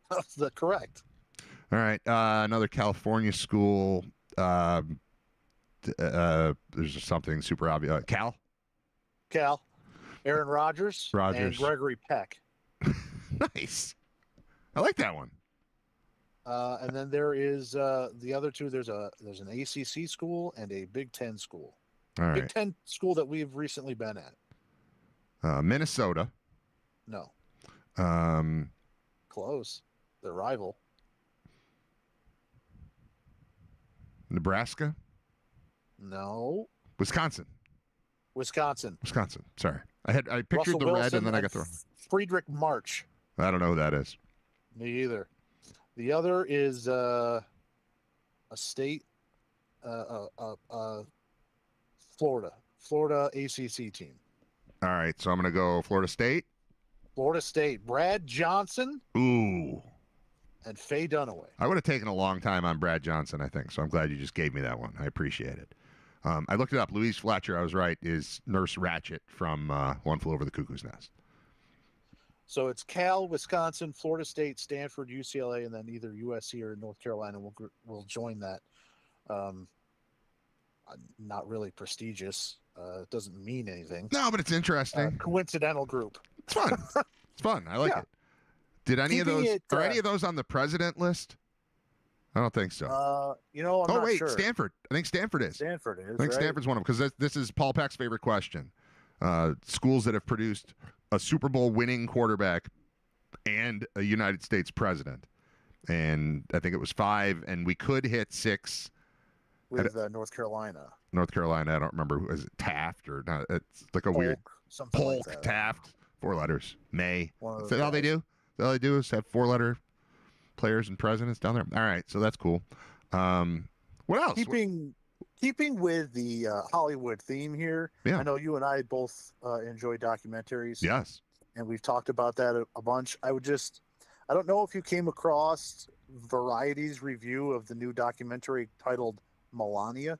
That's correct. All right. Another California school. There's something super obvious. Cal. Aaron Rodgers. And Gregory Peck. Nice. I like that one. And then there is the other 2. There's an ACC school and a Big Ten school. All right. Big Ten school that we've recently been at. Minnesota. No. Close. Their rival. Nebraska. No. Wisconsin. Sorry. I pictured Russell the Wilson red and then I got the wrong. Friedrich March. I don't know who that is. Me either. The other is a state, Florida ACC team. All right, so I'm going to go Florida State. Brad Johnson. Ooh. And Faye Dunaway. I would have taken a long time on Brad Johnson, I think, so I'm glad you just gave me that one. I appreciate it. I looked it up. Louise Fletcher, I was right, is Nurse Ratched from One Flew Over the Cuckoo's Nest. So it's Cal, Wisconsin, Florida State, Stanford, UCLA, and then either USC or North Carolina will join that. Not really prestigious. It doesn't mean anything. No, but it's interesting. Coincidental group. It's fun. It's fun. I like it. Did any Keeping of those? it, are any of those on the president list? I don't think so. I'm not sure. Stanford. I think Stanford is. Stanford is. I think right? Stanford's one of them because this is Paul Peck's favorite question. Schools that have produced a Super Bowl winning quarterback and a United States president, and I think it was 5, and we could hit 6 with North Carolina. North Carolina. I don't remember who is it, Taft or not. It's like a weird something like that. Taft. 4 letters. May. Is that those all they do? All they do is have 4-letter players and presidents down there. All right, so that's cool. What else? Keeping with the Hollywood theme here, Yeah. I know you and I both enjoy documentaries. Yes. And we've talked about that a bunch. I don't know if you came across Variety's review of the new documentary titled Melania.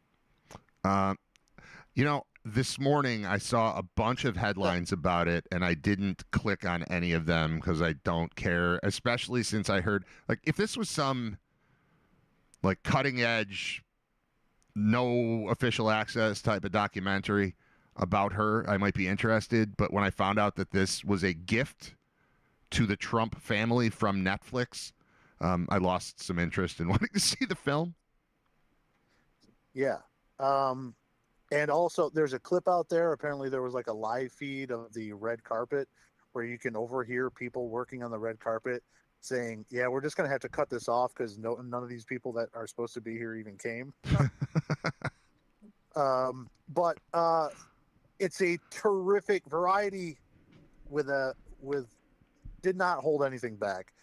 This morning I saw a bunch of headlines about it, and I didn't click on any of them because I don't care, especially since I heard, like, if this was some, like, cutting-edge no official access type of documentary about her, I might be interested. But when I found out that this was a gift to the Trump family from Netflix, I lost some interest in wanting to see the film. Yeah. And also, there's a clip out there. Apparently, there was like a live feed of the red carpet where you can overhear people working on the red carpet saying, "Yeah, we're just going to have to cut this off because none of these people that are supposed to be here even came." But it's a terrific variety with did not hold anything back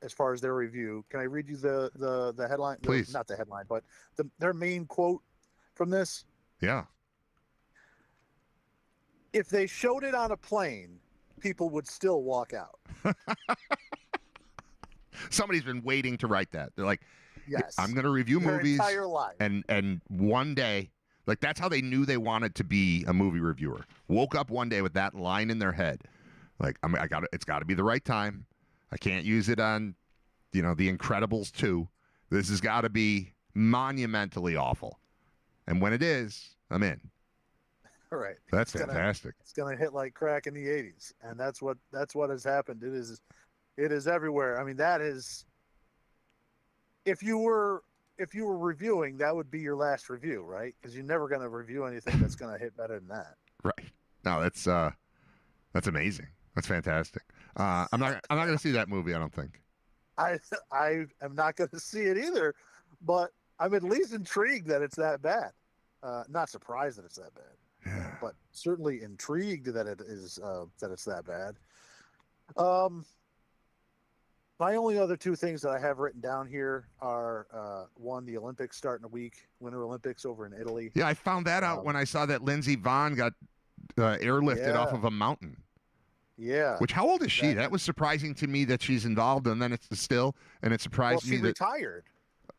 as far as their review. Can I read you the headline? Please. Not the headline, but their main quote from this. Yeah. If they showed it on a plane, people would still walk out. Somebody's been waiting to write that. They're like, Yes. I'm going to review Their movies entire life. and one day, like that's how they knew they wanted to be a movie reviewer. Woke up one day with that line in their head. Like, it's got to be the right time. I can't use it on, The Incredibles 2. This has got to be monumentally awful. And when it is, I'm in. All right. That's fantastic. It's gonna hit like crack in the 80s, and that's what has happened. It is everywhere. I mean, that is. If you were reviewing, that would be your last review, right? Because you're never gonna review anything that's gonna hit better than that. Right. No, that's amazing. That's fantastic. I'm not gonna see that movie. I don't think. I am not gonna see it either, but I'm at least intrigued that it's that bad. Not surprised that it's that bad, but certainly intrigued that it is that it's that bad. My only other two things that I have written down here are one, the Olympics starting a week, Winter Olympics over in Italy. Yeah, I found that out when I saw that Lindsey Vonn got airlifted off of a mountain. Yeah. Which, how old is she? That was surprising to me that she's involved, and then it's still, and it surprised me that retired.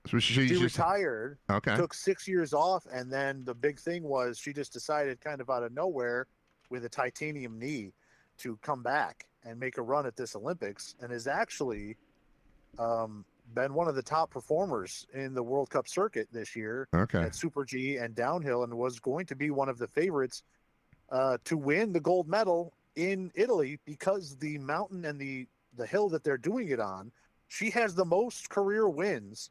So she just retired. Okay. Took 6 years off, and then the big thing was she just decided, kind of out of nowhere, with a titanium knee, to come back and make a run at this Olympics, and has actually been one of the top performers in the World Cup circuit this year at Super G and downhill, and was going to be one of the favorites to win the gold medal in Italy, because the mountain and the hill that they're doing it on, she has the most career wins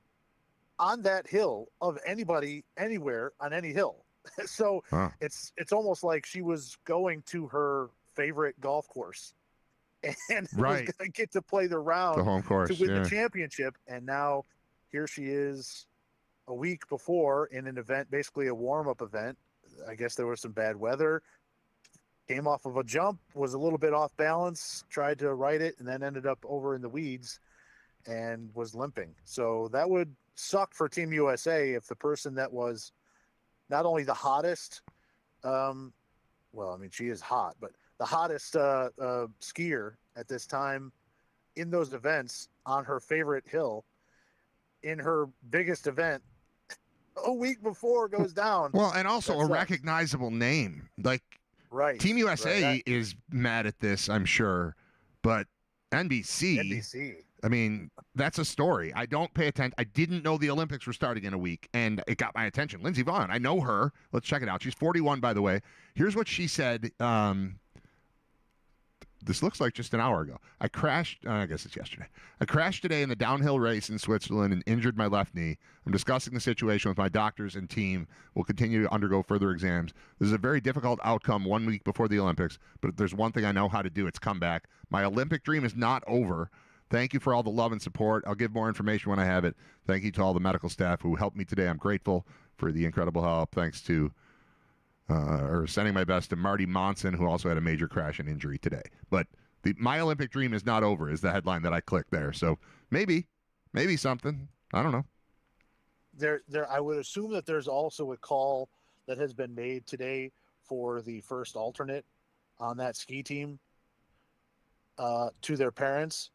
on that hill of anybody anywhere on any hill. So it's almost like she was going to her favorite golf course and was going to get to play the round, the home course, to win the championship. And now here she is a week before in an event, basically a warm-up event. I guess there was some bad weather. Came off of a jump, was a little bit off balance, tried to right it, and then ended up over in the weeds and was limping. So that would suck for Team USA if the person that was not only the hottest, well, I mean, she is hot, but the hottest skier at this time in those events on her favorite hill in her biggest event a week before goes down. Well, and also a recognizable name. Like, Team USA is mad at this, I'm sure, but NBC. I mean, that's a story. I don't pay attention. I didn't know the Olympics were starting in a week, and it got my attention. Lindsey Vonn, I know her. Let's check it out. She's 41, by the way. Here's what she said. This looks like just an hour ago. I crashed, I guess it's yesterday. I crashed today in the downhill race in Switzerland and injured my left knee. I'm discussing the situation with my doctors and team. We'll continue to undergo further exams. This is a very difficult outcome 1 week before the Olympics, but if there's one thing I know how to do, it's come back. My Olympic dream is not over. Thank you for all the love and support. I'll give more information when I have it. Thank you to all the medical staff who helped me today. I'm grateful for the incredible help. Thanks to sending my best to Marty Monson, who also had a major crash and injury today. But my Olympic dream is not over is the headline that I clicked there. So maybe something. I don't know. There. I would assume that there's also a call that has been made today for the first alternate on that ski team to their parents,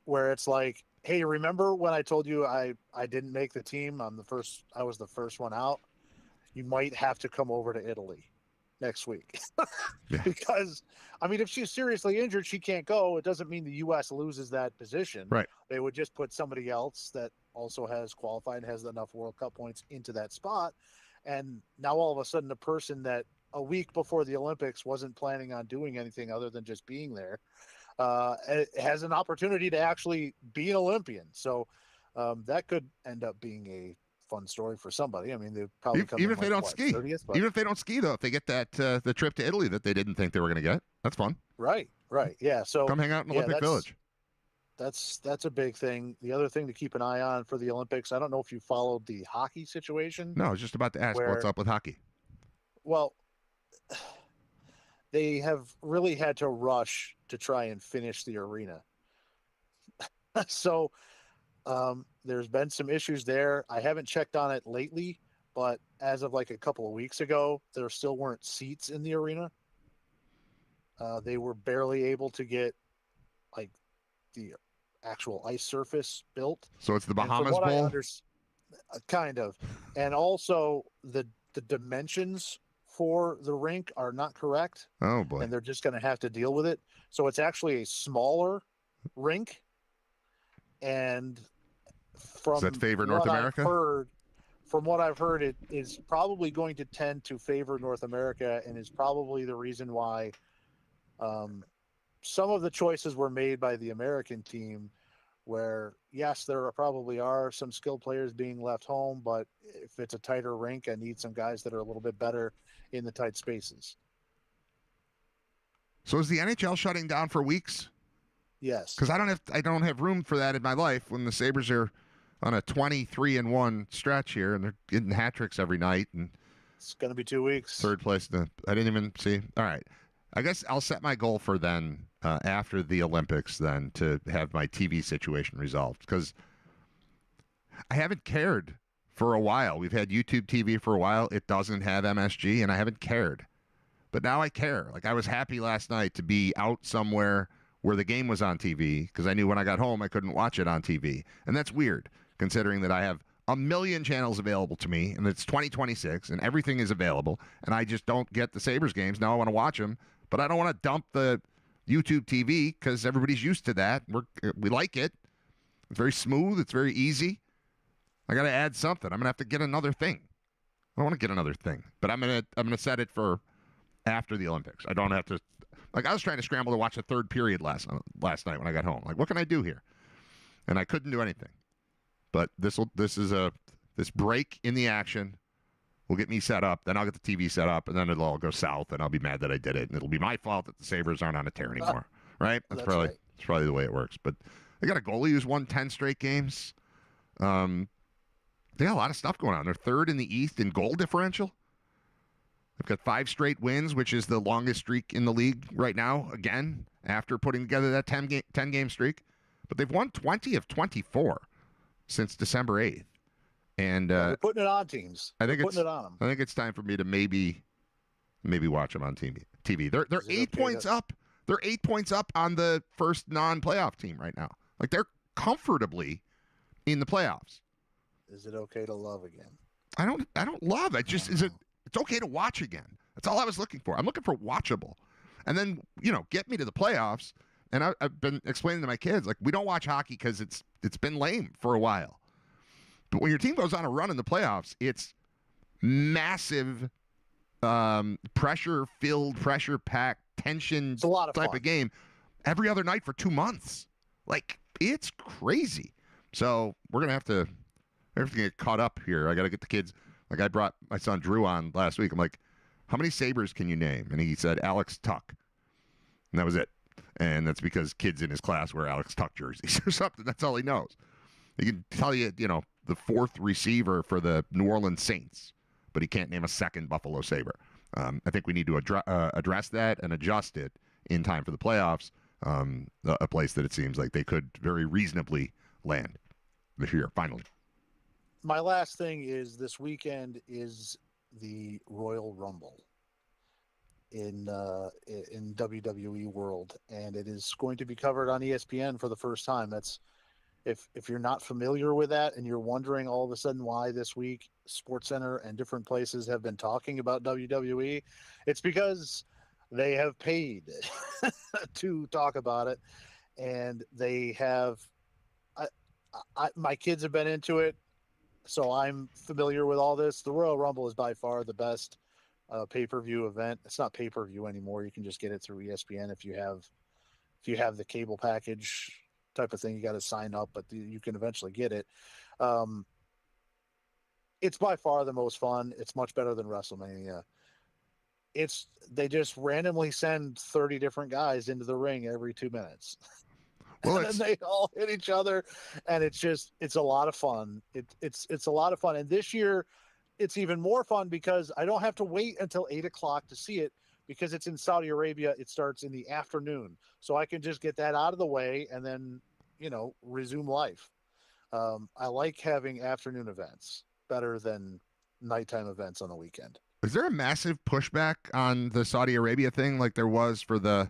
where it's like, hey, remember when I told you I didn't make the team? I was the first one out. You might have to come over to Italy. next week. Yeah. Because, I mean, if she's seriously injured, she can't go. It doesn't mean the U.S. loses that position. Right. They would just put somebody else that also has qualified and has enough World Cup points into that spot. And now all of a sudden, the person that a week before the Olympics wasn't planning on doing anything other than just being there has an opportunity to actually be an Olympian. So that could end up being a fun story for somebody. I mean, they probably come Even in if they like, don't what, ski. 30th, but... Even if they don't ski, though, if they get that the trip to Italy that they didn't think they were going to get, that's fun. Right. Yeah. So come hang out in Olympic Village. That's a big thing. The other thing to keep an eye on for the Olympics, I don't know if you followed the hockey situation. No, I was just about to ask what's up with hockey. Well, they have really had to rush to try and finish the arena. So there's been some issues there. I haven't checked on it lately, but as of like a couple of weeks ago, there still weren't seats in the arena. They were barely able to get like the actual ice surface built. So it's the Bahamas Bowl? Kind of. And also the dimensions for the rink are not correct. Oh, boy. And they're just going to have to deal with it. So it's actually a smaller rink. And from Does that favor North America? From what I've heard, it is probably going to tend to favor North America and is probably the reason why some of the choices were made by the American team where, yes, there probably are some skilled players being left home, but if it's a tighter rink, I need some guys that are a little bit better in the tight spaces. So is the NHL shutting down for weeks? Yes. Because I don't have room for that in my life when the Sabres are on a 23-1 stretch here and they're getting hat tricks every night. And it's going to be 2 weeks. Third place. I didn't even see. All right. I guess I'll set my goal for then after the Olympics then to have my TV situation resolved because I haven't cared for a while. We've had YouTube TV for a while. It doesn't have MSG, and I haven't cared. But now I care. Like I was happy last night to be out somewhere where the game was on TV because I knew when I got home I couldn't watch it on TV. And that's weird considering that I have a million channels available to me and it's 2026 and everything is available and I just don't get the Sabres games. Now I want to watch them, but I don't want to dump the YouTube TV because everybody's used to that. We like it. It's very smooth. It's very easy. I got to add something. I'm going to have to get another thing. I don't want to get another thing, but I'm going to set it for after the Olympics. I don't have to. Like I was trying to scramble to watch a third period last night when I got home. Like what can I do here? And I couldn't do anything. But this break in the action will get me set up. Then I'll get the TV set up, and then it'll all go south, and I'll be mad that I did it, and it'll be my fault that the Sabres aren't on a tear anymore. Right? That's probably the way it works. But they got a goalie who's won 10 straight games. They got a lot of stuff going on. They're third in the East in goal differential. They've got 5 straight wins, which is the longest streak in the league right now, again, after putting together that 10-game streak. But they've won 20 of 24 since December 8th. And they're putting it on teams. Putting it on them. I think it's time for me to maybe watch them on TV. They're 8 points up. They're 8 points up on the first non-playoff team right now. Like they're comfortably in the playoffs. Is it okay to love again? I don't love it. Just it's okay to watch again. That's all I was looking for. I'm looking for watchable. And then, get me to the playoffs. And I've been explaining to my kids, like, we don't watch hockey because it's been lame for a while. But when your team goes on a run in the playoffs, it's massive pressure-filled, pressure-packed, tension type of game every other night for 2 months. Like, it's crazy. So we're going to have to get caught up here. I got to get the kids. Like, I brought my son Drew on last week. I'm like, how many Sabres can you name? And he said Alex Tuck. And that was it. And that's because kids in his class wear Alex Tuck jerseys or something. That's all he knows. He can tell you, the 4th receiver for the New Orleans Saints, but he can't name a second Buffalo Sabre. I think we need to address that and adjust it in time for the playoffs, a place that it seems like they could very reasonably land this year, finally. My last thing is this weekend is the Royal Rumble in WWE world, and it is going to be covered on ESPN for the first time. That's if you're not familiar with that and you're wondering all of a sudden why this week SportsCenter and different places have been talking about WWE, it's because they have paid to talk about it, and they have. My kids have been into it, so I'm familiar with all this. The Royal Rumble is by far the best pay-per-view event. It's not pay-per-view anymore. You can just get it through ESPN if you have the cable package type of thing. You got to sign up, but you can eventually get it. It's by far the most fun. It's much better than WrestleMania. They just randomly send 30 different guys into the ring every 2 minutes. Well, and then they all hit each other, and it's a lot of fun. It's a lot of fun. And this year it's even more fun because I don't have to wait until 8:00 to see it, because it's in Saudi Arabia. It starts in the afternoon, so I can just get that out of the way and then, resume life. I like having afternoon events better than nighttime events on the weekend. Is there a massive pushback on the Saudi Arabia thing like there was for the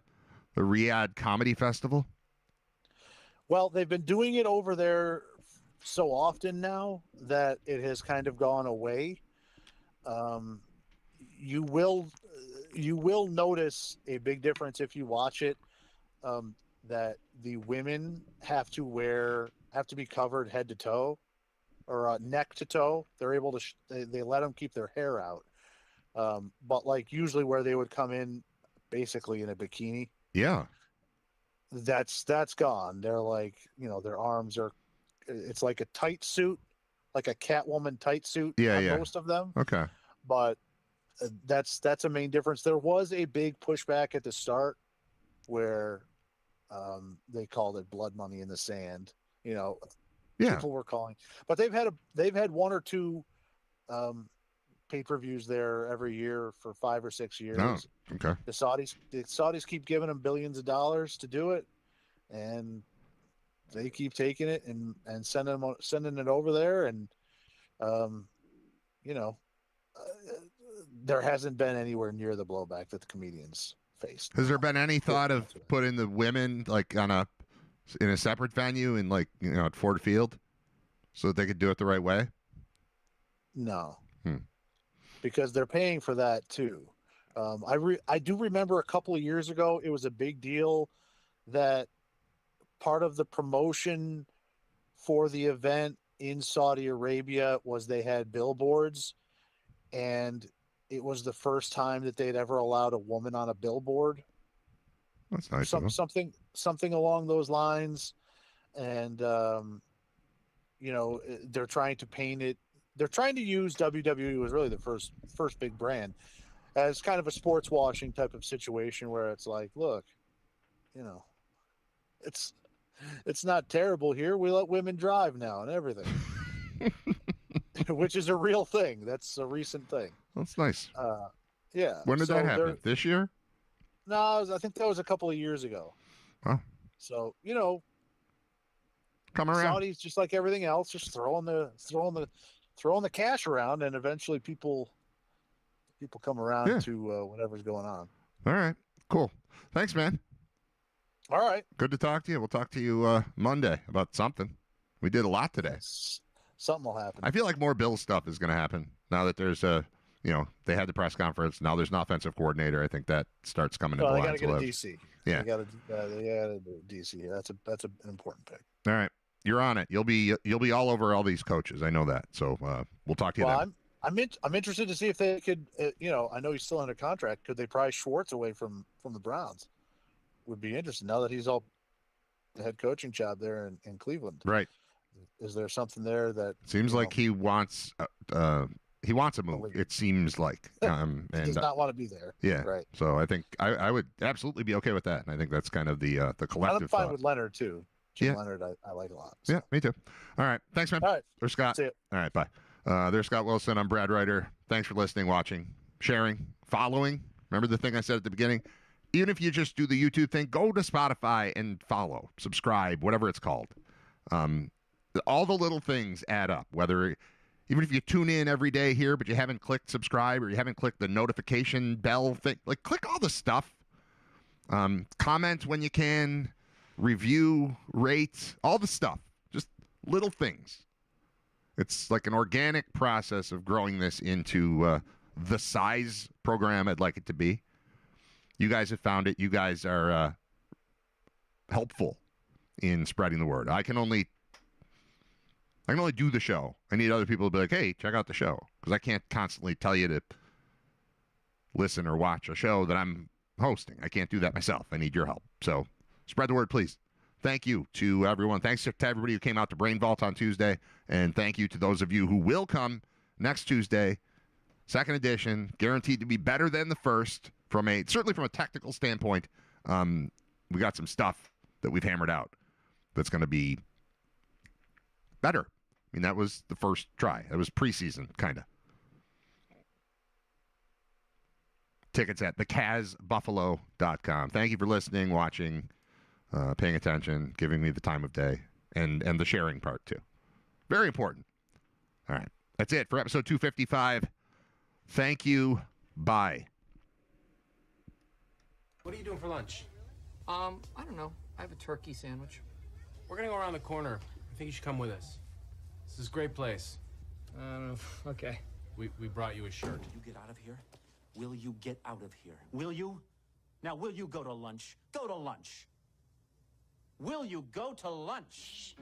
Riyadh Comedy Festival? Well, they've been doing it over there so often now that it has kind of gone away. You will notice a big difference if you watch it, that the women have to be covered head to toe, or neck to toe. They're able to they let them keep their hair out, but like usually where they would come in basically in a bikini. Yeah. That's gone. They're like, their arms are, it's like a tight suit, like a Catwoman tight suit. Yeah, on yeah. Most of them. Okay. But that's a main difference. There was a big pushback at the start where they called it blood money in the sand. Yeah. People were calling, but they've had one or two pay-per-views there every year for 5 or 6 years. Oh, okay. The Saudis keep giving them billions of dollars to do it, and they keep taking it and sending it over there, and there hasn't been anywhere near the blowback that the comedians faced. Has there been any thought of putting the women like in a separate venue in at Ford Field so that they could do it the right way? No. Because they're paying for that too. I do remember a couple of years ago, it was a big deal that part of the promotion for the event in Saudi Arabia was they had billboards, and it was the first time that they'd ever allowed a woman on a billboard. That's nice. Something along those lines. And, they're trying to paint it. They're trying to use WWE, was really the first big brand, as kind of a sports washing type of situation where it's like, look, it's not terrible here. We let women drive now and everything, which is a real thing. That's a recent thing. That's nice. Yeah. When did that happen? This year? No, I think that was a couple of years ago. Oh. So, come around. Saudis, just like everything else, just throwing the cash around, and eventually people come around to whatever's going on. All right, cool. Thanks, man. All right. Good to talk to you. We'll talk to you Monday about something. We did a lot today. Something will happen. I feel like more Bills stuff is going to happen now that there's they had the press conference. Now there's an offensive coordinator. I think that starts coming into They line. got to get a DC. Yeah. They got to do DC. That's an important pick. All right. You're on it. You'll be all over all these coaches. I know that. So we'll talk to you then. I'm interested to see if they could. I know he's still under contract. Could they pry Schwartz away from the Browns? Would be interesting now that he's all the head coaching job there in Cleveland. Right. Is there something there that seems like he wants a move? It seems like he does not want to be there. Yeah. Right. So I think I would absolutely be okay with that, and I think that's kind of the collective. I'm fine thought. with Leonard too. Jim Leonard, I like a lot. So. Yeah, me too. All right. Thanks, man. All right. There's Scott. See ya. All right. Bye. There's Scott Wilson. I'm Brad Ryder. Thanks for listening, watching, sharing, following. Remember the thing I said at the beginning? Even if you just do the YouTube thing, go to Spotify and follow, subscribe, whatever it's called. All the little things add up, even if you tune in every day here, but you haven't clicked subscribe or you haven't clicked the notification bell thing, click all the stuff. Comment when you can. Review, rate, all the stuff. Just little things. It's like an organic process of growing this into the size program I'd like it to be. You guys have found it. You guys are helpful in spreading the word. I can only do the show. I need other people to be like, hey, check out the show. Because I can't constantly tell you to listen or watch a show that I'm hosting. I can't do that myself. I need your help. So spread the word, please. Thank you to everyone. Thanks to everybody who came out to Brain Vault on Tuesday. And thank you to those of you who will come next Tuesday. Second edition, guaranteed to be better than the first. Certainly from a technical standpoint, we got some stuff that we've hammered out that's going to be better. I mean, that was the first try. That was preseason, kind of. Tickets at thecazbuffalo.com. Thank you for listening, watching, paying attention, giving me the time of day, and the sharing part, too. Very important. All right. That's it for episode 255. Thank you. Bye. What are you doing for lunch? I don't know. I have a turkey sandwich. We're gonna go around the corner. I think you should come with us. This is a great place. Okay. We brought you a shirt. You get out of here? Will you get out of here? Will you? Now, will you go to lunch? Go to lunch. Will you go to lunch?